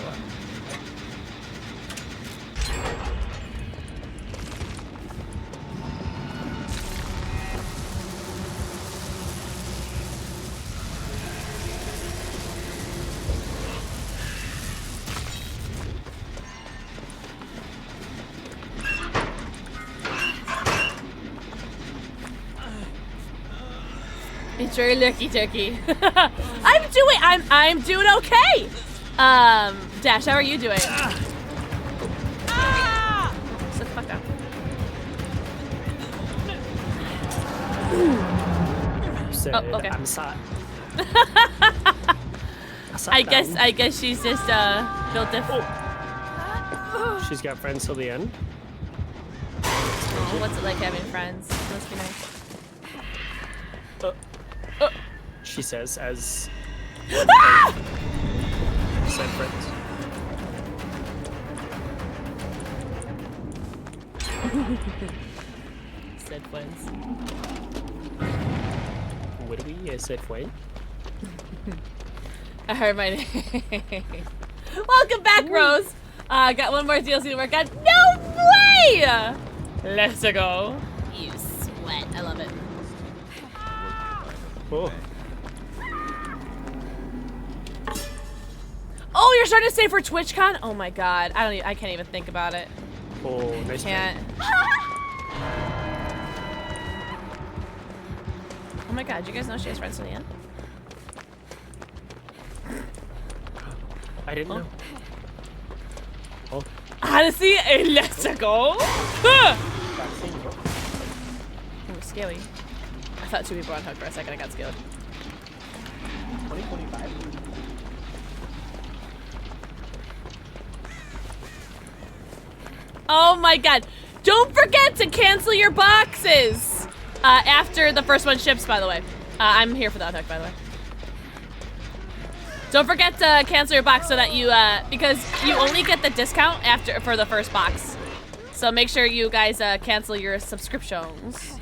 Sure, looky turkey. I'm doing okay. Dash, how are you doing? Sit the fuck down. Said, Oh, okay. I'm sorry. I guess she's just built different. She's got friends till the end. Oh, what's it like having friends? Must be nice. She says as said friends. Said friends. What do we said friend? I heard my name. Welcome back, Rose. Got one more DLC to work on. No way! Let's go. You sweat. I love it. Oh. Oh, you're starting to save for TwitchCon? Oh my god. I can't even think about it. Oh, nice. Can't. Oh my god, you guys know she has friends till the end? I didn't know. Oh. Honestly, let's go. Ooh, scary. I thought two people were on hook for a second. I got scared. 2025. Oh my god. Don't forget to cancel your boxes after the first one ships, by the way. I'm here for the hook, by the way. Don't forget to cancel your box so that you, because you only get the discount for the first box. So make sure you guys cancel your subscriptions.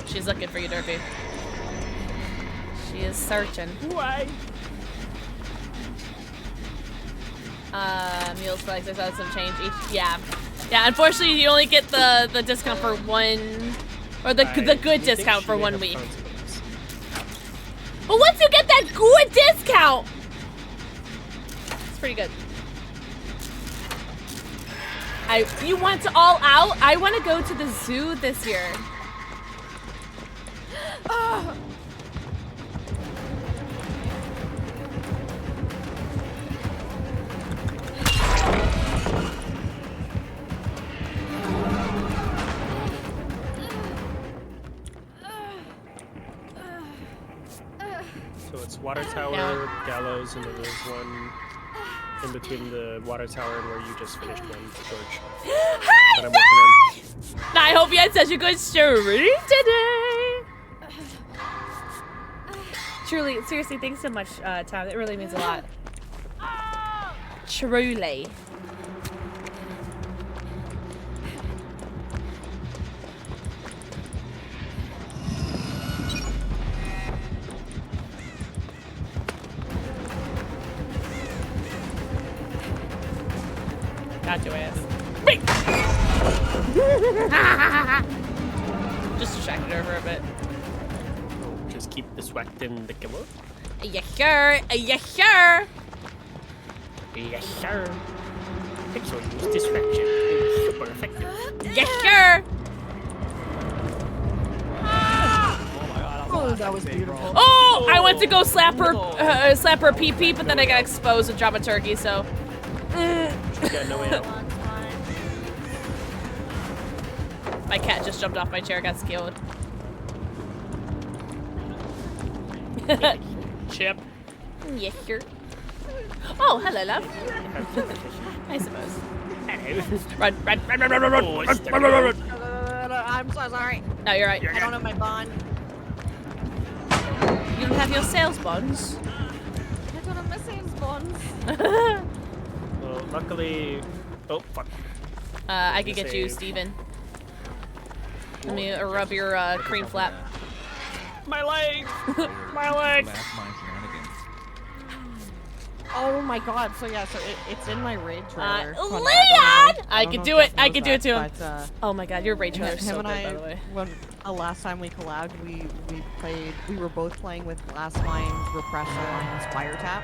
She's looking for you, Derpy. She is searching. Why? Meals for like 6 some change each. Yeah. Yeah, unfortunately you only get the discount for one, or the good discount for 1 week. But once you get that good discount, it's pretty good. You want to all out? I want to go to the zoo this year. So it's Water Tower, Gallows, and then there's one in between the Water Tower and where you just finished one, George. Hi, that I'm working on. I hope you had such a good stream today. Truly, seriously, thanks so much, Tom. It really means a lot. Truly. Got your ass. Wait. Just distracted her for a bit. Just keep distracting the killer. Yes, sir. Yes, sir. Yes, sir. Pixel use distraction. Super effective. Yes, sir. Oh, that was beautiful. Oh, I went to go slap her pee-pee, but then I got exposed with drama turkey, so. Got no way out. My cat just jumped off my chair, got scared. Chip. Yes, sir. Oh, hello, love. I suppose. Run, run, run, run, run, run, run, Oh, run, run, run, run. I'm so sorry. No, you're right. I don't have my bond. You don't have your sales bonds. I don't have my sales bonds. Well, luckily. Oh, fuck. I could get you, Steven. Let me rub your cream flap. My leg! My leg! Oh my god, so yeah, so it's in my raid trailer. Leon! I could do it. I could do it to him. But, Oh my god, your raid trailer is so him good, and by I, the way. when last time we collabed, we were both playing with Glassmine's Repressor on Wiretap.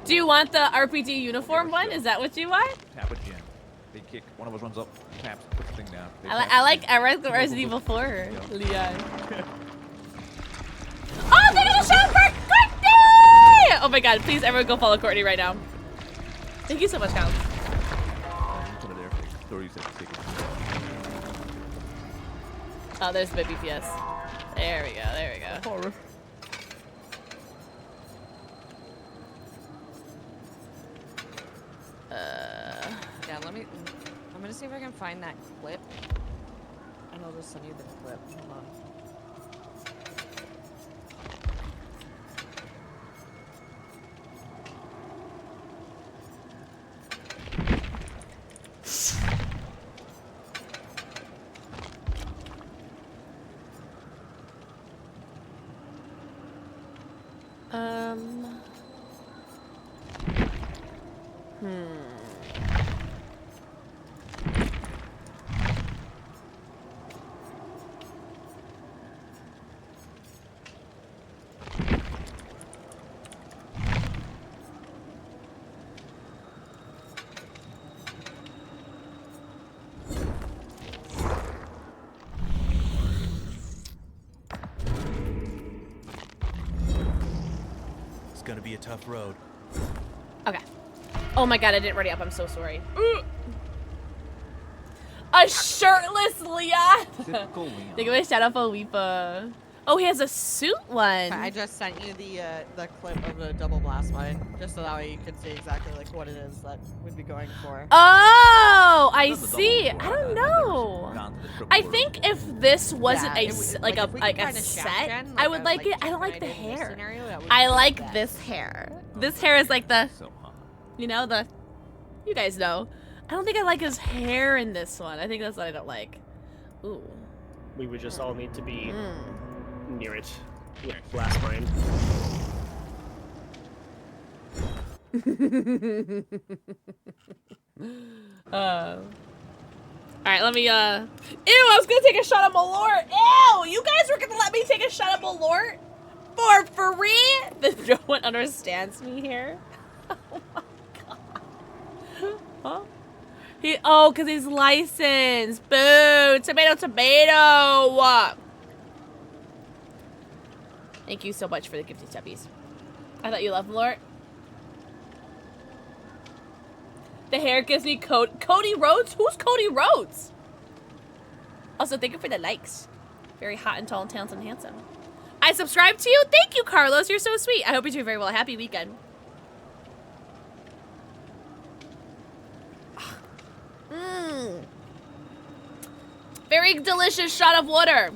Do you want the RPG uniform one? Is that what you want? Tap a gem. They kick. One of us runs up, taps, puts the thing down. I like the Resident Evil 4, Leon. Oh, they got a shot for Courtney! Oh my god, please everyone go follow Courtney right now. Thank you so much, Kyle. Put it there. 30 seconds. Take it. Oh, there's my BPS. There we go, there we go. Horror. Yeah, I'm gonna see if I can find that clip. And I'll just send you the clip. Hold on. It's gonna be a tough road. Okay. Oh my god, I didn't ready up. I'm so sorry. A shirtless Leon. Typical Leon. Think of a shout out for Weepa. Oh, he has a suit one. I just sent you the clip of the double blast mine, just so that way you can see exactly like what it is that we'd be going for. Oh, I see. I don't know. I think if this wasn't a set, I would like it. I don't like the hair. I like this hair. This hair is like the, you know, the, you guys know. I don't think I like his hair in this one. I think that's what I don't like. Ooh. We would just all need to be near it. Yeah, blast mine. Alright, let me, Ew, I was gonna take a shot at Malort! Ew! You guys were gonna let me take a shot at Malort? For free? No one understands me here. Oh my god. Huh? Because he's licensed. Boo! Tomato, tomato! Thank you so much for the gifted steppies. I thought you loved Malort. The hair gives me Cody Rhodes? Who's Cody Rhodes? Also, thank you for the likes. Very hot and tall and talented and handsome. I subscribe to you. Thank you, Carlos. You're so sweet. I hope you're doing very well. Happy weekend. Very delicious shot of water.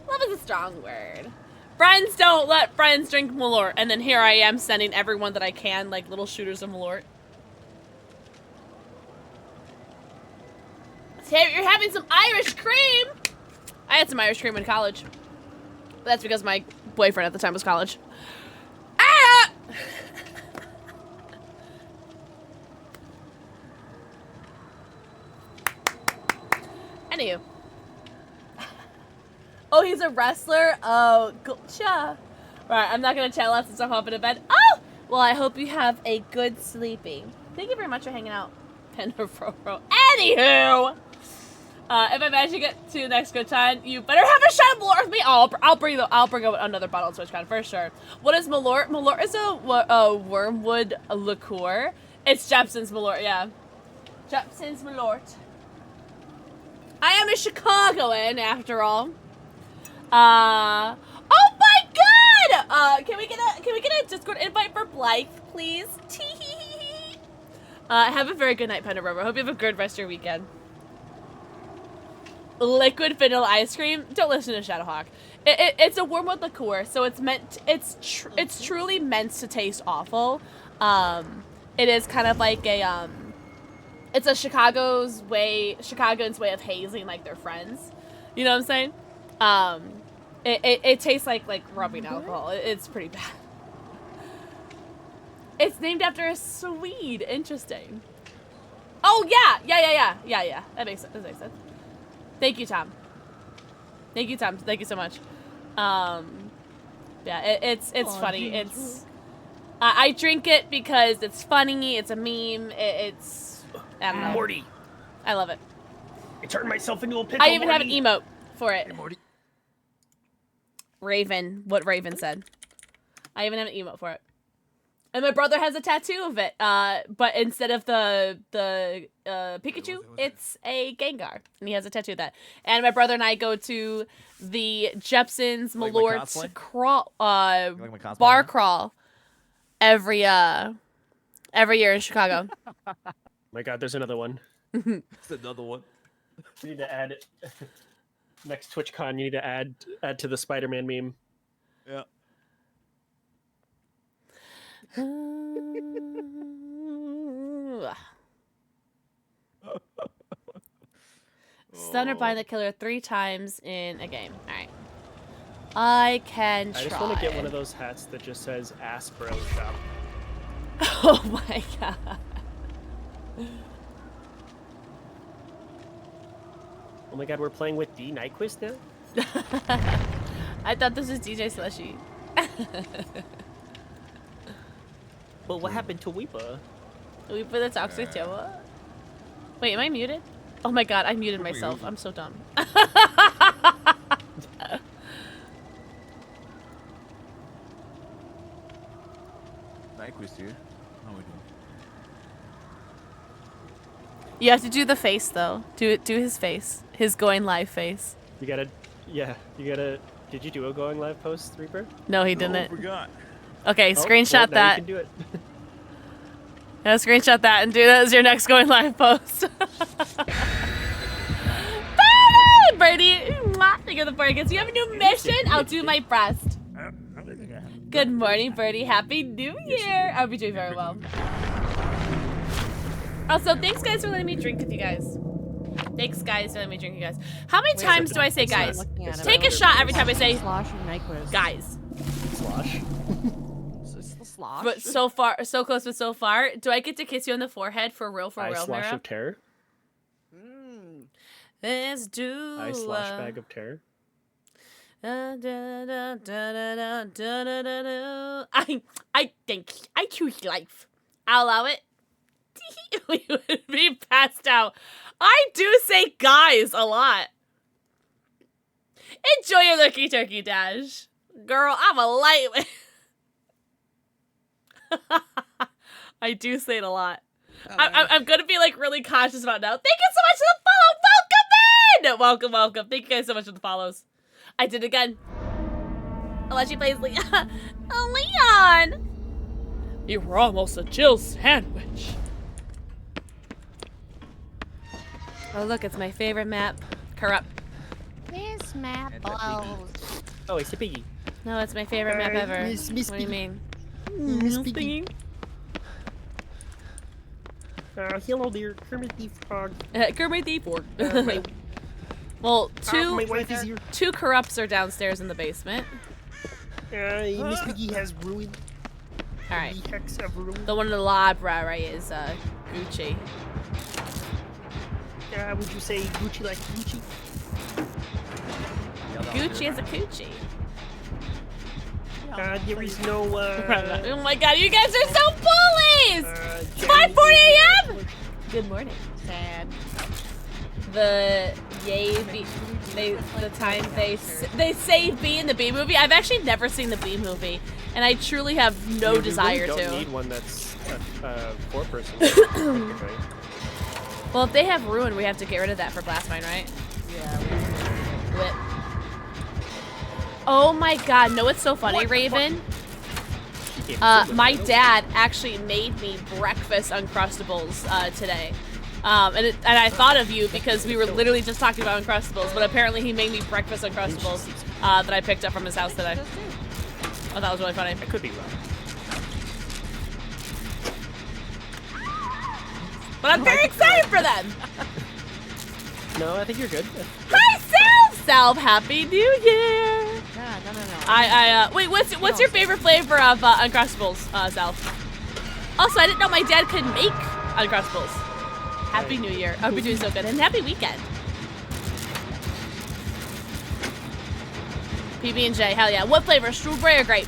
Love is a strong word. Friends don't let friends drink Malort. And then here I am sending everyone that I can, like little shooters of Malort. You're having some Irish cream. I had some Irish cream in college. That's because my boyfriend at the time was college. Ah! Anywho. Oh, he's a wrestler? Oh, gotcha. Alright, I'm not going to channel that since I'm hopping to bed. Oh! Well, I hope you have a good sleeping. Thank you very much for hanging out. Penderfro. Anywho! If I manage to get to the next good time, you better have a shot of Malort with me. I'll bring up another bottle of TwitchCon for sure. What is Malort? Malort is a wormwood liqueur. It's Jepson's Malort, yeah. Jepson's Malort. I am a Chicagoan, after all. Oh my god! Can we get a Discord invite for Blythe, please? Have a very good night, Panda Rover. Hope you have a good rest of your weekend. Liquid vanilla ice cream. Don't listen to Shadowhawk. It's a wormwood liqueur, so it's truly meant to taste awful. It is kind of like a it's a Chicagoans way of hazing like their friends. You know what I'm saying? It tastes like rubbing alcohol. It's pretty bad. It's named after a Swede. Interesting. Oh yeah. That makes sense. Thank you, Tom. Thank you so much. Yeah, it's funny. I drink it because it's funny. It's a meme. It's I don't know. Morty. I love it. I turned myself into a pickle. I even have an Morty. emote for it. Hey, Morty. Raven, what Raven said. I even have an emote for it. And my brother has a tattoo of it. But instead of the Pikachu, it's a Gengar. And he has a tattoo of that. And my brother and I go to the Jepson's Like my Malort cosplay? Like my cosplay bar now? crawl every year in Chicago. My God, there's another one. It's another one. You need to add next TwitchCon. You need to add to the Spider-Man meme. Yeah. Stunned or bind the killer 3 times in a game. Alright. I can try. I just want to get one of those hats that just says Ass Bro Shop. Oh my god. Oh my God, we're playing with D Nyquist now? I thought this was DJ Slushy. Well, what happened to Weepa? We put the toxic Joa. Wait, am I muted? Oh my god, I muted myself. I'm so dumb. Nyquist here. How we doing? You have to do the face though. Do his face. His going live face. You gotta, did you do a going live post, Reaper? No, he No, didn't. I forgot. Okay, Oh, screenshot well, now that. You can do it. Yeah, screenshot that and do that as your next going live post. Birdie, think of the party. You have a new mission? I'll do my best. Good morning, Birdie. Happy New Year. I'll be doing very well. Also, thanks guys for letting me drink with you guys. Thanks guys for letting me drink with you guys. How many times do I say guys? Take a shot every time I say guys. Slosh. Slosh. But so far, so close, but so far. Do I get to kiss you on the forehead for real, I slosh Mara? of terror. Let's do. I slosh bag of terror. I think I choose life. I'll allow it. We would be passed out. I do say guys a lot. Enjoy your lurky turkey dash. Girl, I'm a lightweight. I do say it a lot. I'm gonna be like really cautious about it now. Thank you so much for the follow. Welcome in. Welcome. Thank you guys so much for the follows. I did it again. Unless she plays Leon. Leon! You were almost a Jill sandwich. Oh look, it's my favorite map. Corrupt. This map balls. Oh, it's a piggy. No, it's my favorite map ever. Miss What do you mean? Miss Piggy. Hello dear, Kermit the Frog. Kermit the Frog. Well, my wife is here. 2 corrupts are downstairs in the basement. Miss Piggy has ruined. Alright. The hex of ruin. The one in the library is Gucci. Would you say Gucci like Gucci? Gucci is a coochie. There is no. Oh my god, you guys are so bullies! It's 5:40 a.m. Good morning. Sad. The time they say B in the B movie. I've actually never seen the B movie, and I truly have no desire to. We to. don't need one that's a 4-person. Well, if they have Ruin, we have to get rid of that for Blastmine, right? Yeah. Whip. Oh my god, know what's so funny, Raven? My dad actually made me breakfast Uncrustables today. And I thought of you because we were literally just talking about Uncrustables, but apparently he made me breakfast Uncrustables that I picked up from his house today. I thought it was really funny. I could be wrong. But I'm very excited for them! No, I think you're good. Hi, Salve! Happy New Year! No. Wait, what's your favorite flavor of Uncrustables, Salve? Also, I didn't know my dad could make Uncrustables. Happy New Year. I hope you're doing so good. And happy weekend. PB&J, hell yeah. What flavor? Strawberry or grape?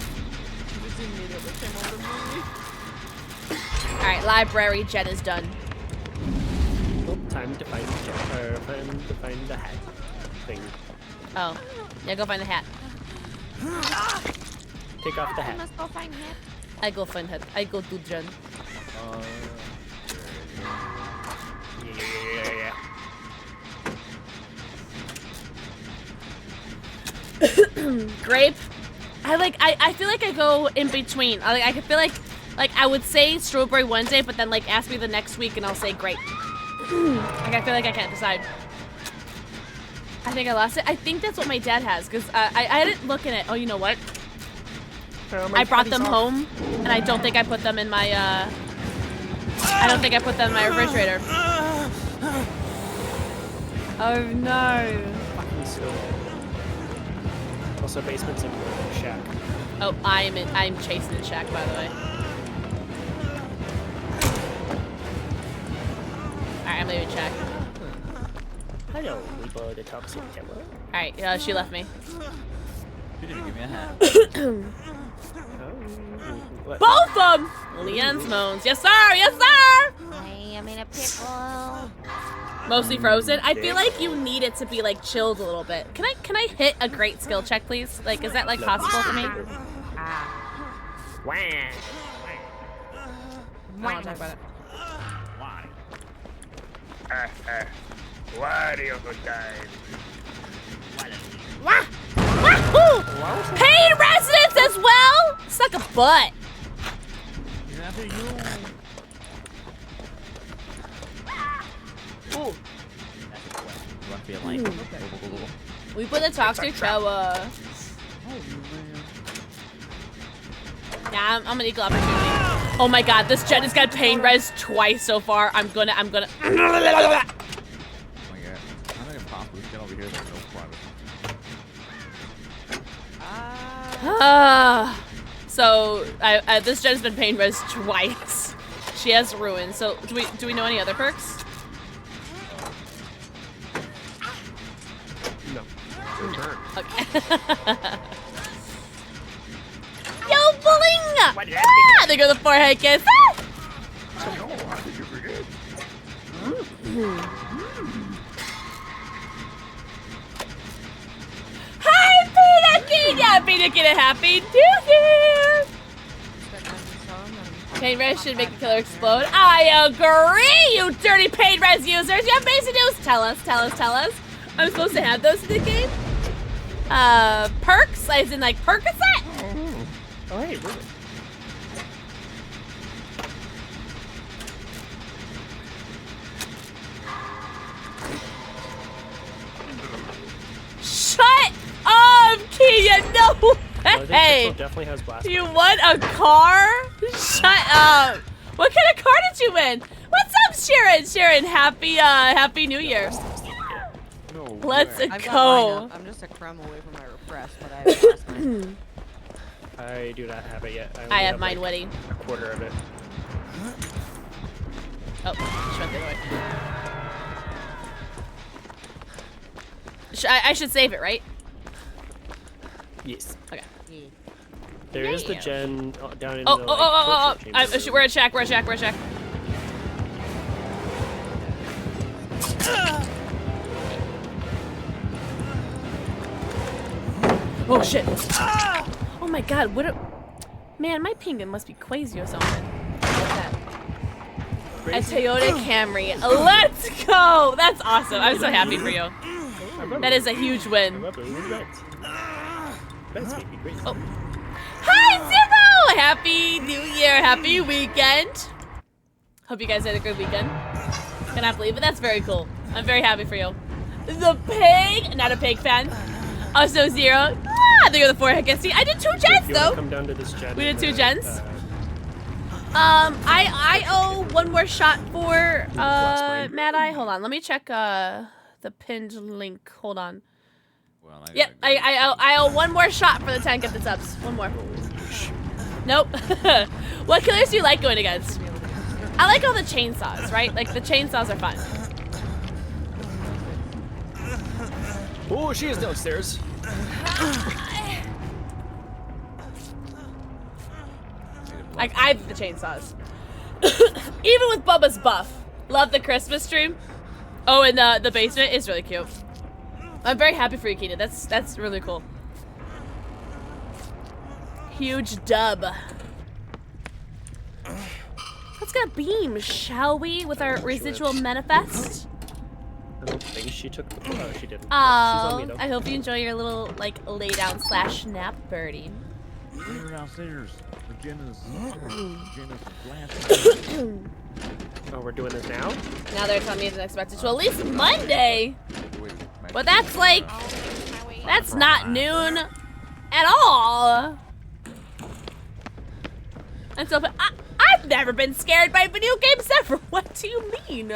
Alright, library, Jen is done. Oh, time to find the hat thing. Oh. Yeah, go find the hat. Take off the I hat. must go find hat. I go find hat. I go to Jen. Grape. I feel like I go in between. I feel like I would say strawberry one day, but then like ask me the next week and I'll say grape. Like I feel like I can't decide. I think I lost it. I think that's what my dad has, because I didn't look in it. Oh, you know what? I brought them home, and I don't think I put them in my, I don't think I put them in my refrigerator. Oh, no. Fucking still. Also, basement's in shack. Oh, I'm chasing in shack, by the way. Alright, I'm leaving shack. Hello, Weepo, the toxic camera. Alright, she left me. You didn't give me a hat. Both of them! Leon's moans. Yes, sir! Yes, sir! I am in a pickle. Mostly frozen. I feel like you need it to be like chilled a little bit. Can I hit a great skill check, please? Like, is that like possible for me? Wah. I want to talk about it. Wario time. Wah! Wahoo! Paid residents as well? Suck a butt. Ooh. We put the toxic shower. Yeah, I'm an equal opportunity. Oh my god, this Jen has got pain res twice so far. I'm gonna. Oh my god. How did it possibly get over here? There's no private. So this Jen's been pain res twice. She has ruin. So do we know any other perks? No. Okay. Yo, bullying! There go the forehead kiss. Hi, Peanut Kid! Yeah, Peanut Kid, happy New Year! Pain res should make the killer explode. I agree, you dirty pain res users! You have amazing news! Tell us. I'm supposed to have those in the game? Perks? As in like Percocet? Oh, hey, really? Shut up, Kia! No Well, way! definitely has blast. You want a car? Shut up! What kind of car did you win? What's up, Sharon? Sharon, happy New Year. No Let's way. I've got go. mine up. I'm just a crumb away from my refresh, but I have lost mine. I do not have it yet. I only have mine like witty. a quarter of it. Oh, she went the other way. I should save it, right? Yes. Okay. There is the gen down in Oh, the we're at shack. Oh shit. Oh my god, what a... Man, my penguin must be crazy or something. What's that? A Toyota Camry. Let's go! That's awesome. I'm so happy for you. That is a huge win. Oh. Hi, Zero! Happy New Year, happy weekend. Hope you guys had a good weekend. Cannot believe it. That's very cool. I'm very happy for you. The pig! Not a pig fan. Also Zero. Ah, there go the forehead. See, I did 2 gens though. Come down to this gen. We did 2 gens. I owe one more shot for Mad Eye. Hold on, let me check the pinned link. Hold on. Well, Yep, I owe one more shot for the 10 gifted subs. One more. Nope. What killers do you like going against? I like all the chainsaws, right? Like the chainsaws are fun. Oh, she is downstairs. I have the chainsaws. Even with Bubba's buff. Love the Christmas stream. Oh, and the basement is really cute. I'm very happy for you, Keita. That's really cool. Huge dub. Let's get a beam, shall we, with our residual manifest? I don't think she took the she didn't. She's Oh, on me, though. I hope you enjoy your little, like, lay down / nap, birdie. We're downstairs. Regina's Oh, we're doing this now? Now they're telling me it's expected to at least Monday. But that's like, that's not noon at all. And so, I've never been scared by video games ever. What do you mean?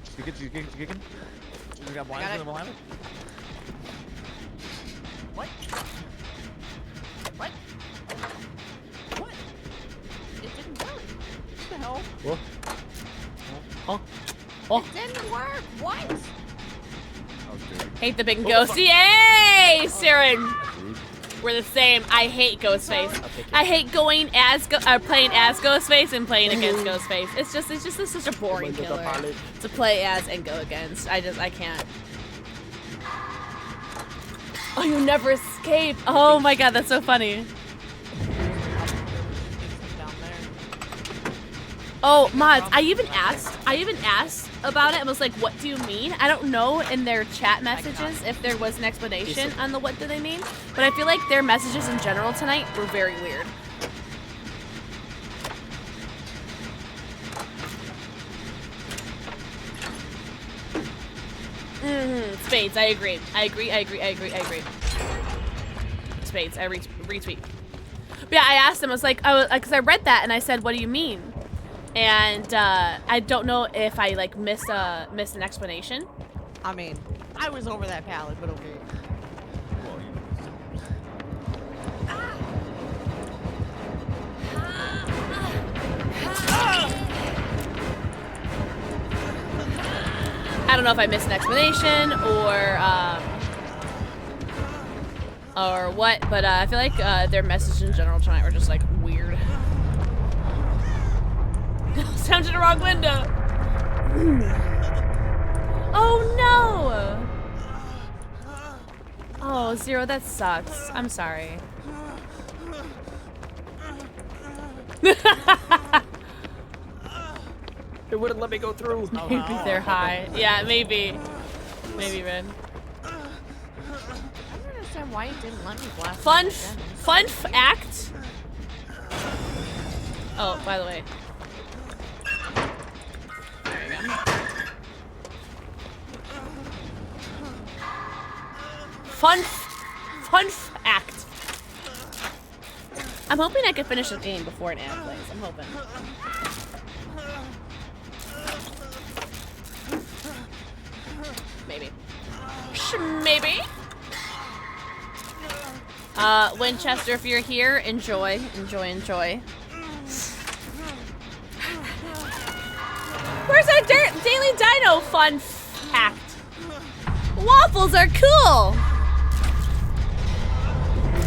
She's kicking. She's got blinds in the line. What? What? What? It didn't work. What the hell? What? Oh. Oh. It didn't work. What? Hate the big ghost. Yay, Siren. We're the same. I hate Ghostface. I hate going as playing as Ghostface and playing against Ghostface. It's just such a boring killer to play as and go against. I can't. Oh, you never escape. Oh my god, that's so funny. Oh, mods, I even asked about it and was like, what do you mean? I don't know in their chat messages if there was an explanation on the what do they mean, but I feel like their messages in general tonight were very weird. Spades, I agree. I agree. Spades, I retweet. But yeah, I asked them, I was like, because I read that and I said, what do you mean? And I don't know if I like missed an explanation. I mean, I was over that pallet, but okay. I don't know if I missed an explanation or what, but I feel like their messages in general tonight were just like weird. Sound to the wrong window. Oh no! Oh, Zero, that sucks. I'm sorry. It wouldn't let me go through. Maybe they're high. Yeah, maybe. Maybe, Red. I don't understand why it didn't let me blast. Fun fact. Oh, by the way. There you go. Fun fact. I'm hoping I can finish the game before an ad plays. I'm hoping. Maybe. Maybe. Winchester, if you're here, enjoy. Where's our Daily Dino fun fact? Waffles are cool!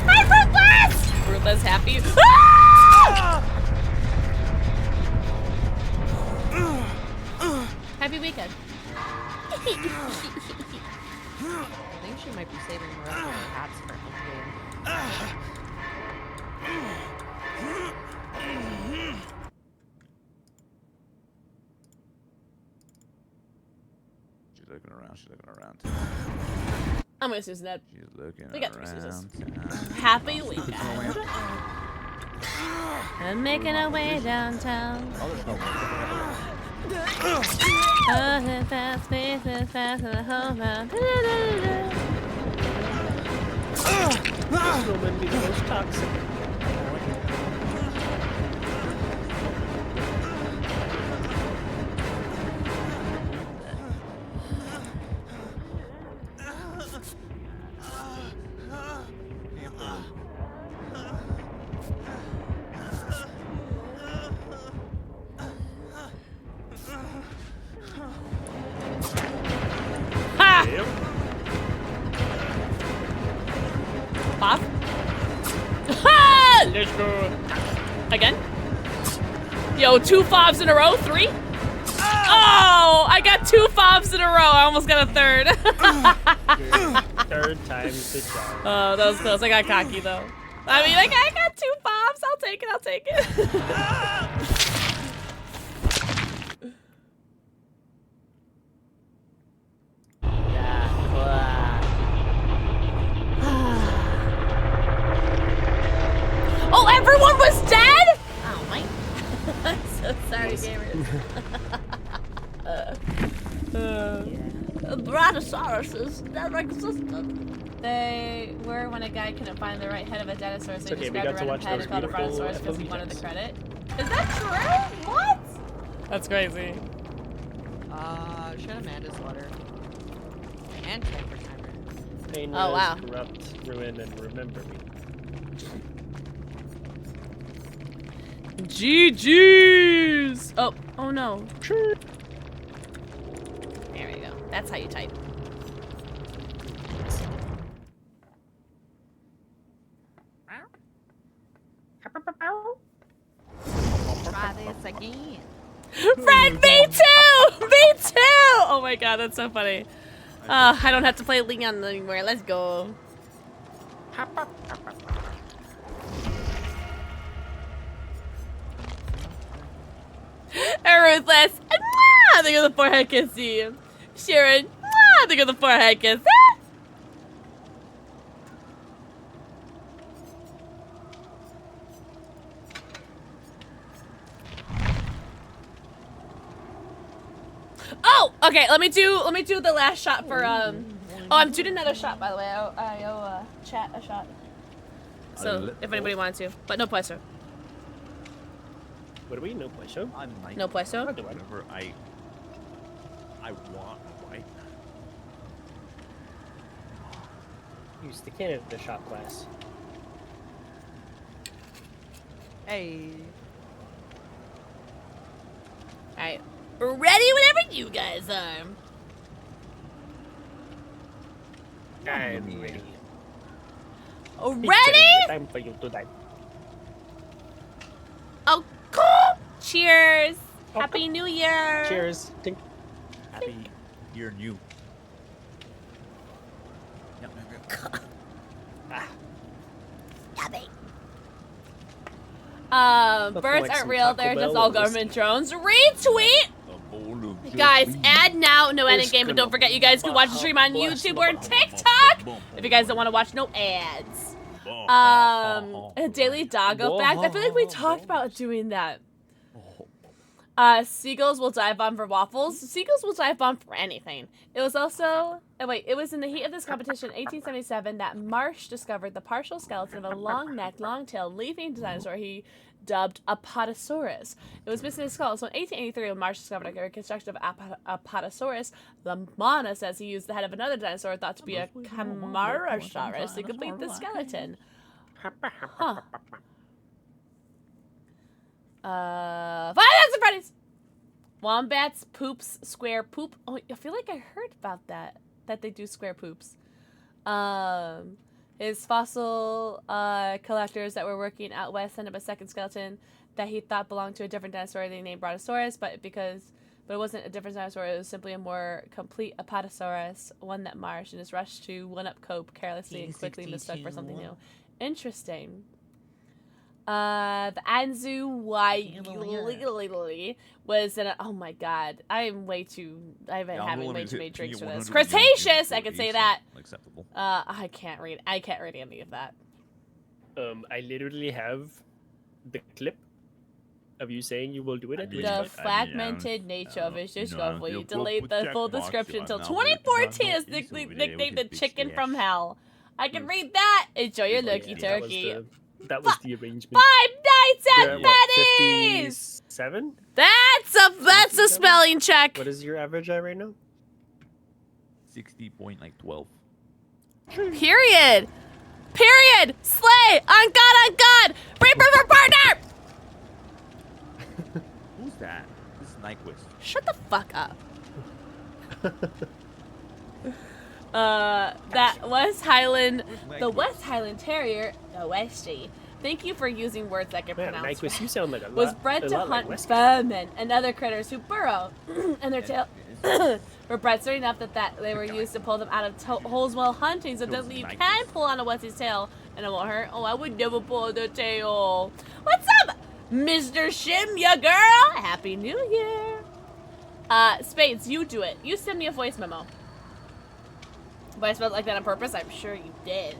Hi, Ruthless! Ruthless happy. Ah! Happy weekend. I think she might be saving the rest of her hats for endgame. She's looking around. I'm gonna Susan that. She's looking We got around. 3 Susans. Happy weekend. I'm making our way downtown. Fast, fast, home run. This woman be the most toxic. Ha! Bob? Let's go. Again? Yo, 2 5s in a row? 3? Oh! I got 2 5s in a row. I almost got a third. Third time's the charm. Oh, that was close. I got cocky though. I mean, like, I got 2 5s. I'll take it. I'll take it. Oh, everyone was dead? Oh my. I'm so sorry, gamers. Brontosaurus never existed. They were when a guy couldn't find the right head of a dinosaur, so he described a random head and called a brontosaurus because he wanted the credit. Is that true? What? That's crazy. Shut Amanda's water. And camper timer. Pain, Oh, wow. Corrupt, ruin, and remember me. GG's! Oh, oh no. There we go. That's how you type. Try this again. Fred, me too! Me too! Oh my god, that's so funny. I don't have to play Leon anymore. Let's go. Ruthless. I think of the forehead kiss you. Sharon. I think of the forehead kiss. Oh, okay. Let me do the last shot for Oh, I'm doing another shot by the way. I owe chat a shot. So if anybody wanted to, but no puesto. What do we? No puesto? No puesto. Whenever I want, right? Use the Canada shot glass. Hey. Alright. Ready whenever you guys are. I'm ready. Ready? Time for you to die. Oh, cool. Cheers. Happy New Year. Cheers. Tink. Happy year new. Yep. Birds aren't real. They're just all government drones. Retweet. Guys, add now, no edit game, and don't forget you guys can watch the stream on YouTube or TikTok if you guys don't want to watch no ads. A daily doggo fact. I feel like we talked about doing that. Seagulls will dive bomb for waffles. Seagulls will dive bomb for anything. It was also, it was in the heat of this competition in 1877 that Marsh discovered the partial skeleton of a long-necked, long-tailed, leafing dinosaur he dubbed Apatosaurus. It was missing his skull, so in 1883 when Marsh discovered a reconstruction of Apatosaurus, Lamana says he used the head of another dinosaur thought to be a Camarasaurus to complete the skeleton. Huh. 5 Nights at Freddy's! Wombats poops square poop. Oh, I feel like I heard about that they do square poops. His fossil collectors that were working out west sent up a second skeleton that he thought belonged to a different dinosaur they named Brontosaurus, but it wasn't a different dinosaur, it was simply a more complete Apatosaurus, one that Marsh in his rush to one-up cope carelessly and quickly mistook for something new. Interesting. The Anzu was in a, oh my god, I'm way too, I've been having way too many drinks for this. Cretaceous, I could say that. Acceptable. I can't read any of that. I literally have the clip of you saying you will do it. The fragmented nature of his discovery delayed the full description until 2014 as nicknamed the Chicken from Hell. I can read that. Enjoy your Loki turkey. That was the arrangement. 5 Nights at Freddy's! 57? That's a spelling check. What is your average at right now? 60.12. Period. Slay. On God. Reaper for partner. Who's that? This is Nyquist. Shut the fuck up. That West Highland, the West Highland Terrier, the Westie, Thank you for using words I can Man, pronounce. Nyquist, you sound like a Was lot, bred a to lot like hunt Wesker. vermin and other critters who burrow, and their tail were bred straight enough that they were used to pull them out of holes while hunting, so that you can pull on a Wetsy's tail and it won't hurt. Oh, I would never pull the tail. What's up, Mr. Shimya girl? Happy New Year. Spades, you do it. You send me a voice memo. But I spelled it like that on purpose? I'm sure you did.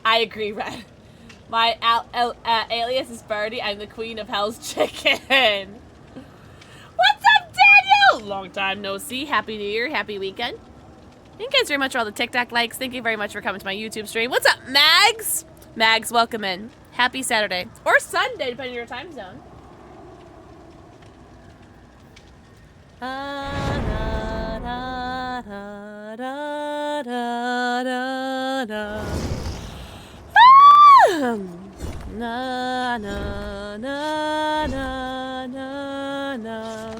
I agree, Red. My alias is Birdie. I'm the queen of Hell's Chicken. What's up, Daniel? Long time no see. Happy New Year. Happy weekend. Thank you guys very much for all the TikTok likes. Thank you very much for coming to my YouTube stream. What's up, Mags? Mags, welcome in. Happy Saturday. Or Sunday, depending on your time zone. Na, na, na, na, na, na.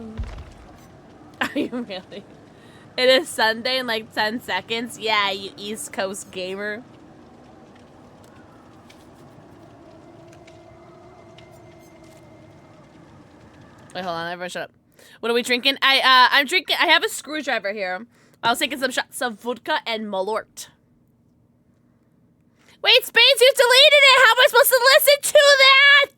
Are you really? It is Sunday in like 10 seconds? Yeah, you East Coast gamer. Wait, hold on, everyone shut up. What are we drinking? I'm drinking, I have a screwdriver here. I was taking some shots of vodka and Malort. Wait, Spades, you deleted it! How am I supposed to listen to that?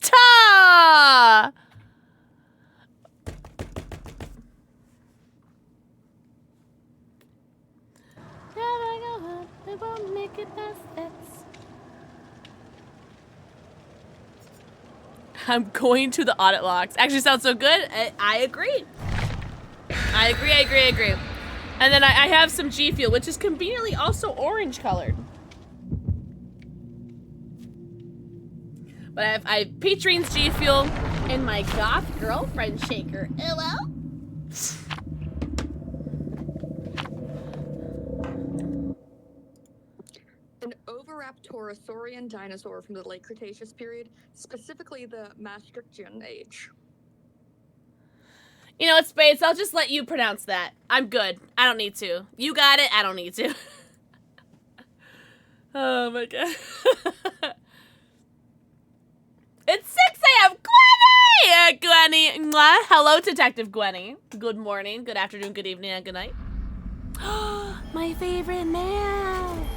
I'm going to the audit logs. Actually sounds so good. I agree. I agree. And then I have some G Fuel, which is conveniently also orange colored. But I have Petrine's G Fuel and my goth girlfriend shaker. Hello? An Oviraptorosaurian dinosaur from the late Cretaceous period, specifically the Maastrichtian age. You know what, Spades? I'll just let you pronounce that. I'm good. I don't need to. You got it. I don't need to. Oh my god. It's 6 a.m. Gwenny! Gwenny. Mwah. Hello, Detective Gwenny. Good morning, good afternoon, good evening, and good night. My favorite man.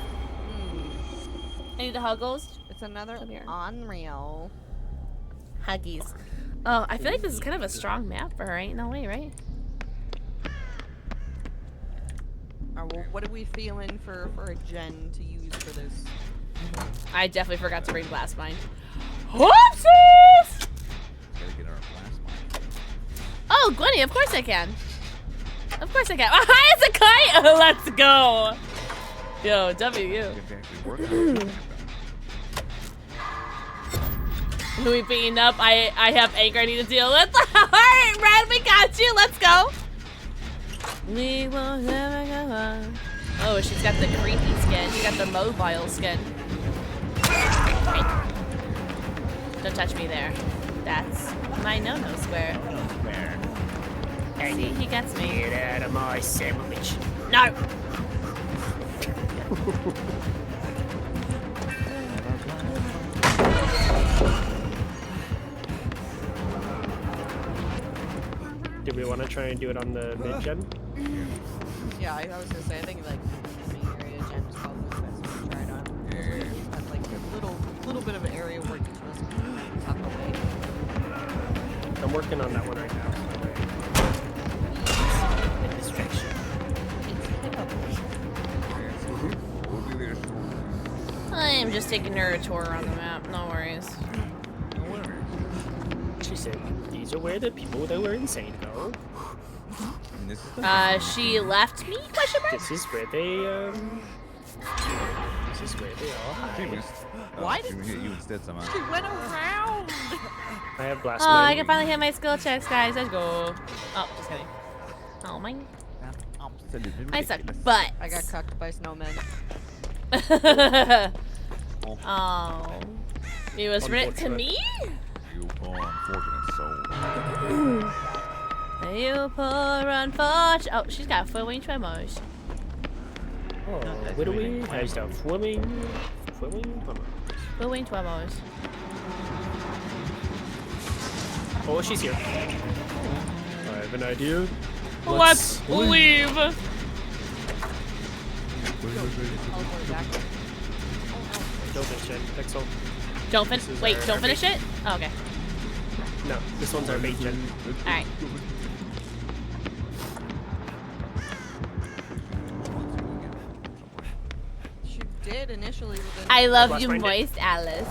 I need a hug, Ghost. It's another unreal. Huggies. Oh, I feel like this is kind of a strong map for her. Ain't no way, right? Well, what are we feeling for a gen to use for this? I definitely forgot to bring Blast Mine. Whoopsies! Oh, Gwenny, of course I can. Of course I can. Hi, it's a kite! Oh, let's go. Yo, W. Who we beating up? I have anger I need to deal with. Alright, Red, we got you. Let's go. We will never go on. Oh, she's got the creepy skin. She got the mobile skin. Hey. Don't touch me there. That's my no-no square. See, he gets me. Get out of my sandwich. No! Do we want to try and do it on the mid-gen? Yeah, I was gonna say, I think like main area gen is probably the best one to try it on. Yeah. That's like a little bit of an area where each of us can tuck away. I'm working on that one right now. A distraction. I'm just taking her a tour on the map. No worries. She said, these are where the people that were insane go. She left me? Question mark? This is where they, this is where they all hide. Why did she hit you instead somehow? She went around! I have blast Oh, I mine. can finally hit my skill checks, guys. Let's go. Oh, just kidding. Oh, my. I suck butt. I got cucked by snowmen. Oh. You whispered it to me? You poor unfortunate soul. You poor unfortunate. Oh, she's got full-wing tremors. Oh, what do we? Has the swimming. We'll wait 12 hours. Oh, she's here. I have an idea. Let's leave. Don't finish it, Pixel. Don't This is wait, our don't finish bait. it? Oh, okay. No, this one's our bait gen. Alright. She did initially. With I love Last you, mind it. moist Alice.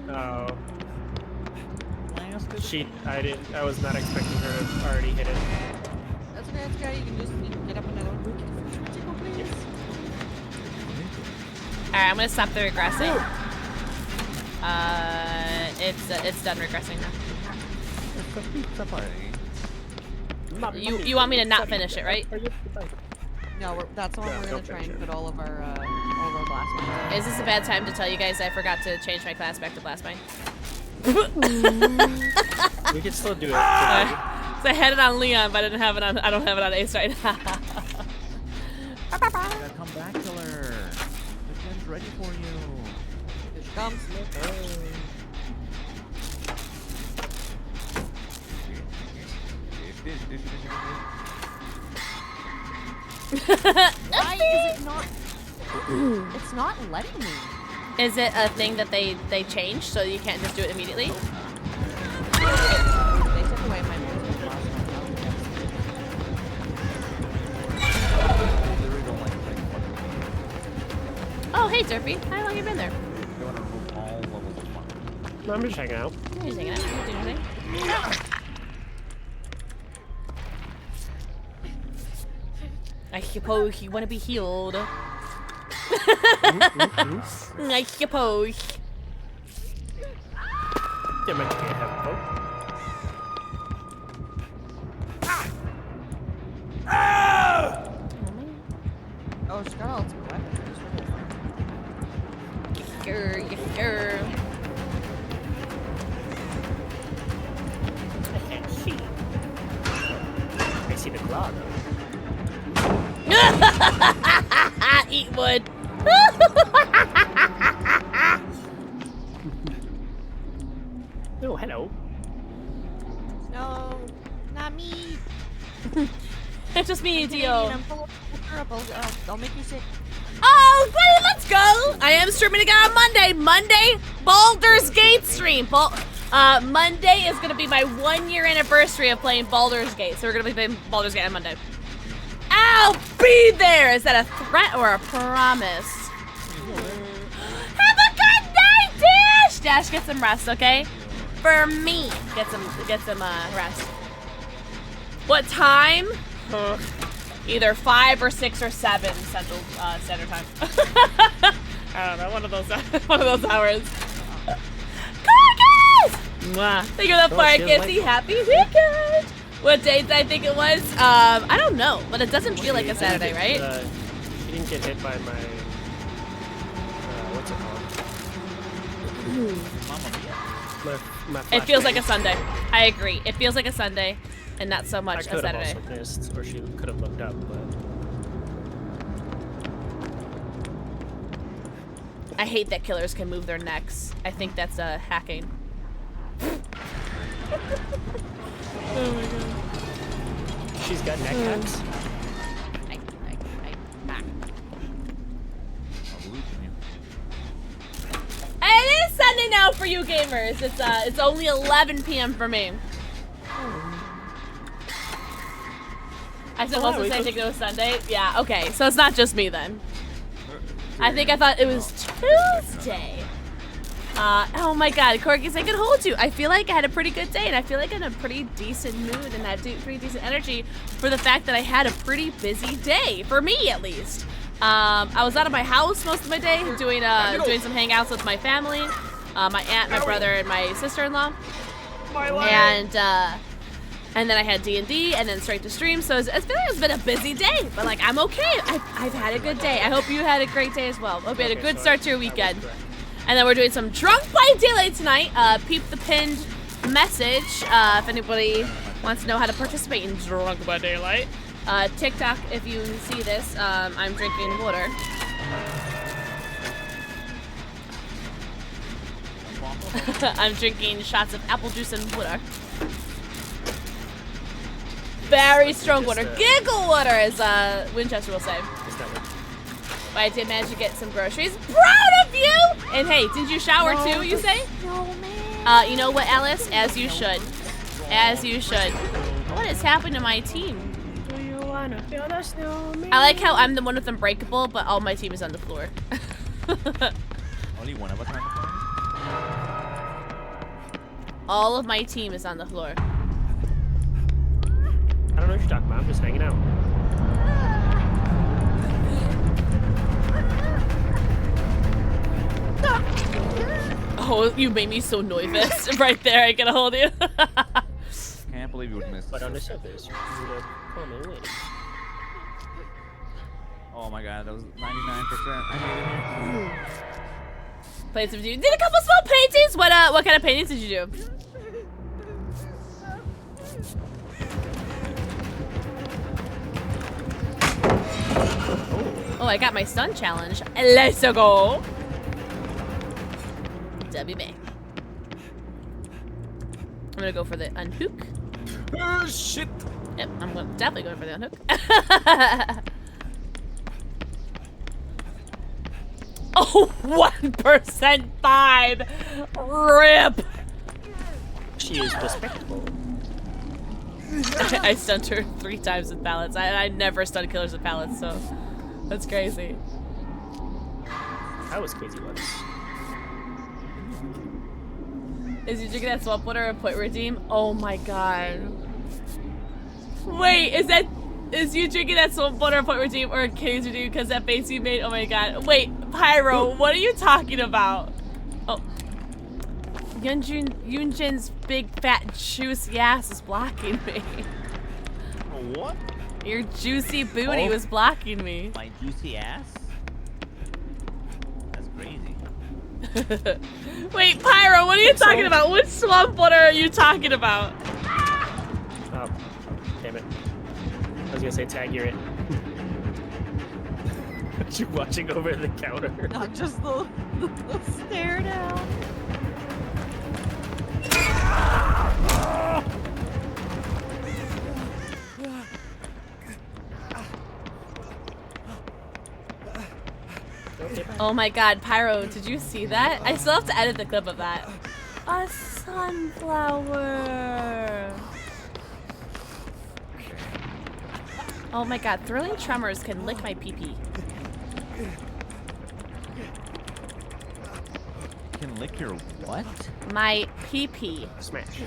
Oh. I was not expecting her to already hit it. That's okay, that's okay. You can get up another one. Please. Alright, I'm gonna stop the regressing. It's done regressing now. You want me to not finish it, right? No, that's the one we're gonna try and put all of our blast mines. Is this a bad time to tell you guys I forgot to change my class back to blast mine? We can still do it. So I had it on Leon, but I don't have it on Ace right now. You gotta come back, killer. The gen's ready for you. Here she comes. Why is it not? It's not letting me. Is it a thing that they changed so you can't just do it immediately? They took away my Oh, hey, Derpy. How long you been there? They want to remove all levels of fun. No, I'm just hanging out. Yeah, just hanging out. Not doing anything. I suppose you want to be healed. I suppose. There might be a heavy boat. Oh, she's got all its weapons. Yes, sir. I can't see. I see the claw though. Eat wood. Oh, hello. No, not me. It's just me, Dio. I'm full of syrup. I'll make you sick. Oh, great, let's go! I am streaming again on Monday. Monday, Baldur's Gate stream. Monday is gonna be my 1-year anniversary of playing Baldur's Gate, so we're gonna be playing Baldur's Gate on Monday. I'll be there! Is that a threat or a promise? Have a good night, Dash! Dash, get some rest, okay? For me, get some rest. What time? Either 5 or 6 or 7 Central Standard Time. I don't know, one of those hours. Carcass! Mwah. Thank you for the fire kissy. Happy weekend! What date did I think it was? I don't know, but it doesn't feel like a Saturday, right? She didn't get hit by my what's it called? My It feels like a Sunday. I agree. It feels like a Sunday, and not so much a Saturday. I could have also missed, or she could have looked up, but I hate that killers can move their necks. I think that's hacking. Oh my god. She's got neck hacks. It is Sunday now for you gamers. It's only 11 p.m. for me. I supposed to say I think it was Sunday. Yeah, okay. So it's not just me then. I thought it was Tuesday. Oh my god, Corgis, I can hold you. I feel like I had a pretty good day, and I feel like I'm in a pretty decent mood and had pretty decent energy for the fact that I had a pretty busy day, for me at least. I was out of my house most of my day doing some hangouts with my family, my aunt, my brother, and my sister-in-law. And then I had D&D, and then straight to stream, so it's been a busy day, but like, I'm okay. I've had a good day. I hope you had a great day as well. Hope you had a good start to your weekend. And then we're doing some Drunk by Daylight tonight. Peep the pinned message if anybody wants to know how to participate in Drunk by Daylight. TikTok, if you see this, I'm drinking water. I'm drinking shots of apple juice and water. Very strong water. Giggle water, as Winchester will say. But I did manage to get some groceries. Proud of you! And hey, did you shower too, you say? You know what, Alice? As you should. As you should. What has happened to my team? Do you wanna build a snowman? I like how I'm the one with Unbreakable, but all my team is on the floor. Only one of us on the floor? All of my team is on the floor. I don't know what you're talking about. I'm just hanging out. Oh, you made me so nervous. Right there, I can hold you. Can't believe you would miss. But on the surface, you would come and win. Oh my god, that was 99%. I made it. Played some did a couple small paintings. What kind of paintings did you do? Oh, I got my stun challenge. Let's go. WB. I'm gonna go for the unhook. Oh shit! Yep, I'm definitely going for the unhook. Oh, 1% 5. Rip. She is respectable. I stunned her 3 times with pallets. I never stun killers with pallets, so that's crazy. That was crazy once. Is you drinking that swamp water or point redeem? Oh my god. Wait, is you drinking that swamp water or point redeem or Kitty's redeem because that face you made? Oh my god. Wait, Pyro, what are you talking about? Oh. Yunjin's big fat juicy ass is blocking me. What? Your juicy booty was blocking me. My juicy ass? That's crazy. Wait, Pyro, what are you talking about? Which swamp water are you talking about? Oh, damn it. I was gonna say tag you're it. You're watching over the counter. Not just the stare down. Oh my god, Pyro, did you see that? I still have to edit the clip of that. A sunflower. Oh my god, thrilling tremors can lick my pee-pee. Can lick your what? My pee-pee. Smash.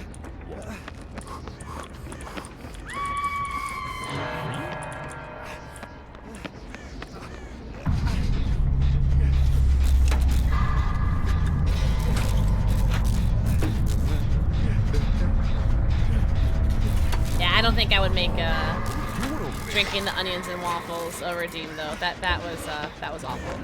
Yeah, I don't think I would make drinking the onions and waffles a redeem though. That was awful.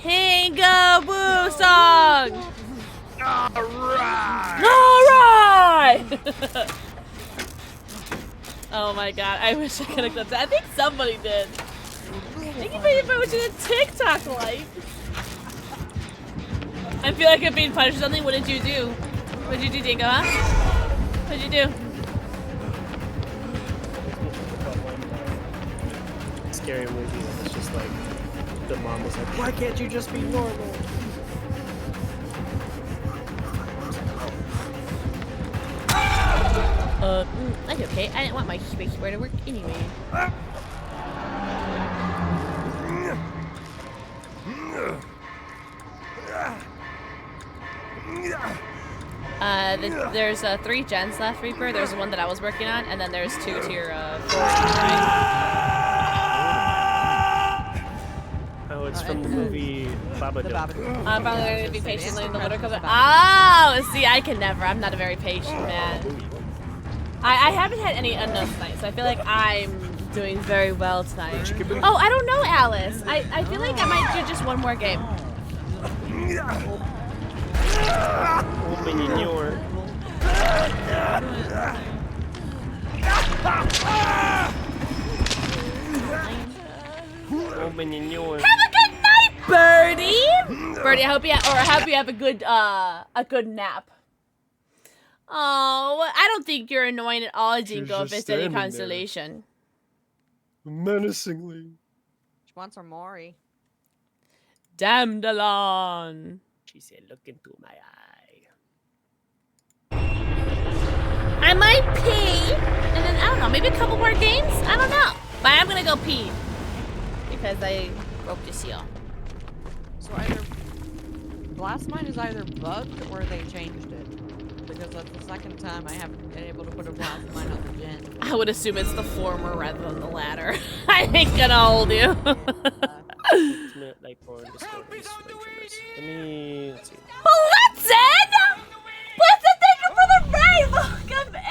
Kangaroo song! Alright! Alright! Oh my god, I wish I could have clipped that. I think somebody did. Thank you very much for the TikTok like. I feel like I'm being punished or something. What did you do? What did you do, Dingo, huh? What did you do? Scary movie. It's just like the mom was like, "Why can't you just be normal?" That's okay. I didn't want my space bar to work anyway. There's 3 gens left, Reaper. There's one that I was working on, and then there's 2 tier 4 and 5. Oh, it's from the movie Babadook. I'm probably going to be patient letting the water come in. Oh, see, I can never. I'm not a very patient man. I haven't had any unknowns tonight, so I feel like I'm doing very well tonight. Oh, I don't know, Alice. I feel like I might do just one more game. Open your Oh, mignon. Have a good night, Birdie. Birdie, I hope you have a good nap. Oh, I don't think you're annoying at all, Jinko, if it's any consolation. Menacingly. She wants her Mori. Damdalon. She said, look into my eye. I might pee, and then, I don't know, maybe a couple more games? I don't know. But I'm gonna go pee. Because I broke the seal. So either Blast Mine is either bugged or they changed it. Because that's the second time I haven't been able to put a Blast Mine on the gen. I would assume it's the former rather than the latter. I ain't gonna hold you. Ultimate light porn discovery swing triggers. Let's see. Blitzen! Blitzen, thank you for the raid! Welcome in!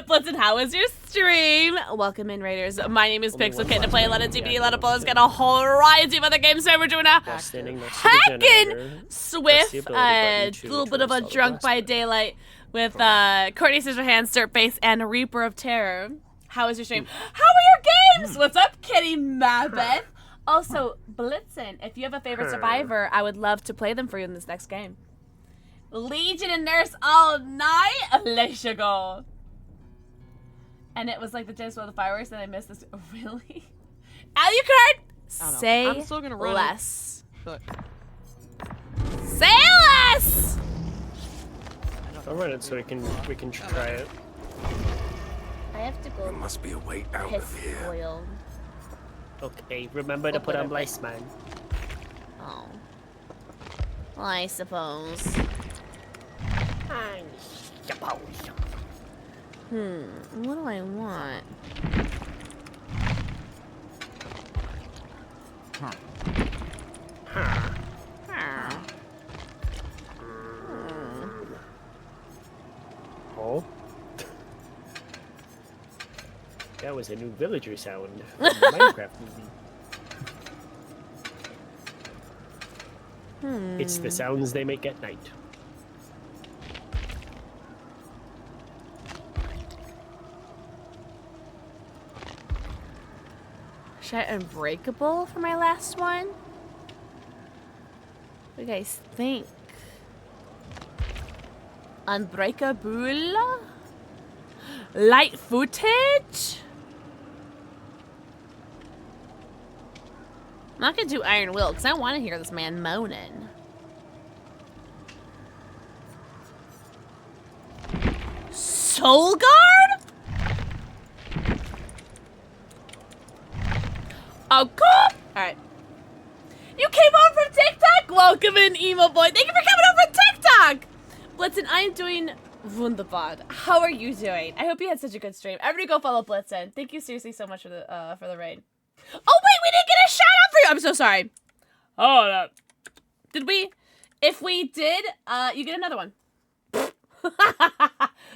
Blitzen, how was your stream? Welcome in, Raiders. My name is PixelxKitten to play a lot of DVD, a lot of bullets, got a whole variety of other games, so we're doing a hacking Swift, a little bit of a drunk by daylight with Courtney Scissorhands, Dirtface, and Reaper of Terror. How was your stream? How are your games? What's up, Kitty Mabeth? Also, Blitzen, if you have a favorite survivor, I would love to play them for you in this next game. Legion and Nurse all night? Let's go. And it was like the day before the fireworks, and I missed this. Really? Alucard, say I'm still gonna run less. But say less! I'll run it so we can try it. I have to go. There must be a way out piss of here. oil. Okay, remember to put on Blast Mine. Oh. Well, I suppose. What do I want? Oh? That was a new villager sound from the Minecraft movie. It's the sounds they make at night. Should I Unbreakable for my last one? What do you guys think? Unbreakable? Light footage? I'm not gonna do Iron Will because I want to hear this man moaning. Soul Guard? Oh, cool! Alright. You came over from TikTok? Welcome in, Emo Boy. Thank you for coming over from TikTok! Blitzen, I am doing wunderbar. How are you doing? I hope you had such a good stream. Everybody go follow Blitzen. Thank you seriously so much for the raid. Oh, wait, we didn't get a shout out for you! I'm so sorry. Hold up. Did we? If we did, you get another one.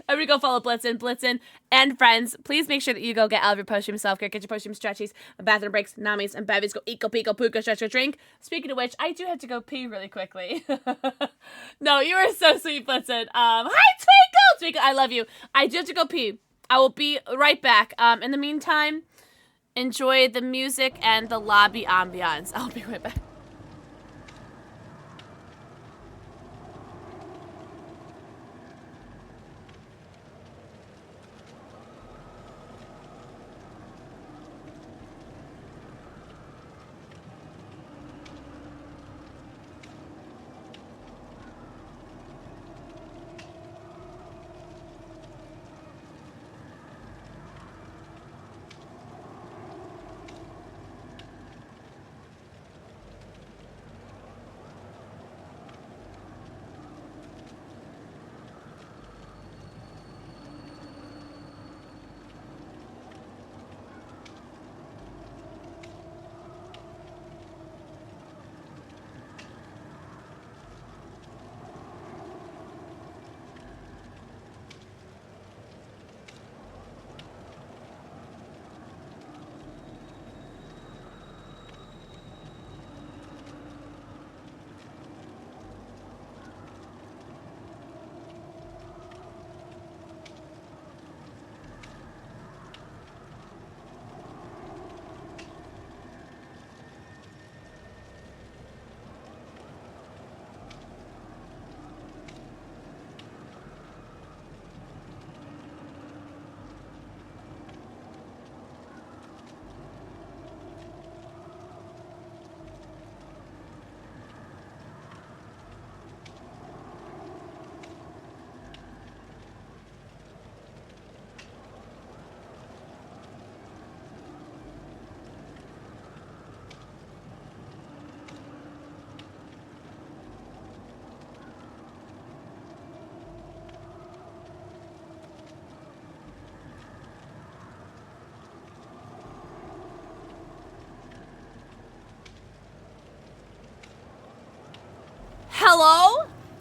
Everybody go follow Blitzen. Blitzen and friends, please make sure that you go get out of your post-stream self-care, get your post-stream stretchies, bathroom breaks, namis, and bevies. Go eat, go pee, go puka, stretch, go drink. Speaking of which, I do have to go pee really quickly. No, you are so sweet, Blitzen. Hi, Twinkle! Twinkle, I love you. I do have to go pee. I will be right back. In the meantime, enjoy the music and the lobby ambiance. I'll be right back.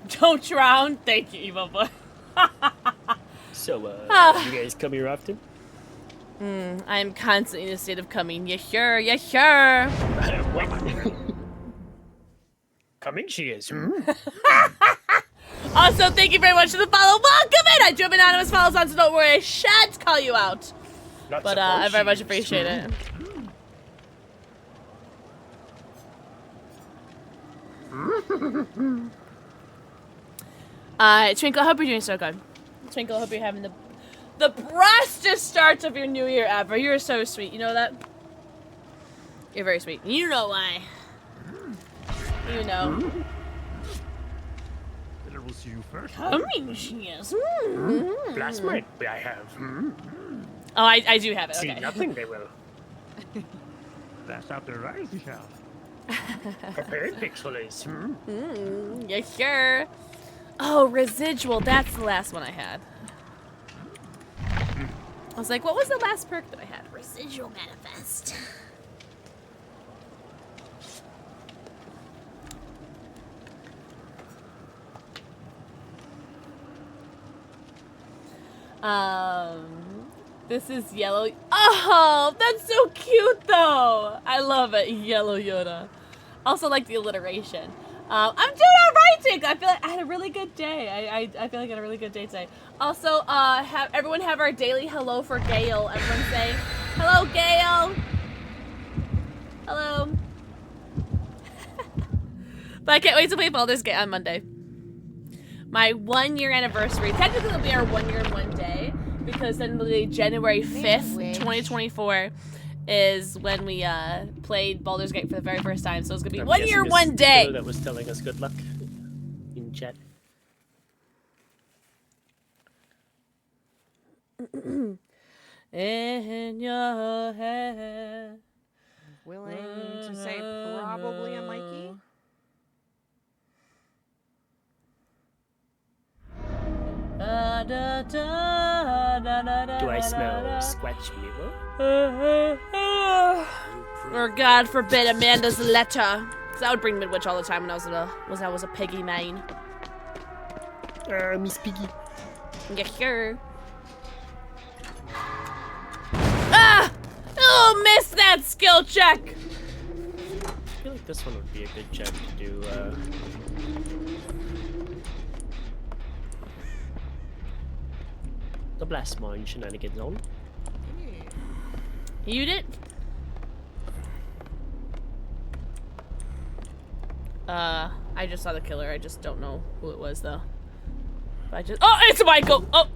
Don't drown. Thank you, evil boy. So, you guys come here often? I am constantly in a state of coming. You sure? You sure? What? Coming she is. Also, thank you very much for the follow. Welcome in! I do have anonymous follows on, so don't worry. I shan't call you out. But I very much appreciate it. Twinkle, I hope you're doing so good. Twinkle, I hope you're having the bestest start of your new year ever. You're so sweet. You know that? You're very sweet. You know why. You know. We'll see you first. Coming, she is. Last night I have. Oh, I do have it. See Okay. nothing, they will. That's out there, right? Prepared pixel is. Yeah, sure. Oh, residual. That's the last one I had. I was like, what was the last perk that I had? Residual manifest. This is yellow. Oh, that's so cute though. I love it, yellow Yoda. Also like the alliteration. I'm doing all right, Jake. I feel like I had a really good day. I feel like I had a really good day today. Also, everyone have our daily hello for Gale. Everyone say, hello, Gale. Hello. But I can't wait to play Baldur's Gate on Monday. My 1 year anniversary. Technically, it'll be our 1 year and 1 day. Because then the January 5th, 2024 is when we played Baldur's Gate for the very first time. So it's going to be 1 year, 1 day. That was telling us good luck in chat. In your head. Willing to say probably a Mikey? Do I smell Squatch Meal? Or God forbid Amanda's letter. Cause I would bring Midwich all the time when I was a piggy main. Miss Piggy. Yeah, sure. Ah! Oh, missed that skill check. I feel like this one would be a good check to do. The blast mine shenanigans on. You did? I just saw the killer. I just don't know who it was though. But I just— oh, it's Michael! Oh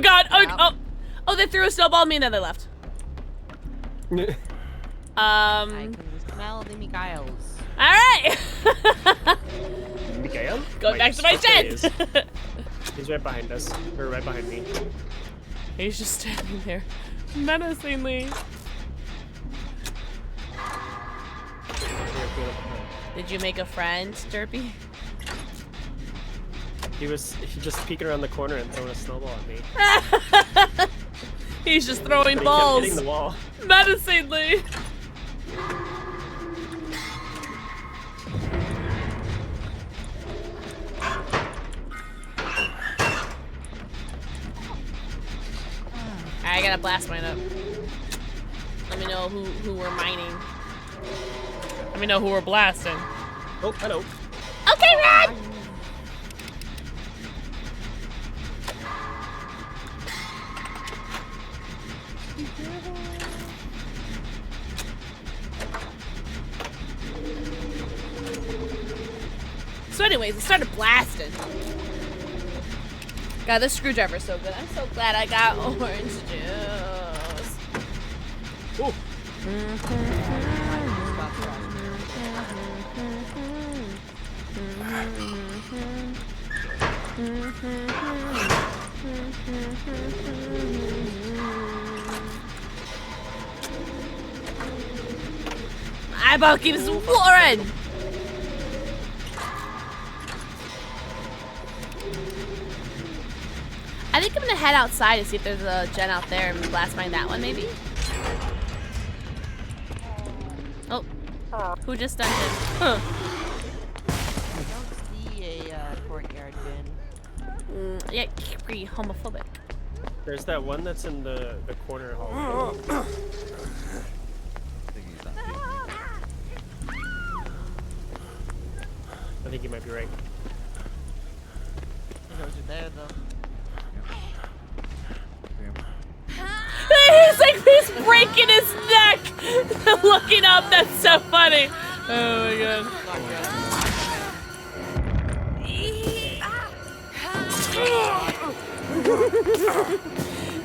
God! Oh, they threw a snowball at me and then they left. I can smell the Mikaels. All right. Mikael? Go back to my tent. He's right behind us. Or right behind me. He's just standing there, menacingly. Did you make a friend, Derpy? He just peeking around the corner and throwing a snowball at me. He's just throwing but balls. He kept hitting the wall. Menacingly. I gotta blast mine up. Let me know who we're mining. Let me know who we're blasting. Oh, hello. Okay, Rod! So anyways, it started blasting. God, this screwdriver's so good. I'm so glad I got orange juice. Ooh. My eyeball keeps watering. I think I'm gonna head outside to see if there's a gen out there and blast mine that one, maybe. Oh, who just stunned him? Huh. I don't see a courtyard. junkyard bin. Yeah, pretty homophobic. There's that one that's in the corner hall. I think you might be right. Those are there though. He's breaking his neck! Looking up, that's so funny. Oh my god.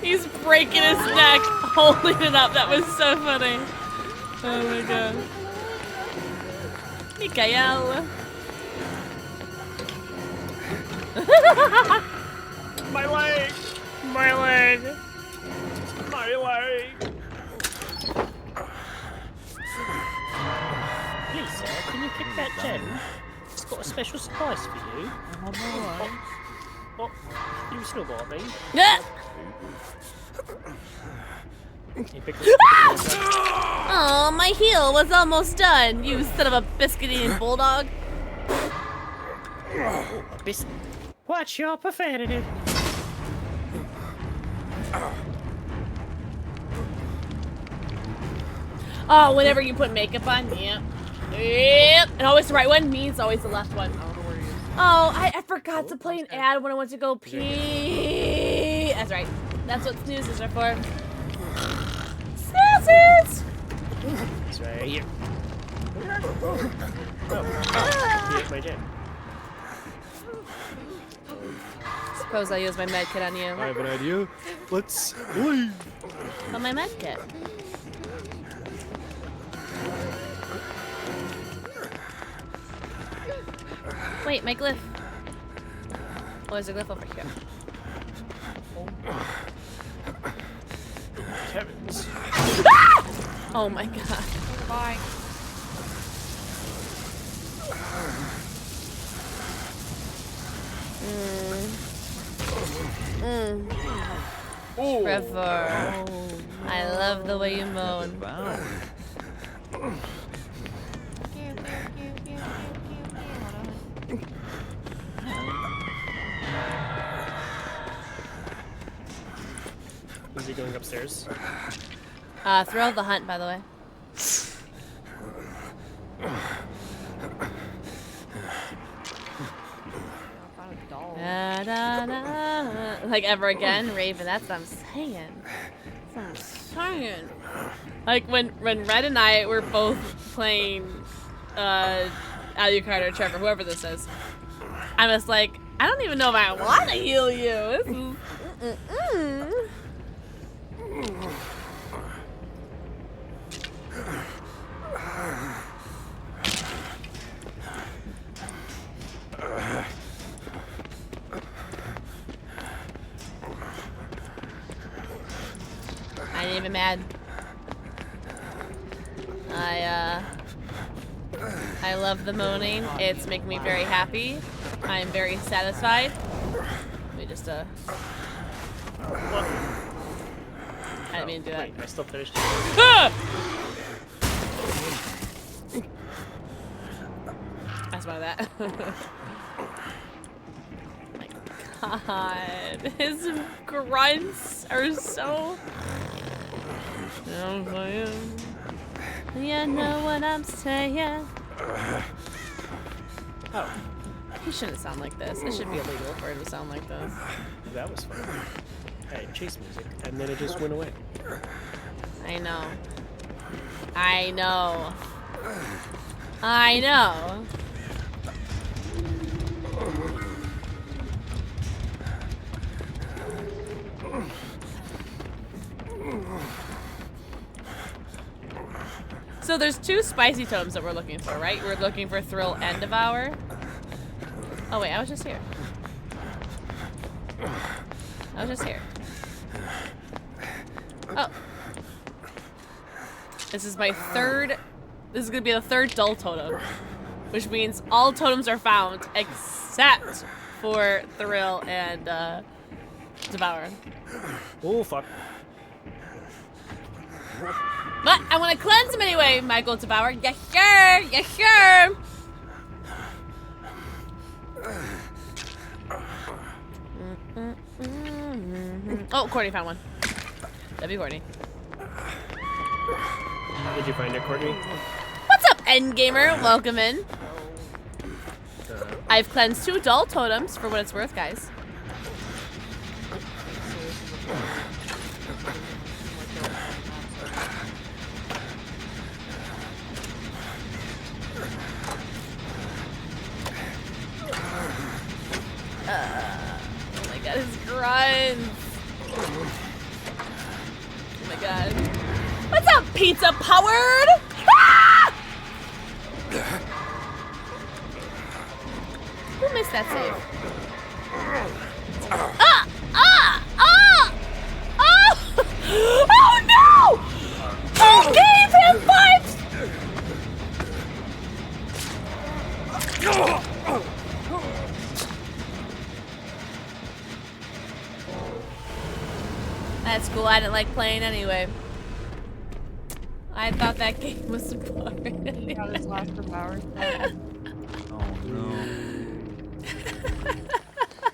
He's breaking his neck, holding it up. That was so funny. Oh my god. Mikael. My leg! My leg! My leg! Please, sir, can you kick that gem? It's got a special surprise for you. Oh, you snowboarding? Yeah. Oh, my heel was almost done, you son of a biscuit-eating bulldog. Watch your profanity. Oh, whenever you put makeup on, yeah. Yep. And always the right one means always the left one. Oh, I forgot to play an ad when I went to go pee. That's right. That's what snoozes are for. Snoozes! It's right here. Here's my gem. Suppose I'll use my med kit on you. I have an idea. Let's leave. But my med kit. Wait, my glyph. Oh, there's a glyph over here. Kevin's. Ah! Oh my god. Bye. Trevor. I love the way you moan. Is he going upstairs? Thrill of the hunt, by the way. Da, da, da. Like ever again, Raven. That's what I'm saying. That's what I'm saying. Like when Red and I were both playing Alucard or Trevor, whoever this is. I was like, I don't even know if I want to heal you. This is, I ain't even mad. I love the moaning. It's making me very happy. I'm very satisfied. Let me just I didn't mean to do that. Wait, I still finished. Ah! I smell that. My god. His grunts are so... You know what I'm saying? Oh. He shouldn't sound like this. It should be illegal for him to sound like this. That was fun. Hey, chase music, and then it just went away. I know. I know. I know. So there's two spicy totems that we're looking for, right? We're looking for Thrill and Devour. Oh wait, I was just here. I was just here. Oh. This is my third... This is gonna be the third dull totem. Which means all totems are found except for Thrill and Devour. Oh, fuck. But I want to cleanse him anyway, Michael Devour. Yes, sir. Yes, sir. Oh, Courtney found one. That'd be Courtney. Did you find it, Courtney? What's up, Endgamer? Welcome in. I've cleansed 2 dull totems for what it's worth, guys. Oh my god, his grunts. Oh my god. What's up, pizza powered? Ah! Who missed that save? Ah! Ah! Ah! Oh! Oh no! I gave him 5! That's cool. I didn't like playing anyway. I thought that game was boring. Got his last of hours. Oh no.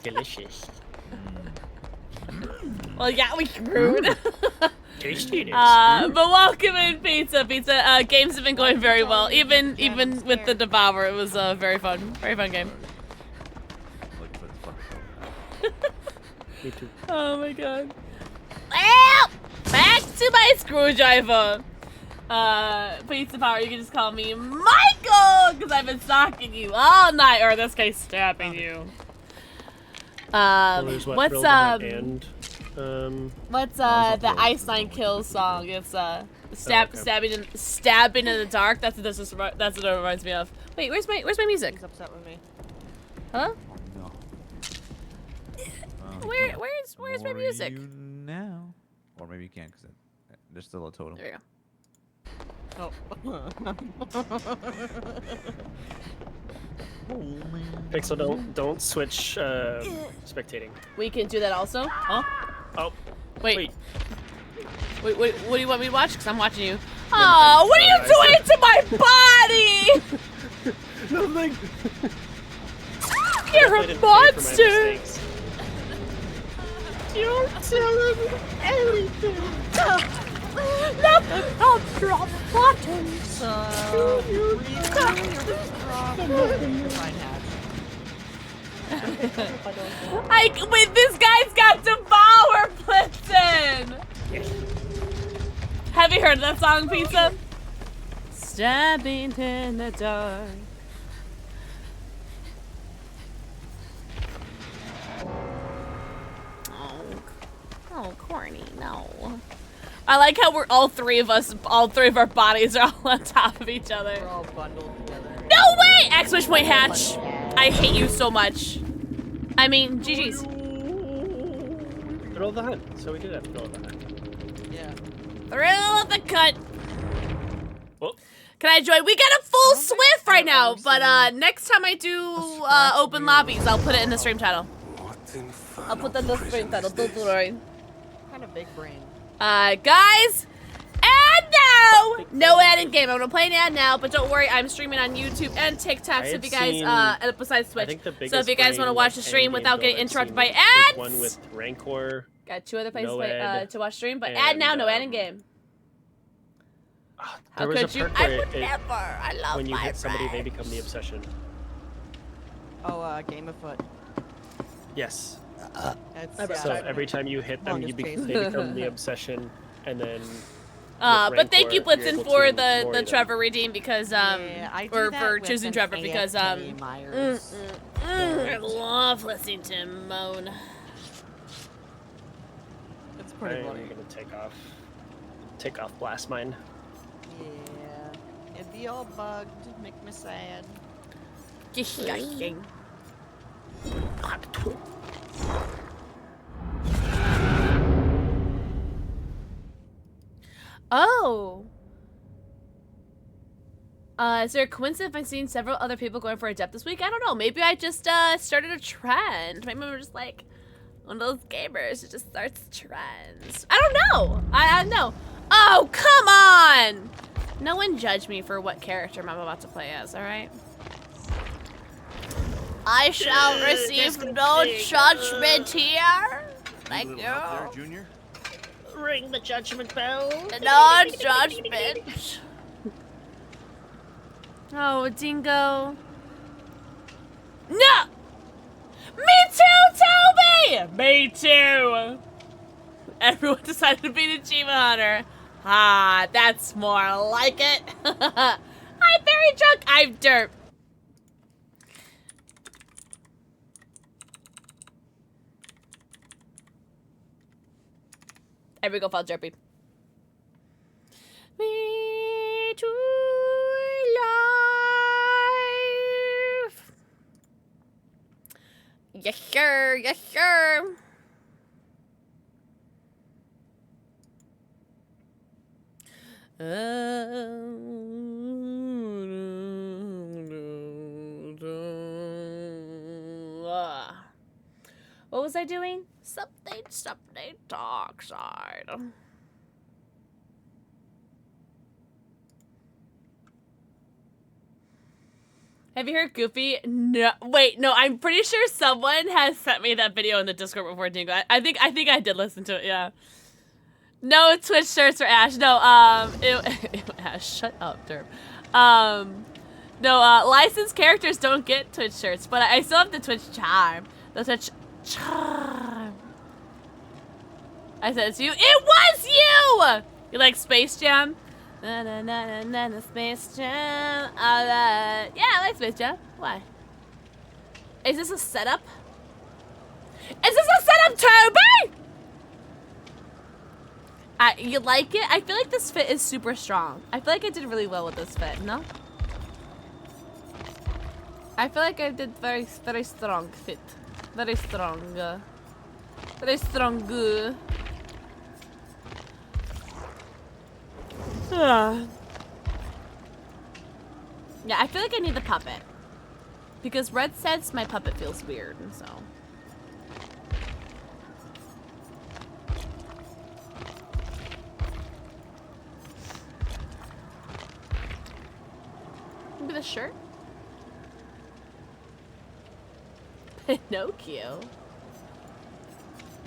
Delicious. Well, yeah, we screwed. Tasty it is. But welcome in, Pizza. Games have been going very well. Even with the Devour, it was a very fun game. Me too. Oh my god. Well, back to my screwdriver. Pizza Power, you can just call me Michael, because I've been stalking you all night, or in this case, stabbing you. What's the Ice Nine Kills song? It's stabbing in the dark. That's what it reminds me of. Wait, where's my music? He's upset with me. Huh? No. Where's my music? You now, or maybe you can't because there's still a totem. There we go. Oh. Pixel, don't switch spectating. We can do that also. Huh? Oh. Wait. What do you want me to watch? Because I'm watching you. Oh, what are you doing to my body? Nothing. You're a monster. You're telling me anything. Look, I'll drop buttons. Wait, this guy's got Devour Blitzen. Have you heard that song, Pizza? Stabbing in the dark. Oh, corny, no. I like how we're all three of our bodies are all on top of each other. We're all bundled together. No way! Exclamation point hatch. I hate you so much. I mean, GG's. Thrill of the hunt. So we did have thrill of the hunt. Yeah. Thrill of the cut. Well, can I join? We got a full Swift right now, but next time I do open lobbies, I'll put it in the stream title. I'll put that in the stream title. Don't worry. Kind of big brain. Guys, and now, no ad in game. I'm gonna play an ad now, but don't worry, I'm streaming on YouTube and TikTok. So if you guys, besides Twitch, so if you guys want to watch the stream without getting interrupted by ads, one with Rancor. Got 2 other places no to watch stream, but ad now, no ad in game. How could you? I would never. I love when you my hit somebody, friends. they become the obsession. Oh, Game of Foot. Yes. That's, so every time you hit them, they become the obsession, and then. But thank you, Blitzen, for the Trevor redeem because or for choosing Trevor because I love listening to him moan. It's pretty I'm funny. gonna take off blast mine. Yeah, it'd be all bugged, make me sad. Oh. Is there a coincidence I've seen several other people going for Adept this week? I don't know. Maybe I just started a trend. Maybe I'm just like one of those gamers who just starts trends. I don't know. I don't know. Oh, come on! No one judge me for what character I'm about to play as, alright? I shall receive no judgment here. Thank Little you. help there, Junior? Ring the judgment bell. No judgment. Oh, Dingo. No! Me too, Toby! Me too! Everyone decided to be an achievement hunter. Ah, that's more like it. I'm very drunk. I'm derp. There we go, fall derpy. Me to life. Yes, sir. Yes, sir. What was I doing? Something dark side. Have you heard Goofy? No, wait, no. I'm pretty sure someone has sent me that video in the Discord before, Dingo. I think I did listen to it. Yeah. No Twitch shirts for Ash. No, Ash, shut up, derp. No, licensed characters don't get Twitch shirts, but I still have the Twitch charm. The Twitch charm. I said it's you. It was you! You like Space Jam? Na na na na na, na Space Jam. Yeah, I like Space Jam. Why? Is this a setup? Is this a setup, Toby? You like it? I feel like this fit is super strong. I feel like I did really well with this fit, no? I feel like I did very strong fit. Very strong. Very strong. Yeah, I feel like I need the puppet. Because Red says my puppet feels weird, and so. Maybe the shirt? Pinocchio.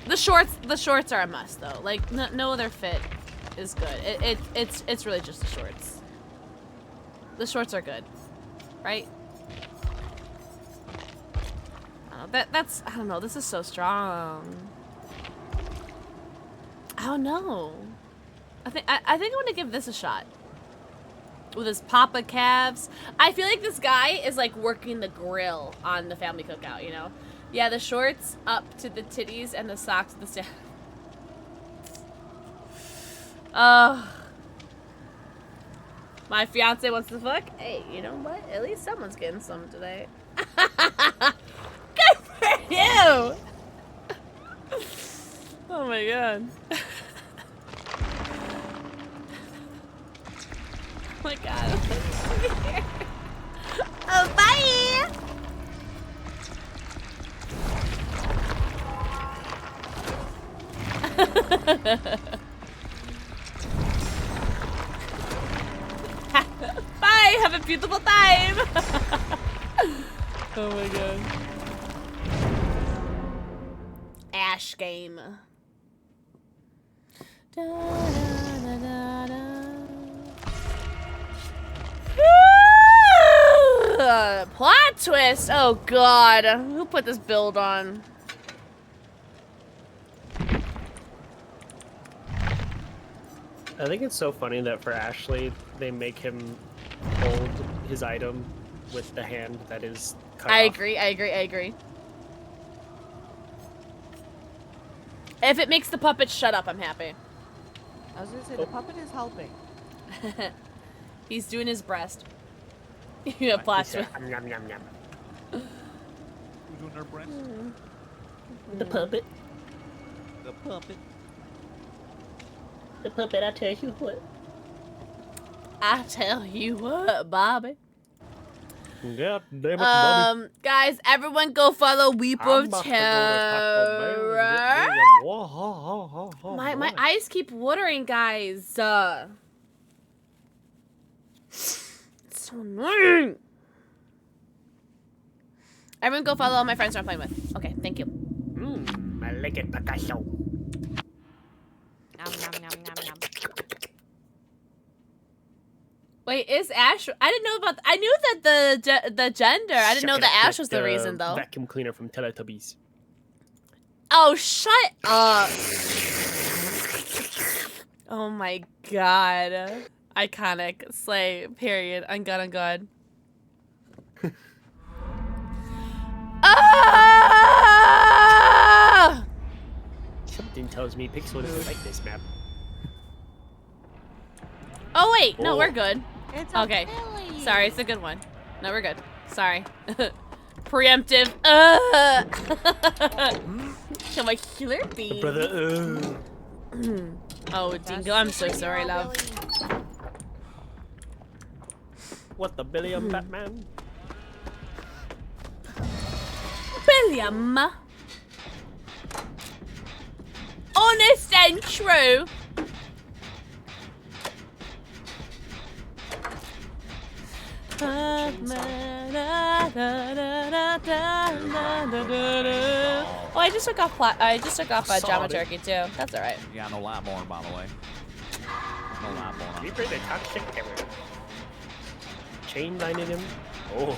The shorts are a must though. Like no other fit is good. It's really just the shorts. The shorts are good, right? That's I don't know. This is so strong. I don't know. I think I want to give this a shot. With his Papa calves. I feel like this guy is like working the grill on the family cookout, you know? Yeah, the shorts up to the titties and the socks to the stand. My fiance wants to fuck. Hey, you know what? At least someone's getting some today. Good for you! Oh my god. Oh my god. Oh, bye! Bye! Have a beautiful time! Oh my god. Ash game. Da, da, da, da. Plot twist! Oh god. Who put this build on? I think it's so funny that for Ashley, they make him hold his item with the hand that is cut off. I agree. If it makes the puppet shut up, I'm happy. I was gonna say, the puppet is helping. He's doing his breast. Yeah, plot twist. Yum, yum, yum, yum. Who's doing their breast? The puppet. The puppet. The puppet, I tell you what. I tell you what, Bobby. Yeah, damn it, Bobby. Guys, everyone go follow Weep of Terror. My eyes keep watering, guys. It's so annoying. Everyone go follow all my friends I'm playing with. Okay, thank you. My I like it, Picasso. Nom nom nom nom nom. Wait, is Ash? I didn't know about. I knew that the gender. I didn't know that Ash was the reason though. Vacuum cleaner from Teletubbies. Oh, shut up! Oh my god, iconic slay. Period. On God, on God. Ah! Something tells me Pixel doesn't like this map. Oh wait, no, we're good. It's Okay, Billy. sorry, it's a good one. No, we're good. Sorry. Preemptive. Come on, Slurpee. Brother, Oh, Dingo, I'm so sorry, love. What the Billiam Batman? William. Honest and true. Oh, I just took off. Jama Turkey too. That's all right. Yeah, no Lapborn, by the way. No Lapborn. Reaper the toxic terror. Chain lining him. Oh.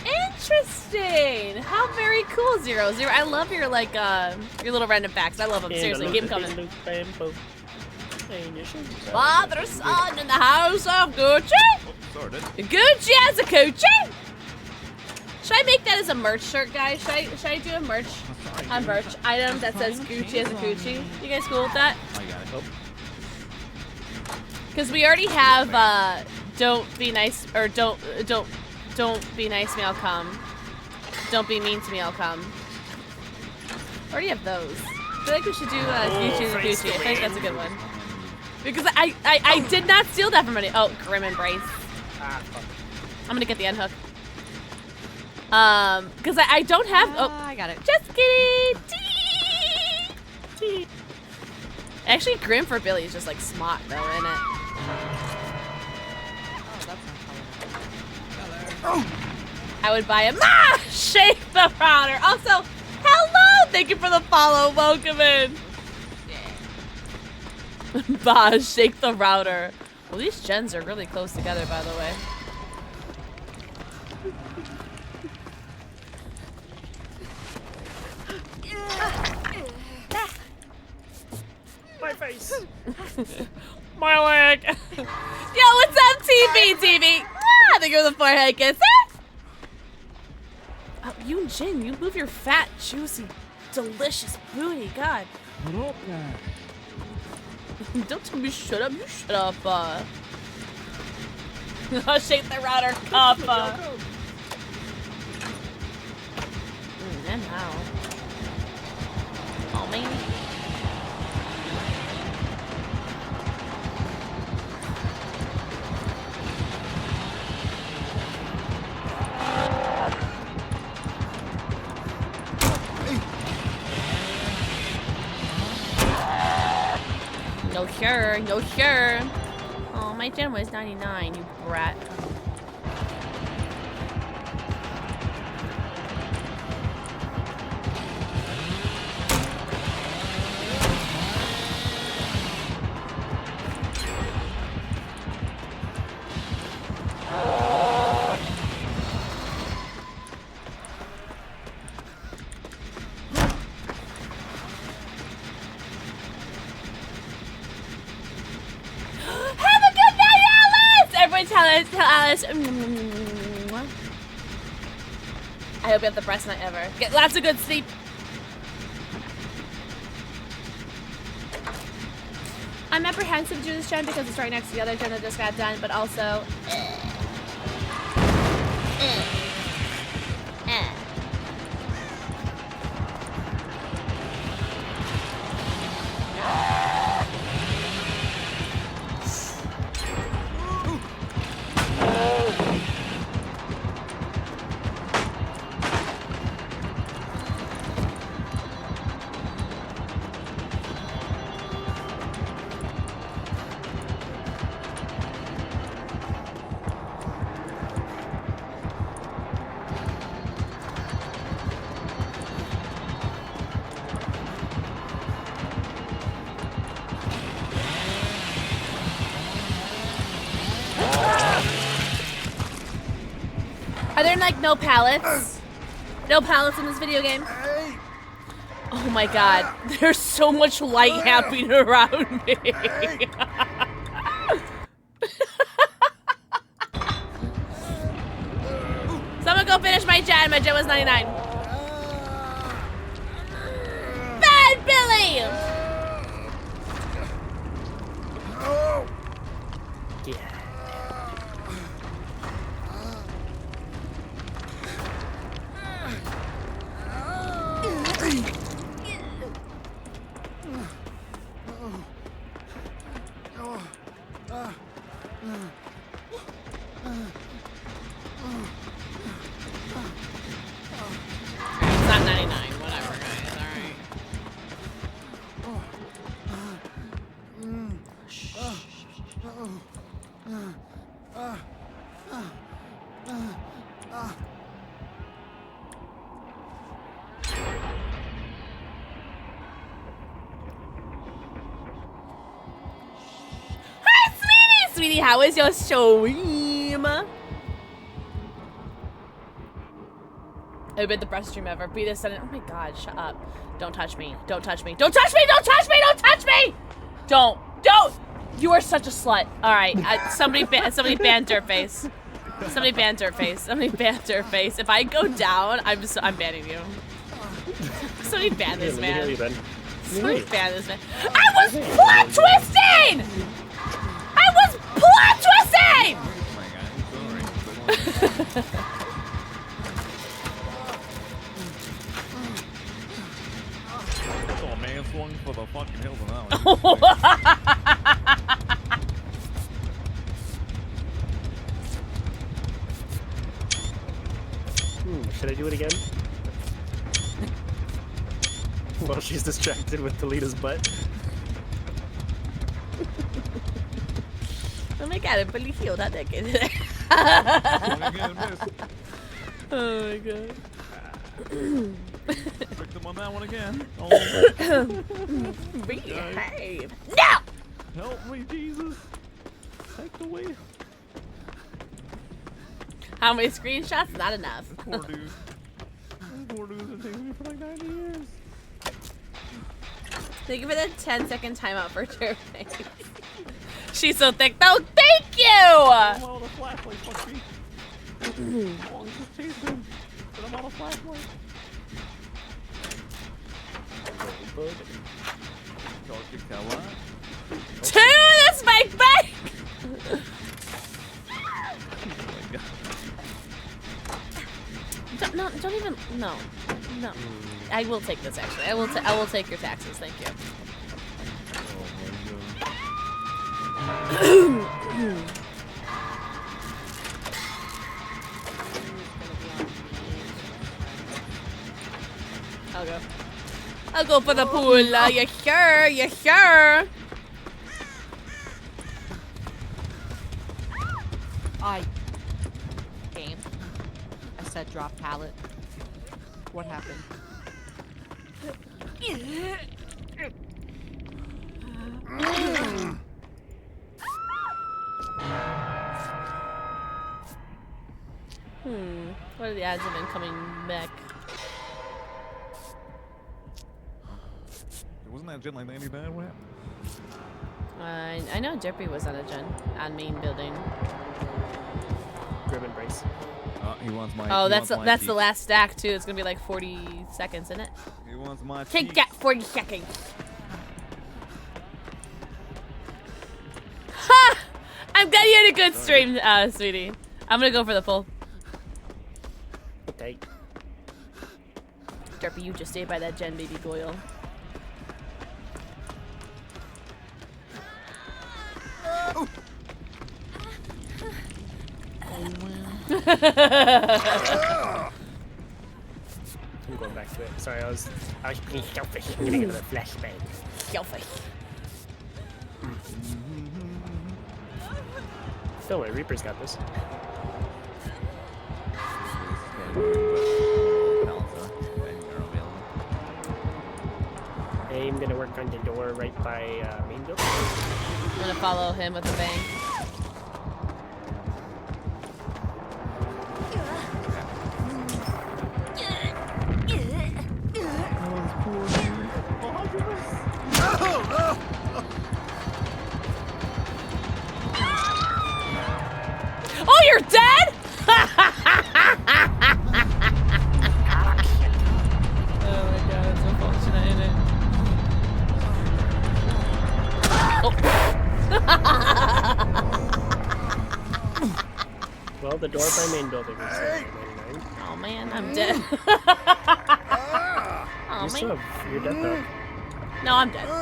Interesting. How very cool, 0 0. I love your like your little random facts. I love them. Seriously, keep them coming. Father, son, in the house of Gucci. Gucci has a coochie. Should I make that as a merch shirt, guys? Should I do a merch item that says Gucci has a coochie? You guys cool with that? I got it. Because we already have don't be nice or don't be nice, me I'll come. Don't be mean to me, I'll come. Already have those. I feel like we should do Gucci has a coochie. I think that's a good one. Because I did not steal that from anyone. Oh, Grim Embrace. I'm gonna get the unhook. Because I don't have. Oh, I got it. Just kidding. Actually, Grim for Billy is just like smart though, isn't it? Oh, I would buy a shake the router. Also, hello, thank you for the follow. Welcome in. Bah, shake the router. Well, these gens are really close together, by the way. My face. My leg. Yo, what's up, TV? TV. I think you're the forehead kisser. Oh, you and Jin, you move your fat, juicy, delicious booty. God. What up, man? Don't tell me shut up. You shut up. Shake the router cup. And how? Oh, man. No sure, no sure. Oh, my gen was 99, you brat. Tell Alice. I hope you have the best night ever. Get lots of good sleep. I'm apprehensive to do this gen because it's right next to the other gen that just got done, but also. Are there like no pallets? No pallets in this video game? Oh my god, there's so much light happening around me. Someone go finish my gen. My gen was 99. Bad Billy! Yeah. It's not 99. Whatever, guys. Alright. Hi, sweetie! Sweetie, how is your stream? I've been the best stream ever. Be this sudden. Oh my god, shut up. Don't touch me. Don't touch me. Don't touch me! Don't touch me! Don't touch me! Don't! You are such a slut. Alright, somebody ban Dirtface. Somebody ban Dirtface. Somebody ban Dirtface. If I go down, I'm banning you. Somebody ban this man. Somebody ban this man. I was plot twisting! I was plot twisting! Oh my god, I'm sorry. Oh man, swung for the fucking hills on that one. Should I do it again? While she's distracted with Toledo's butt. Oh my god, I believe healed that naked. Oh my god. Victim on that one again. Behave. No! Help me, Jesus. Take the wheel. How many screenshots? Not enough. This poor dude. This poor dude's been chasing me for like 90 years. Thank you for the 10-second timeout for Jeremy. She's so thick though. Thank you! I'm out of flashlight, fuck me. Oh, just chasing him. But I'm out of flashlight. To the spike bike! Don't even, no. I will take this actually. I will take your taxes, thank you. I'll go for the pool. You sure? You sure? Game. I said drop pallet. What happened? What are the odds of him coming back? Wasn't that gen like 90 bad? What happened? I know Derpy was on a gen on main building. Grim embrace. He wants my. Oh, that's the last stack too. It's gonna be like 40 seconds, isn't it? He wants my. Can't get 40 seconds. Ha! I'm glad you had a good stream, sweetie. I'm gonna go for the pull. Okay. Derpy, you just stay by that gen, baby Goyle. I'm going back to it. Sorry, I was being selfish. I'm getting another flashbang. Selfish. Don't worry, Reaper's got this. I'm gonna work on the door right by main door. I'm gonna follow him with a bang. Well, the door of my main building is 99. Oh man, I'm dead. Oh You still man. have your death up. No, I'm dead. Oh,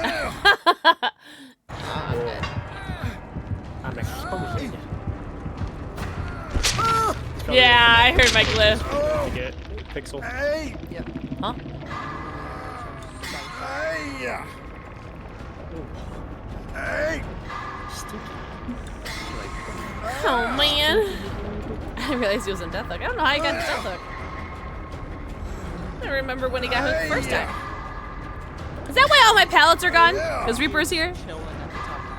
I'm dead. I'm exposed. Yeah, I heard my glyph. You get pixel. Yep. Huh? Oh man. I didn't realize he was in Deathhook. I don't know how he got in Deathhook. I don't remember when he got hooked the first time. Is that why all my pallets are gone? Because Reaper's here? Chilling at the top of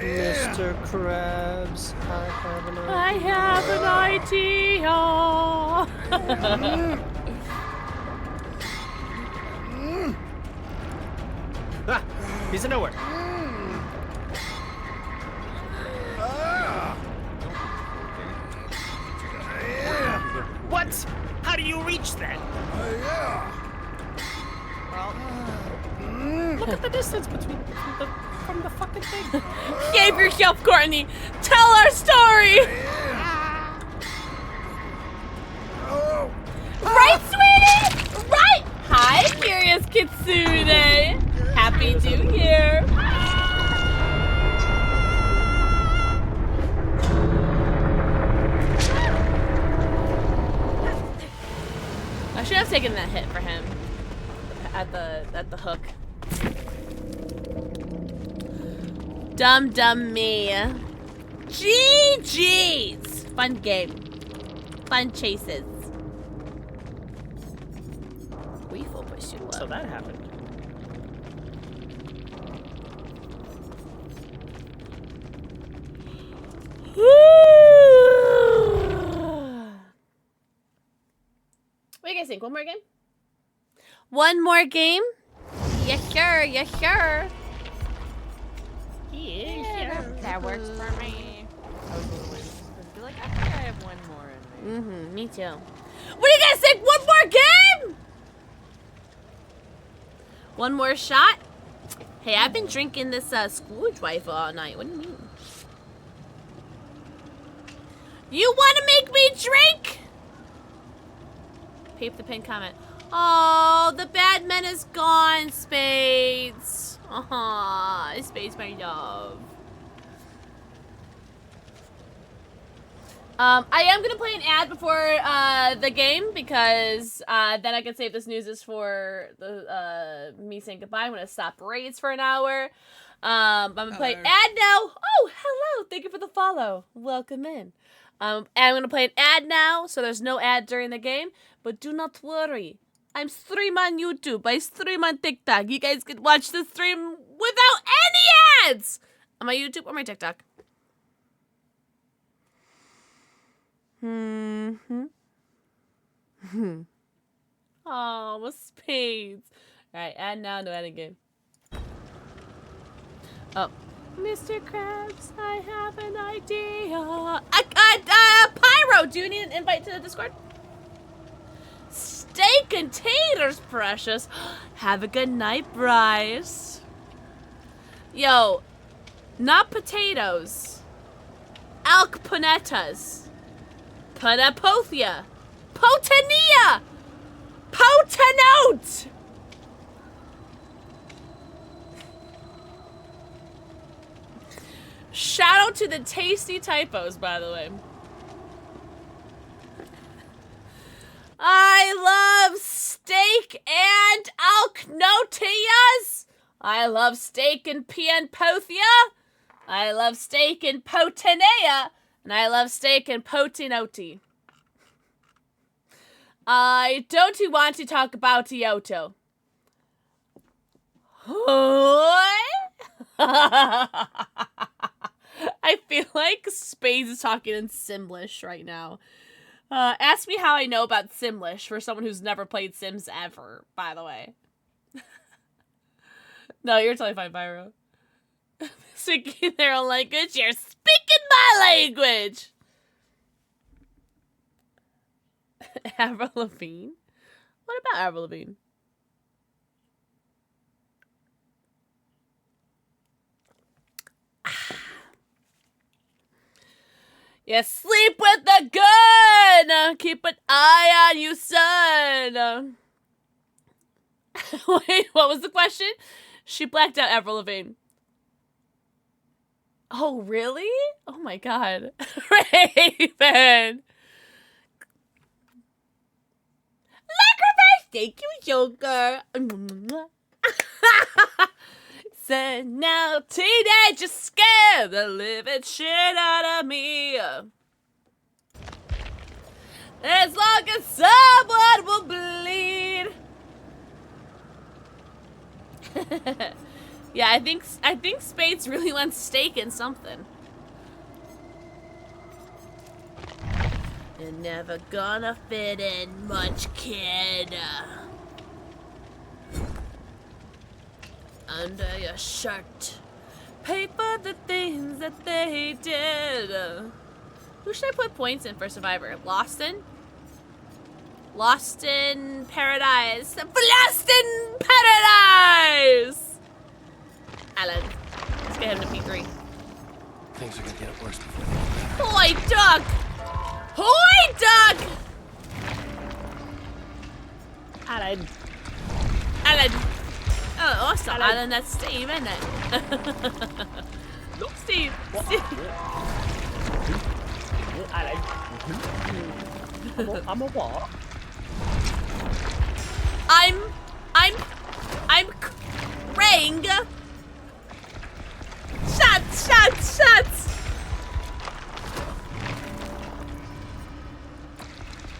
Mr. Krabs, I have an idea. Ah, he's in nowhere. What? How do you reach that? Look at the distance between from the fucking thing. Behave yourself, Courtney. Tell our story. Right, sweetie? Right. Hi, Curious Kitsune. Happy New Year. I should have taken that hit for him at the hook. Dumb me. GG's. Fun game. Fun chases. We full push you up. So that happened. What do you guys think? One more game? One more game? Yes, sure. Yes, sure. Yeah, that works for me. I was always be like, I think I have one more in me. Mm-hmm, me too. What do you guys think? One more game? One more shot? Hey, I've been drinking this Scrooge rifle all night. What do you mean? You want to make me drink? Pape the pin comment. Oh, the bad man is gone, Spades. Aw, Spades, my love. I am gonna play an ad before the game because then I can save this news is for the me saying goodbye. I'm gonna stop raids for an hour. I'm gonna play an ad now. Oh, hello! Thank you for the follow. Welcome in. And I'm gonna play an ad now, so there's no ad during the game. But do not worry. I'm stream on YouTube. I stream on TikTok. You guys can watch the stream without any ads on my YouTube or my TikTok. Oh, Spades. Alright, add now, no adding game. Oh. Mr. Krabs, I have an idea. Pyro, do you need an invite to the Discord? Steak and taters, precious. Have a good night, Bryce. Yo, not potatoes. Elk panettas. Panapothia. Potania. Potanote. Shout out to the tasty typos, by the way. I love steak and alknotias. I love steak and pianpothia. I love steak and potanea. And I love steak and potinoti. I don't want to talk about Kyoto. I feel like Spades is talking in Simlish right now. Ask me how I know about Simlish for someone who's never played Sims ever, by the way. No, you're totally fine, Pyro. Speaking their own language, you're speaking my language! Avril Lavigne? What about Avril Lavigne? You sleep with the gun! Keep an eye on you, son! Wait, what was the question? She blacked out Avril Lavigne. Oh, really? Oh my god. Raven! Sacrifice! Thank you, Joker! Said now teenagers scare the living shit out of me. As long as someone will bleed. Yeah, I think Spades really wants steak and something. You're never gonna fit in much, kid. Under your shirt, pay for the things that they did. Who should I put points in for Survivor? Lost in? Lost in Paradise. Lost in Paradise! Alan. Let's get him to P3. Things are gonna get worse before they get better. Hoi, duck! Hoi, duck! Alan. Alan. Oh, awesome. Alan, that's Steve, isn't it? Look, Steve. Steve. Alan. I'm a what? I'm Krang. Shots, shots, shots.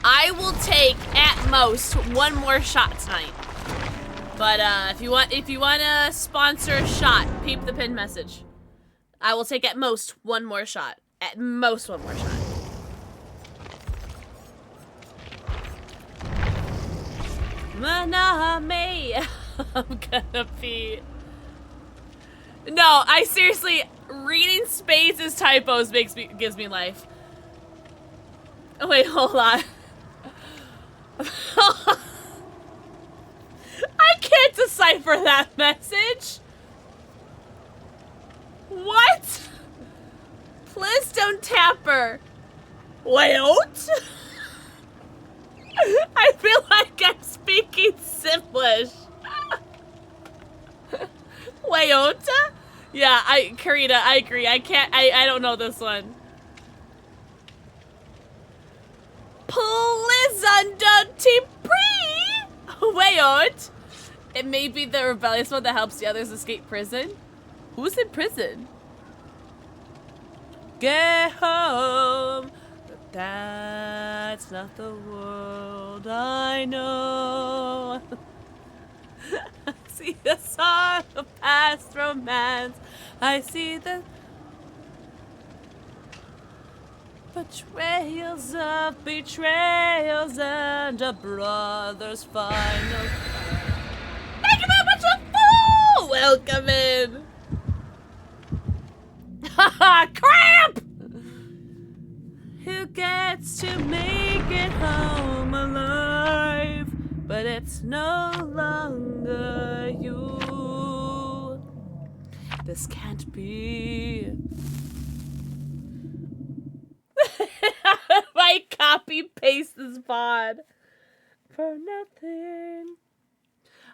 I will take at most one more shot tonight. But if you want to sponsor a shot, peep the pinned message. I will take at most one more shot. At most one more shot. Maname. I'm gonna be. No, I seriously, reading Spades' typos gives me life. Oh, wait, hold on. I can't decipher that message. What? Please don't tap her. Wait. I feel like I'm speaking Simlish. Wayota? Yeah, Karita, I agree. I don't know this one. Please under Tipri. Wayot. It may be the rebellious one that helps the others escape prison. Who's in prison? Get home. That's not the world I know. I see the song of past romance. I see the betrayals of betrayals and a brother's final. Thank you very much for full welcome in. Haha, cramp! Who gets to make it home alive? But it's no longer you. This can't be. I copy paste this pod for nothing.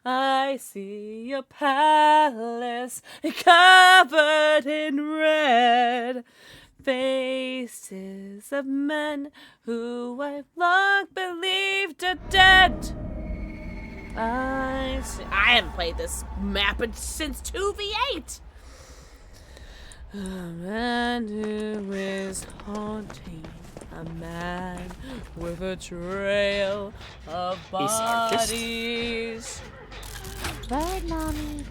I see your palace covered in red. Faces of men who I've long believed are dead. I haven't played this map since 2v8. A man who is haunting a man with a trail of bodies. Right, mommy.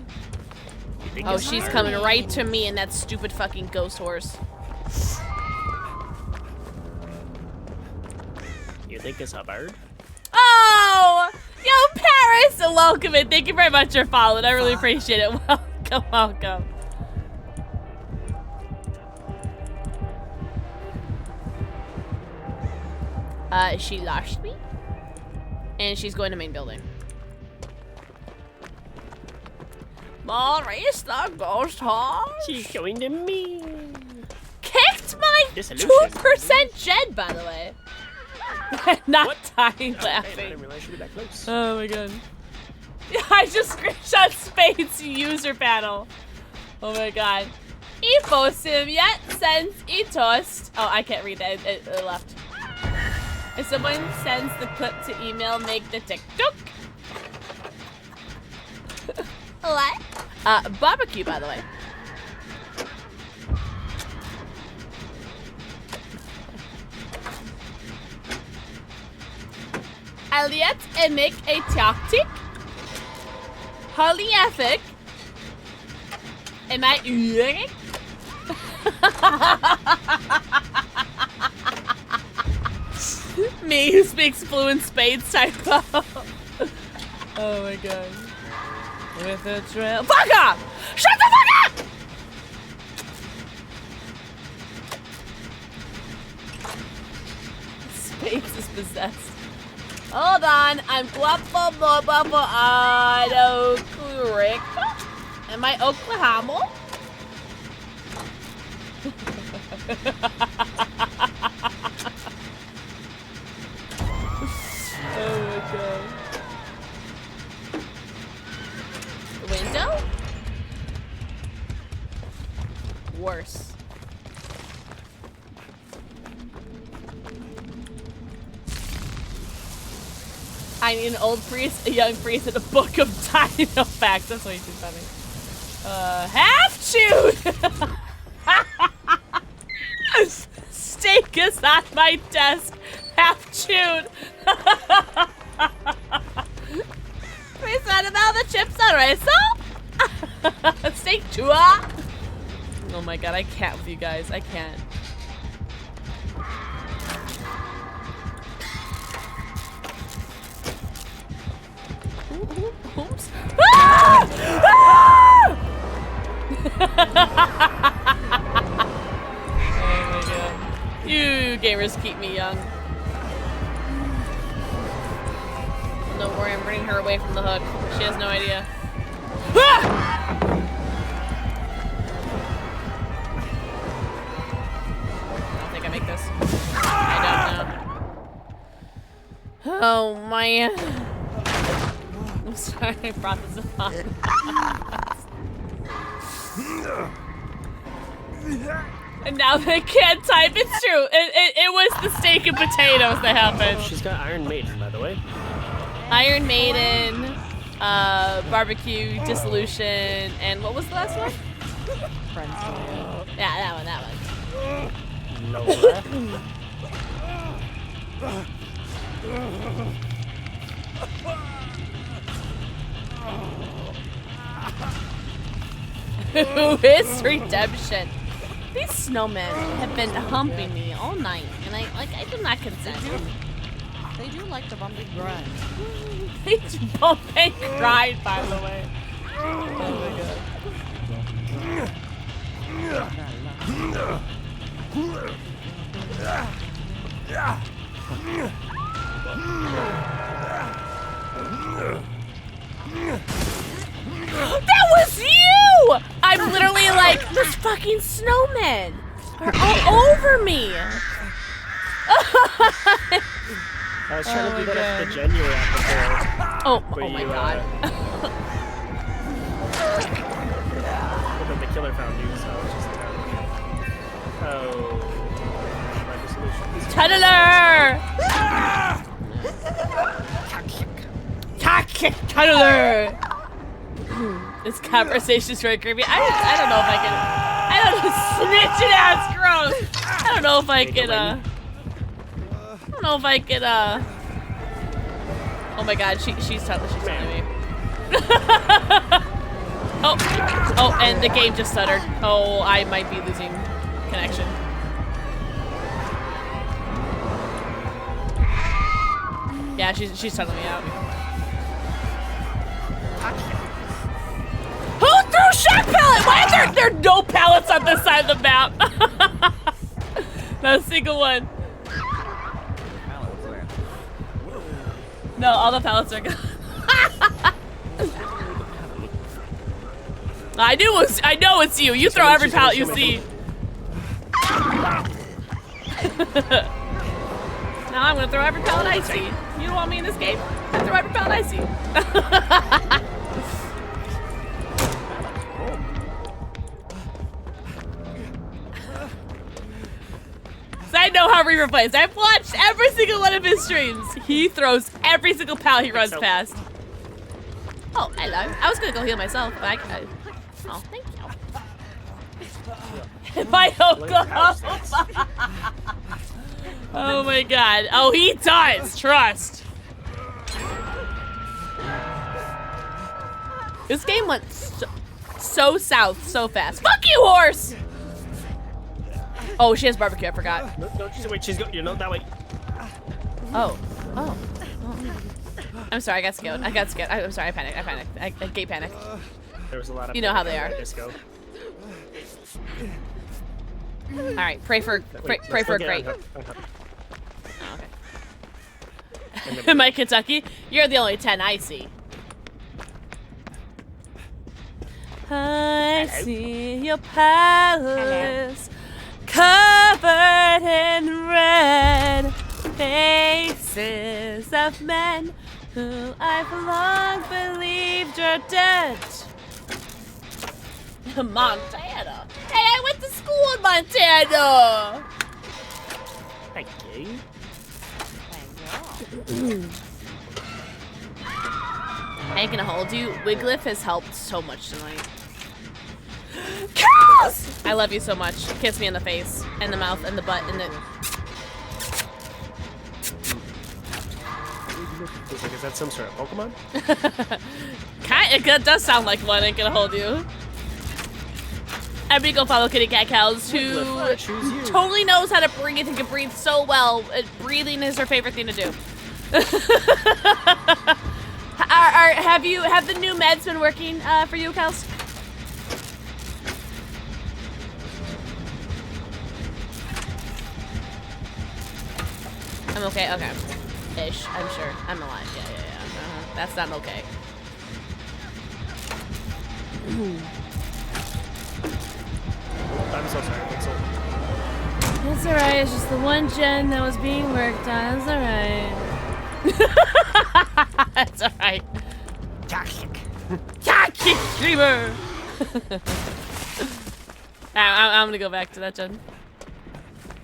Oh, she's coming right to me in that stupid fucking ghost horse. You think it's a bird? Oh! Yo, Paris! Welcome in. Thank you very much for following. I really appreciate it. Welcome, welcome. She lost me. And she's going to main building. Maurice the ghost horse. She's going to me. Kicked my Dissolution. 2% Jed, by the way. Not dying I laughing. didn't realize she'd be that close. Oh my god. I just screenshot Spade's user panel. Oh my god. Ifo sim yet sends e toast. Oh, I can't read that. It left. If someone sends the clip to email, make the TikTok. What? Barbecue, by the way. Elliot emek a taktik. Holly ethic. Am I uring? Me who speaks fluent Spades typo. Oh my god. With a trail. Fuck off! Shut the fuck up! Spades is possessed. Hold on, I'm guapo bobo auto correct. Am I Oklahoma? Oh my god. Window? Worse. I need an old priest, a young priest, and a book of dino facts. That's way too funny. Half chewed! Steak is on my desk. Half chewed. Please not about the chips on rice. Steak chua. Oh my god, I can't with you guys. I can't. Oops. Ah! Ah! Oh my god. You gamers keep me young. Don't worry, I'm bringing her away from the hook. She has no idea. Ah! I don't think I make this. I don't know. Oh man. I'm sorry I brought this upon. And now they can't type. It's true. It was the steak and potatoes that happened. She's got Iron Maiden, by the way. Iron Maiden, barbecue, dissolution, and what was the last one? Friends. Yeah, that one, that one. Lola. Who is Redemption? These snowmen have been humping me all night, and I do not consent. They do like to bump and grind. They do bump and grind, by the way. Oh my That was you! I'm literally like, this fucking snowmen are all over me. I was trying to do that at the Gen you were at before. Oh my god. But then the killer found you, so I was just like, oh. My dissolution. Tunneler! Tunneler! This conversation is very creepy. I don't know if I can. I don't know. Snitching ass gross. I don't know if I can. I don't know if I can. Oh my god, she's telling me. Oh, and the game just stuttered. Oh, I might be losing connection. Yeah, she's telling me out. Who threw shot pallet? Why are there no pallets on this side of the map? Not a single one. No, all the pallets are gone. I know it's you. You throw every pallet you see. Now I'm gonna throw every pellet I see. You don't want me in this game? I throw every pellet I see. So I know how Reaper plays. I've watched every single one of his streams. He throws every single pallet he runs past. Oh, hello. I was gonna go heal myself, but oh, thank you. My Oklahoma. Oh my god. Oh, he does. Trust. This game went so south so fast. Fuck you, horse! Oh, she has barbecue. I forgot. No, wait, she's going. You're not that way. Oh. I'm sorry. I got scared. I'm sorry. I panicked. I gate panic. There was a lot of. You know how they are. Disco. All right. Pray for a crate. Oh, okay. My Kentucky, you're the only 10 I see. I see your palace covered in red faces of men who I've long believed are dead. Montana. Hey, I went to school in Montana. Thank you. I ain't gonna hold you. Wigglyff has helped so much tonight. Chaos! I love you so much. Kiss me in the face, and the mouth, and the butt, and the... Is that some sort of Pokemon? It does sound like one. Ain't gonna hold you. Everybody go follow Kitty Cat Cows, who totally knows how to breathe and can breathe so well. Breathing is her favorite thing to do. Have the new meds been working for you, Kels? I'm okay. Okay. Ish. I'm sure. I'm alive. Yeah. That's not okay. I'm so sorry, Pixel. That's alright, it's just the one gen that was being worked on. That's alright. That's alright. Toxic streamer! I'm gonna go back to that gen.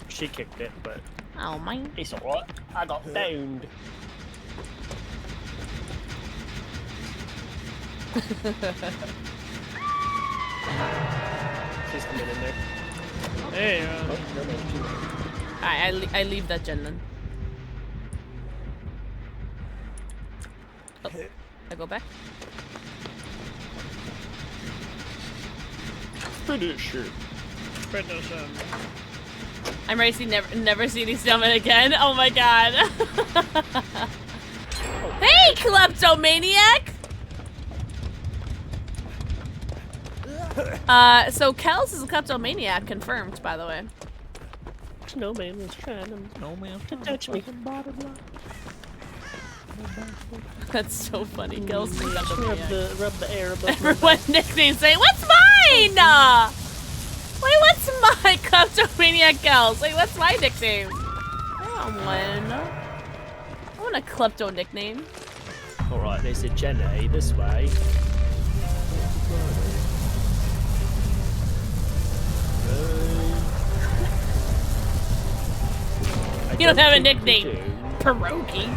She kicked it, but... Oh, mine. It's alright. I got downed. She's coming in there. Hey, Alright, I leave that gen then. Oh, I go back? Finish him. I'm ready to see never see these gentlemen again. Oh my god. Hey, kleptomaniac! So Kels is a kleptomaniac, confirmed, by the way. No man was trying to touch me. That's so funny. Kels is a kleptomaniac. Rub the air above Everyone nicknames saying, what's mine? Wait, what's my kleptomaniac Kels? Wait, what's my nickname? I want a klepto nickname. Alright, there's a Jenny this way. You don't have a nickname, Pierogi.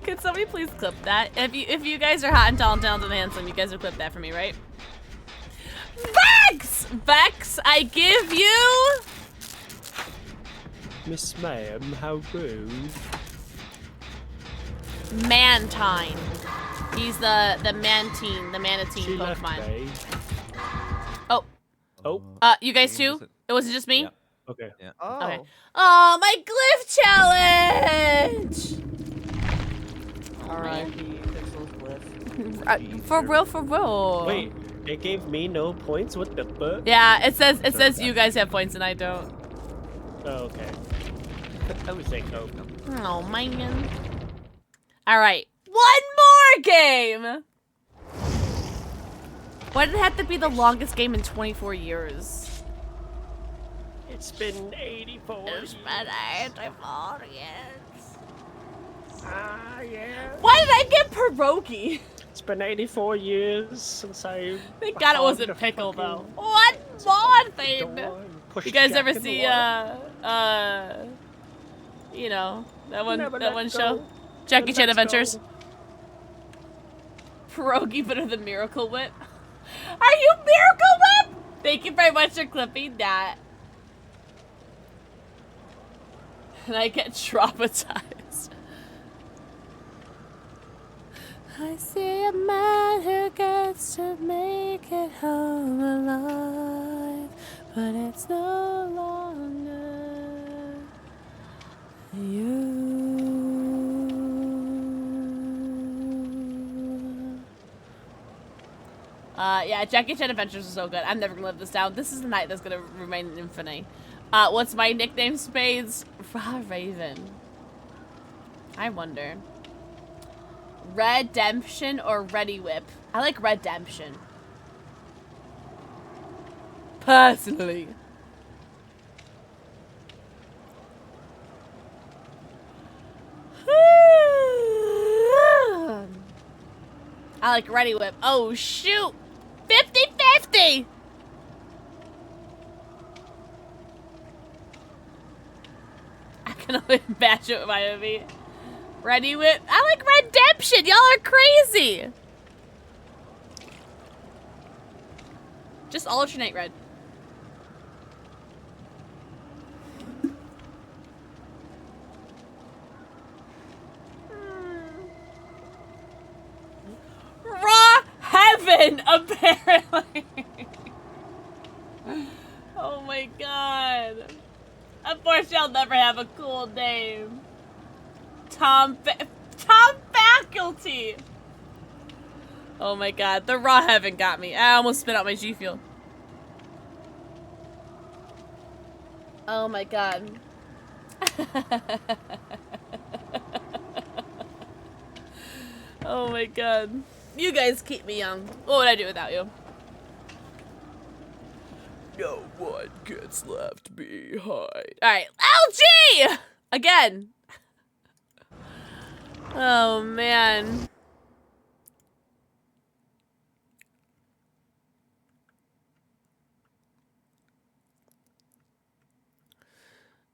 Can somebody please clip that? If you guys are hot and talented and handsome, you guys will clip that for me, right? Vex! Vex, I give you... Miss Ma'am, how rude. Mantine. He's the manatee Pokemon. Oh. Oh. You guys too? It wasn't just me? Yeah. Okay. Yeah. Oh. Okay. Oh, my glyph challenge! R.I.P. Pixel's glyph. For real. Wait, it gave me no points? What the fuck? Yeah, it says you guys have points and I don't. Oh, okay. I would say Coke. Oh, man. Alright. One more game! Why did it have to be the longest game in 24 years? It's been 84 It's been 84 years. Ah, yeah. Why did I get pierogi? It's been 84 years since I. Thank God it wasn't pickle though. One more thing. You guys ever see you know that one show, Jackie Chan Adventures? Pierogi better than Miracle Whip. Are you Miracle Whip? Thank you very much for clipping that. And I get traumatized. I see a man who gets to make it home alive, but it's no longer you. Yeah, Jackie Chan Adventures is so good. I'm never gonna live this down. This is the night that's gonna remain in infamy. What's my nickname, Spades? Raven. I wonder. Redemption or Ready Whip? I like Redemption. Personally. I like Ready Whip. Oh, shoot. 50-50. I can only match it with my movie. Ready Whip. I like Redemption. Y'all are crazy. Just alternate red. Raw heaven, apparently. Oh my god. Unfortunately, I'll never have a cool name. Tom Faculty. Oh my god, the raw heaven got me. I almost spit out my G Fuel. Oh my god. Oh my god. You guys keep me young. What would I do without you? No one gets left behind. Alright, LG! Again. Oh man.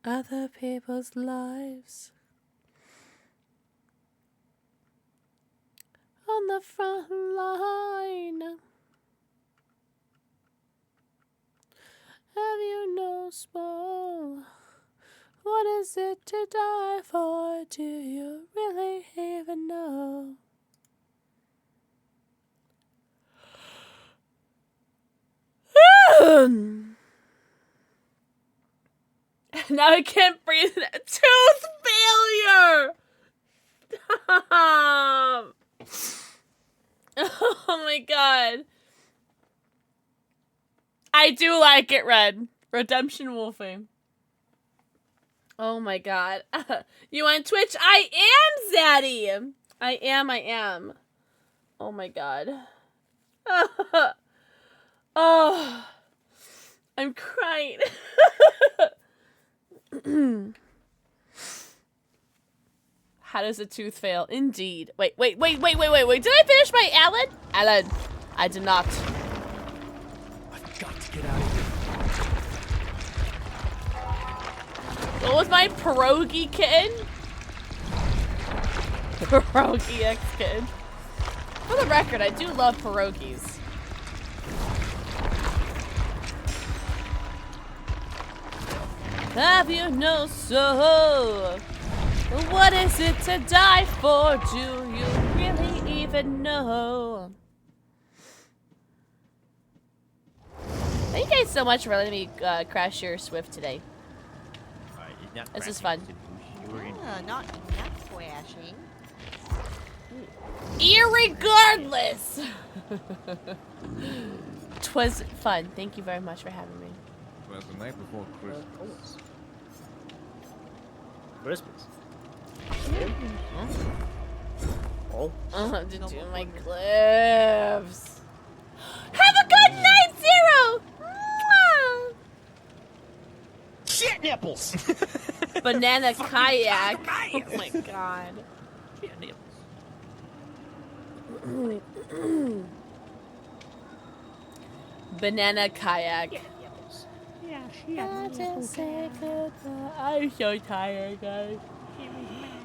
Other people's lives on the front line. Have you no small? What is it to die for? Do you really even know? Now I can't breathe. Tooth failure! Stop! Oh my god. I do like it, Red. Redemption Wolfing. Oh my god. You on Twitch? I am, Zaddy! I am. Oh my god. Oh. I'm crying. How does a tooth fail? Indeed. Wait. Did I finish my Alan? Alan. I did not. I've got to get out of here. What was my pierogi kitten? Pierogi X kitten. For the record, I do love pierogies. Have you no soul? What is it to die for? Do you really even know? Thank you guys so much for letting me crash your Swift today. This is fun. Not crashing. Irregardless! 'Twas fun. Thank you very much for having me. Well, the night before Christmas. Christmas. To do my clips. Have nipples. Banana kayak. Oh nipples. my god. She had nipples. Banana kayak. Yeah, she had nipples. I'm so tired, guys.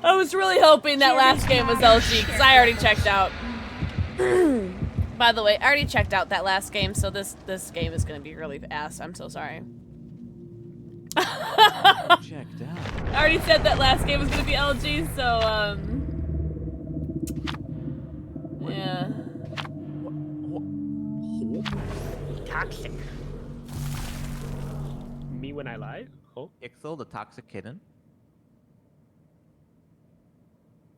I was really hoping that last game was LG because I already checked out. By the way, I already checked out that last game, so this game is gonna be really ass. I'm so sorry. Checked out. I already said that last game was gonna be LG, so yeah. Toxic. Me when I lie? Oh. Pixel, the toxic kitten.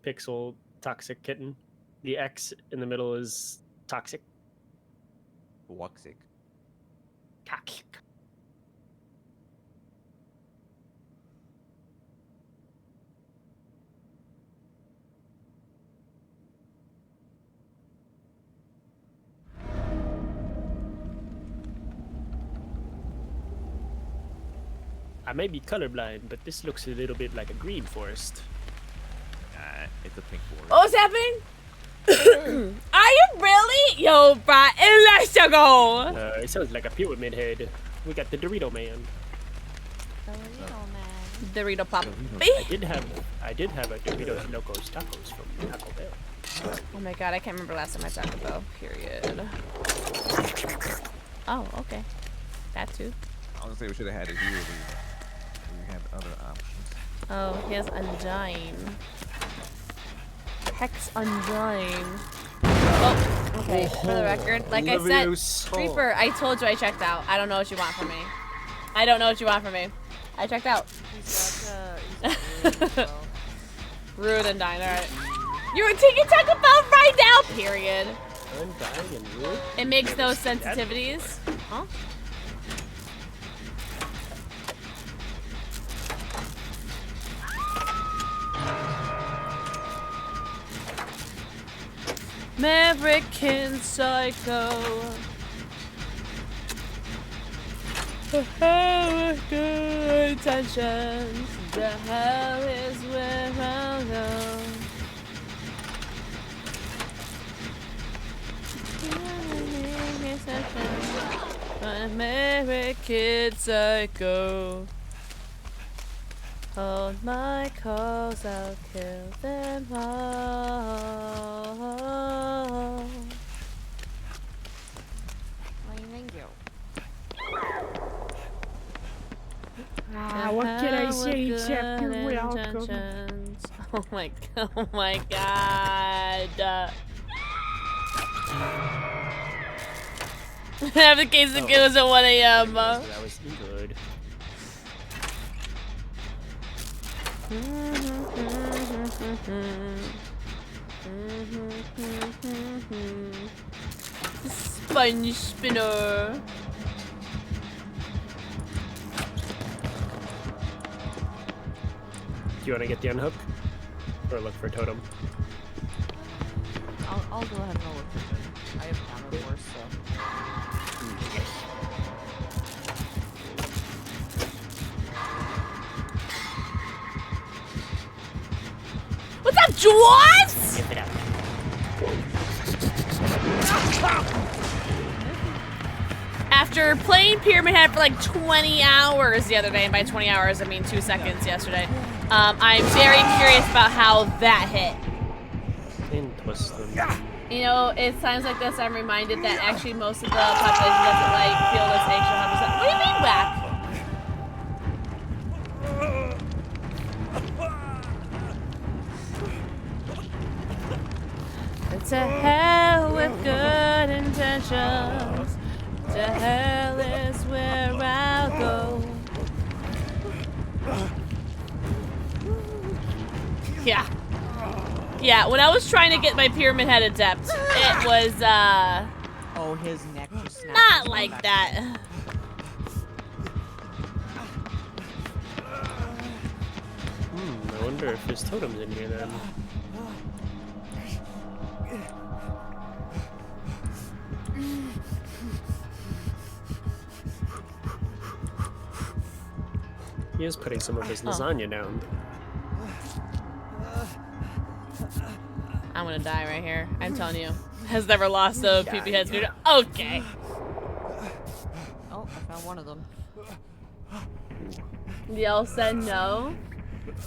Pixel, toxic kitten. The X in the middle is toxic. Waxic. Toxic. I may be colorblind, but this looks a little bit like a green forest. It's a pink forest. Oh, what's happening? Are you really? Yo, bro, let's go. It sounds like a pyramid head. We got the Dorito man. Dorito pop. I did have a Doritos Locos Tacos from Taco Bell. Oh my god, I can't remember last time I Taco Bell. Period. Oh, okay. That too. I was gonna say we should have had it here. We had other options. Oh, here's Undyne. Hex Undyne. Oh, okay. For the record, like I said, Reaper, I told you I checked out. I don't know what you want from me. I don't know what you want from me. I checked out. Rude and Dine, alright. You're taking Taco Bell right now, period. Undyne and Rude? It makes those sensitivities. Huh? American Psycho. With good intentions, the hell is where I'll go. American Psycho. Hold my calls, I'll kill them all. Thank you. What can I say except you're welcome? Oh my god. Have the case of kills at 1 a.m. That was good. Sponge spinner. Do you want to get the unhook? Or look for a totem? I'll go ahead and look for it. I have counter force, so. What's up, Jaws? Give it up. After playing Pyramid Head for like 20 hours the other day, and by 20 hours I mean 2 seconds yesterday, I'm very curious about how that hit. Interesting. You know, it's times like this I'm reminded that actually most of the population doesn't like feel this anxious 100%. What do you mean whack? To hell with good intentions. To hell is where I'll go. Yeah. Yeah, when I was trying to get my Pyramid Head adept, it was, Oh, his neck just snapped. not like that. I wonder if there's totems in here then. He is putting some of his lasagna down. I'm gonna die right here. I'm telling you. Has never lost a PP head scooter. Okay. Oh, I found one of them. Yell said no.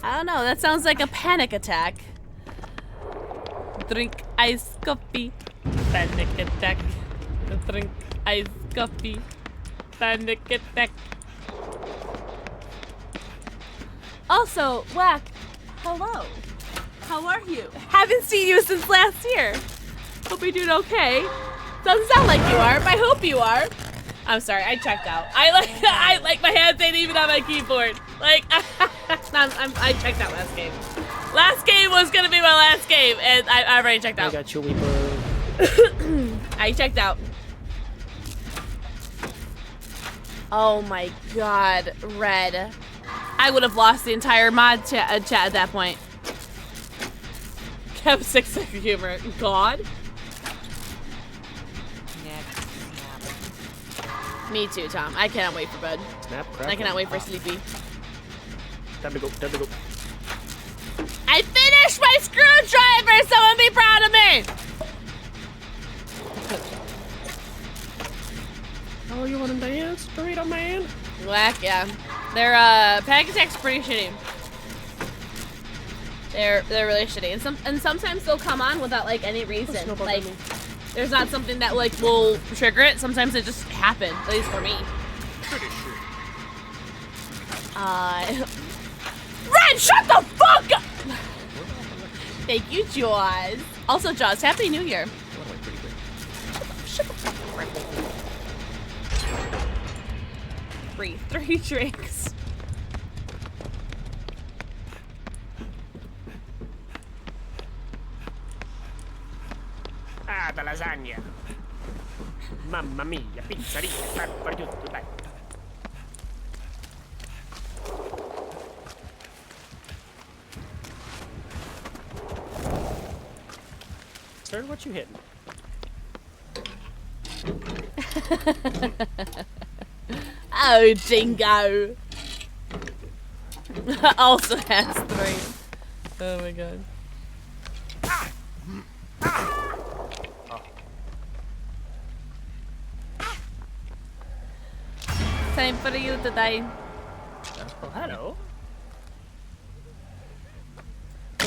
I don't know. That sounds like a panic attack. Drink iced coffee. Panic attack. Drink iced coffee. Panic attack. Also, Whack, hello. How are you? Haven't seen you since last year. Hope you're doing okay. Doesn't sound like you are, but I hope you are. I'm sorry, I checked out. I like my hands ain't even on my keyboard. Like, I checked out last game. Last game was gonna be my last game, and I already checked out. I got you, Weeper. I checked out. Oh my god, Red. I would have lost the entire mod chat at that point. Kev 6 humor. God. Me too, Tom. I cannot wait for bed. Snap, crap. I cannot wait for sleepy. Time to go, time to go. I finished my screwdriver! Someone be proud of me! Oh, you wanna dance, Burrito Man? Whack, yeah. Their panic attack's pretty shitty. They're really shitty, and sometimes they'll come on without like any reason. Like, there's not something that like will trigger it. Sometimes it just happens. At least for me. Red, shut the fuck up! Thank you, Jaws. Also, Jaws, Happy New Year. Shut the fuck up, Red. Breathe. 3 drinks. Ah, the lasagna. Mamma mia, pizzeria, dai. Sir, what you hitting? Oh, Dingo. Also has 3. Oh my god. Time for you to die. Oh, hello.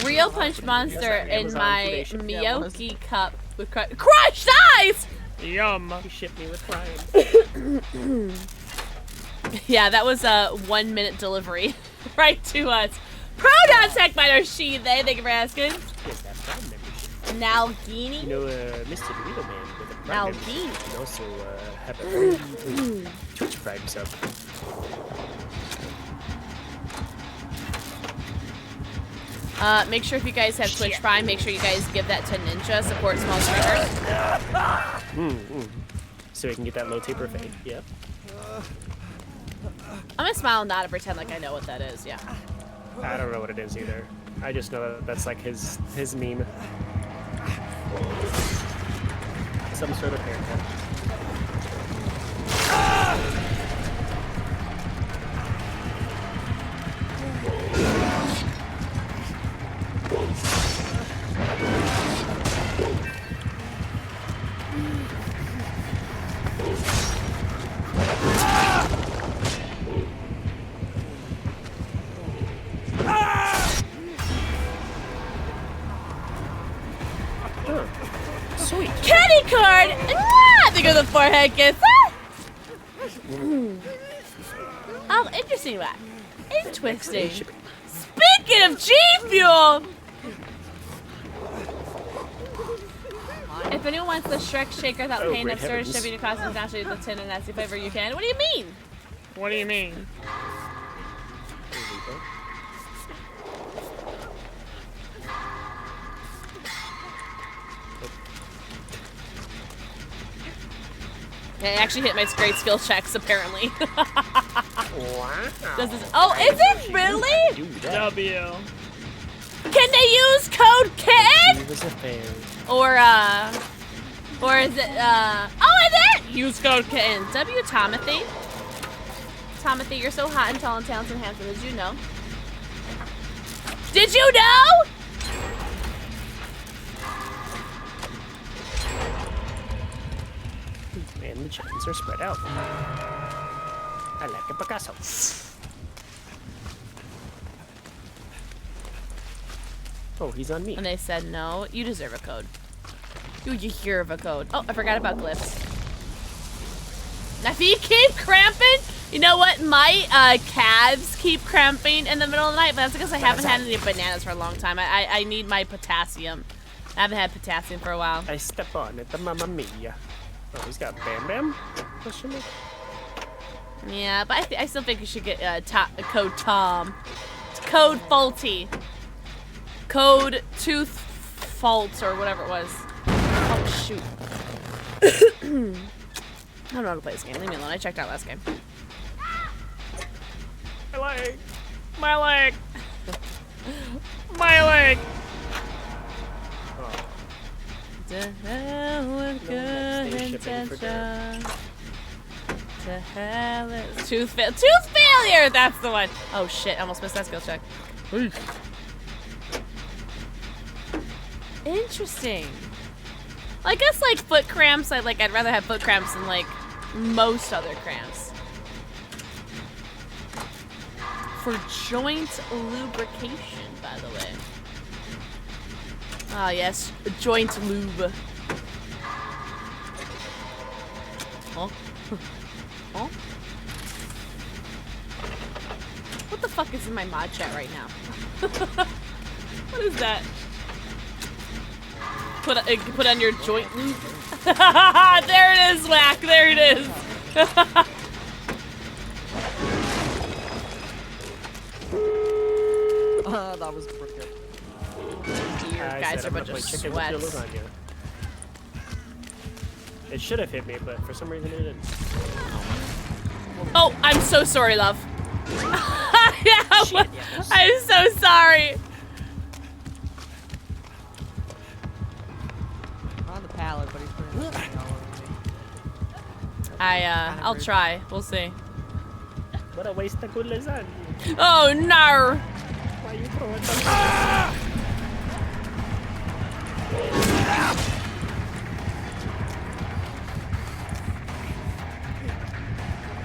Real Punch Monster in my Miyoki cup with crushed ice! Yum. You shipped me with Ryan. Yeah, that was a 1-minute delivery right to us. Pronoun tech miner she, they. Thank you for asking. Nalgini? You know, Mr. Dorito Man with a Prime membership. Nalgini. You can also have a Twitch Prime sub. Make sure if you guys have Twitch Prime, make sure you guys give that to Ninja. Support small streamers. So we can get that low taper fade. Yep. I'm gonna smile and nod and pretend like I know what that is. Yeah. I don't know what it is either. I just know that that's like his meme. Some sort of haircut. Sweet. Candy card! Ah, think of the forehead kiss. Oh, interesting one. Interesting. Speaking of G Fuel! If anyone wants the Shrek shaker without paying great upstairs, heavens. shipping across internationally with the tin and nasty flavor, you can. What do you mean? What do you mean? It actually hit my great skill checks, apparently. Wow. Does this, oh, is it really? W. Can they use code KITTEN? He was a fan. Or is it, oh, is it? Use code KITTEN. W. Tomothy. Timothy, you're so hot and tall and talented and handsome. Did you know? Did you know? And the chickens are spread out. I like a Picasso. Oh, he's on me. And they said no. You deserve a code. You deserve a code. Oh, I forgot about glyphs. Now, if you keep cramping, you know what? My calves keep cramping in the middle of the night, but that's because I haven't had any bananas for a long time. I need my potassium. I haven't had potassium for a while. I step on it, the mamma mia. Oh, he's got Bam Bam? Question mark? Yeah, but I still think you should get code Tom. Code faulty. Code tooth fault or whatever it was. Oh, shoot. I don't know how to play this game. Leave me alone. I checked out last game. My leg. My leg. My leg. To hell with good intentions. To hell with tooth failure. That's the one. Oh shit! I almost missed that skill check. Interesting. I guess like foot cramps. I'd rather have foot cramps than like most other cramps. For joint lubrication, by the way. Ah, yes, joint lube. Huh? Huh? What the fuck is in my mod chat right now? What is that? Put on your joint lube. There it is, Whack. There it is. That was crooked. You guys are a bunch of sweats. It should have hit me, but for some reason it didn't. Oh, I'm so sorry, love. Yeah, Shit, yes. I'm so sorry. On the pallet, but he's putting it all over me. I'll try. We'll see. What a waste of good lasagna. Oh no! Why you throwing it?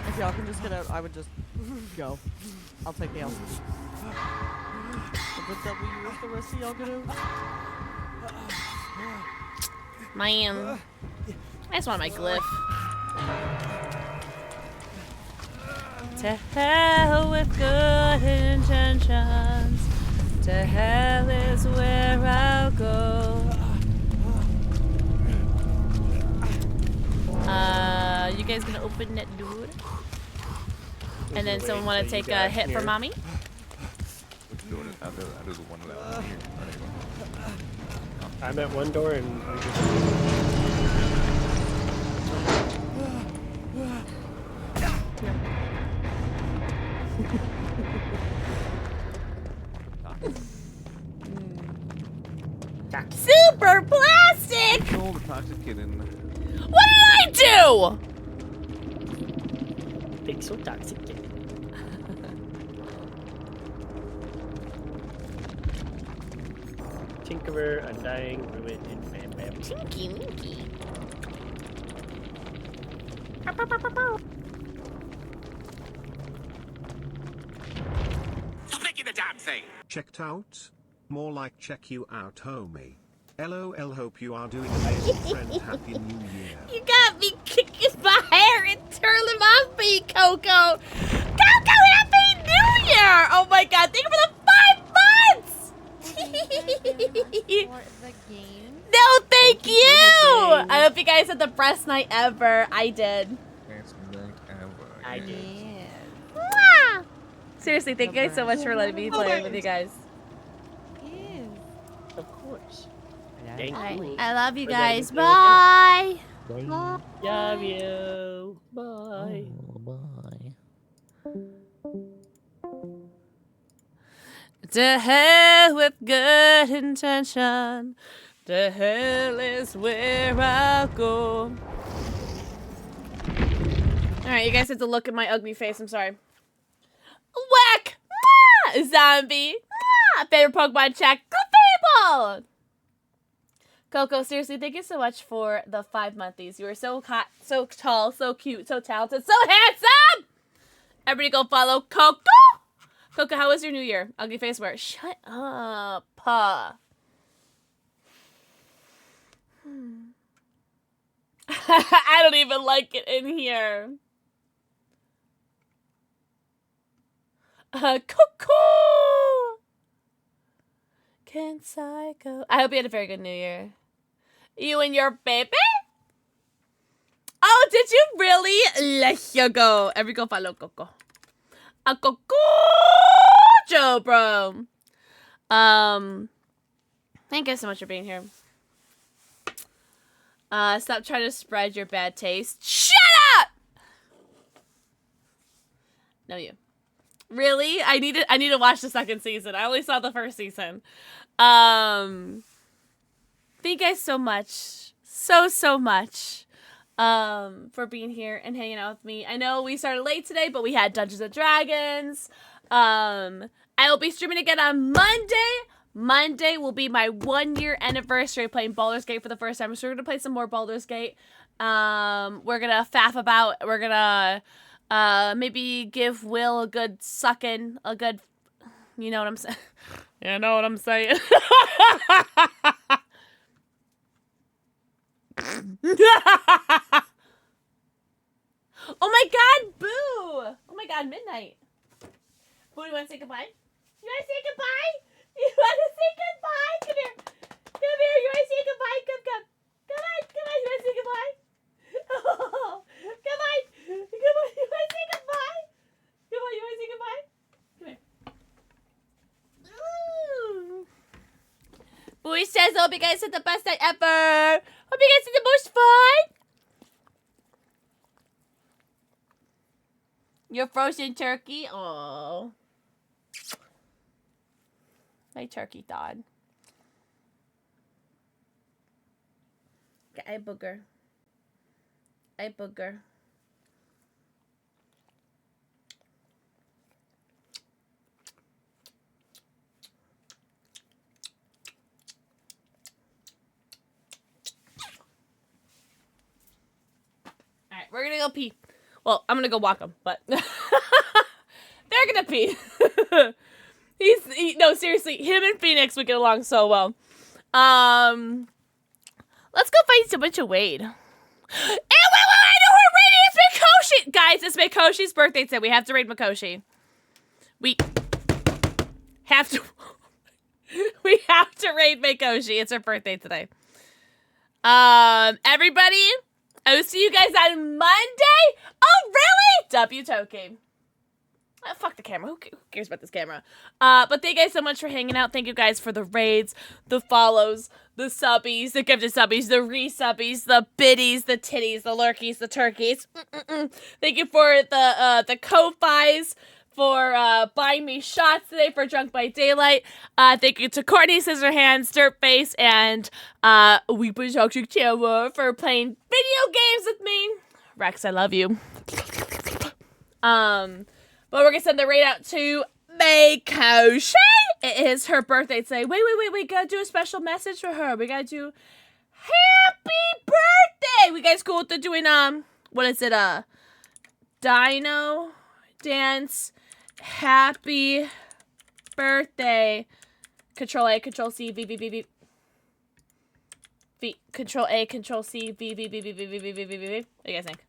If y'all can just get out, I would just go. I'll take the L. If the W is the rest of y'all get out. Man. I just want my glyph. To hell with good intentions. To hell is where I'll go. You guys gonna open that door? And then someone wanna take a hit for mommy? I'm at one door and I'm Super plastic! Kill the toxic kitten. What did I do? Pixel toxic kitten. Tinkerer, Undying, Ruin, and Bam Bam. Tinky Winky. Stop making the damn thing! Checked out? More like check you out, homie. LOL, hope you are doing amazing, friend. Happy New Year. You got me kicking my hair and twirling my feet, Coco. Coco, Happy New Year! Oh my god, thank you for the 5 months! No, thank you! I hope you guys had the best night ever. I did. I did. Mwah! Seriously, thank you guys so much for letting me play with you guys. Of course. Thank you. I love you For guys. letting me Bye! Love you. Bye. To hell with good intention. To hell is where I'll go. Alright, you guys have to look at my ugly face. I'm sorry. Whack! Mwah! Zombie! Mwah! Favorite Pokemon check. Good people! Coco, seriously, thank you so much for the 5 monthlies. You are so hot, so tall, so cute, so talented, so handsome! Everybody go follow Coco! Coco, how was your new year? Ugly face wear. Shut up. I don't even like it in here. Coco! Can Psycho? I hope you had a very good new year. You and your baby? Oh, did you really? Let you go. Every go follow Coco. A Coco Joe, bro. Thank you so much for being here. Stop trying to spread your bad taste. Shut up! No, you. Really? I need to watch the second season. I only saw the first season. Thank you guys so much. So much. For being here and hanging out with me. I know we started late today, but we had Dungeons and Dragons. I will be streaming again on Monday. Monday will be my 1-year anniversary playing Baldur's Gate for the first time. So we're gonna play some more Baldur's Gate. We're gonna faff about. We're gonna maybe give Will a good sucking, a good, you know what I'm saying? You know what I'm saying? Oh my god, Boo! Oh my god, midnight. Boo, you wanna say goodbye? You wanna say goodbye? You wanna say goodbye? Come here. Come here, you wanna say goodbye? Come. Come on, you wanna say goodbye? Oh, come on. You wanna say goodbye? Come on, you wanna say goodbye? Come here. Ooh. Boo says, I hope you guys had the best night ever. Hope you guys had the most fun. Your frozen turkey? Oh. My turkey thawed. Okay, I booger. Alright, we're gonna go pee. Well, I'm gonna go walk them, but they're gonna pee. No, seriously, him and Phoenix would get along so well. Let's go find some bunch of Wade. And wait, I know we're raiding. It's Mikoshi! Guys, it's Mikoshi's birthday today. We have to raid Mikoshi. We have to raid Mikoshi. It's her birthday today. Everybody, I will see you guys on Monday. Oh, really? W Toki. Oh, fuck the camera. Who cares about this camera? But thank you guys so much for hanging out. Thank you guys for the raids, the follows, the subbies, the gifted subbies, the resubbies, the biddies, the titties, the lurkies, the turkeys. Thank you for the Ko-Fis, for buying me shots today for Drunk by Daylight. Thank you to Courtney Scissorhands, Dirtface, and Weepa Toxic Tower for playing video games with me. Rex, I love you. But we're gonna send the raid out to Mikoshi. It is her birthday today. Wait. We gotta do a special message for her. We gotta do happy birthday. We guys cool with doing what is it? Dino dance. Happy birthday. Control A, Control C, V. Control A, Control C, V. What do you guys think?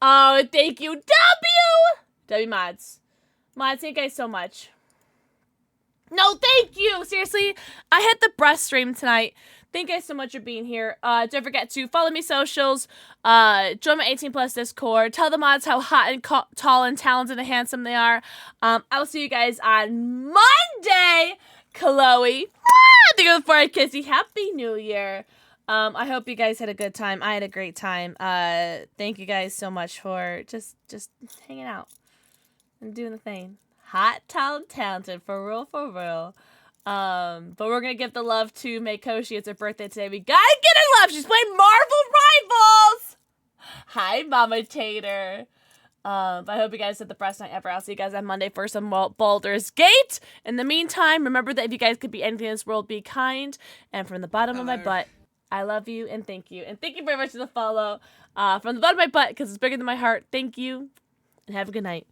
Oh, thank you, W mods. Mods, thank you guys so much. No, thank you. Seriously, I had the breast stream tonight. Thank you guys so much for being here. Don't forget to follow me socials. Join my 18+ Discord. Tell the mods how hot and tall and talented and handsome they are. I will see you guys on Monday. Chloe. Thank you for a kissy. Happy New Year. I hope you guys had a good time. I had a great time. Thank you guys so much for just hanging out and doing the thing. Hot, tall, and talented. For real, for real. But we're gonna give the love to Mikoshi. It's her birthday today. We gotta get her love. She's playing Marvel Rivals. Hi, Mama Tater. I hope you guys had the best night ever. I'll see you guys on Monday for some Baldur's Gate. In the meantime, remember that if you guys could be anything in this world, be kind. And from the bottom of my butt, I love you and thank you. And thank you very much for the follow. From the bottom of my butt, because it's bigger than my heart, thank you. And have a good night.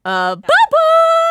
Bye-bye!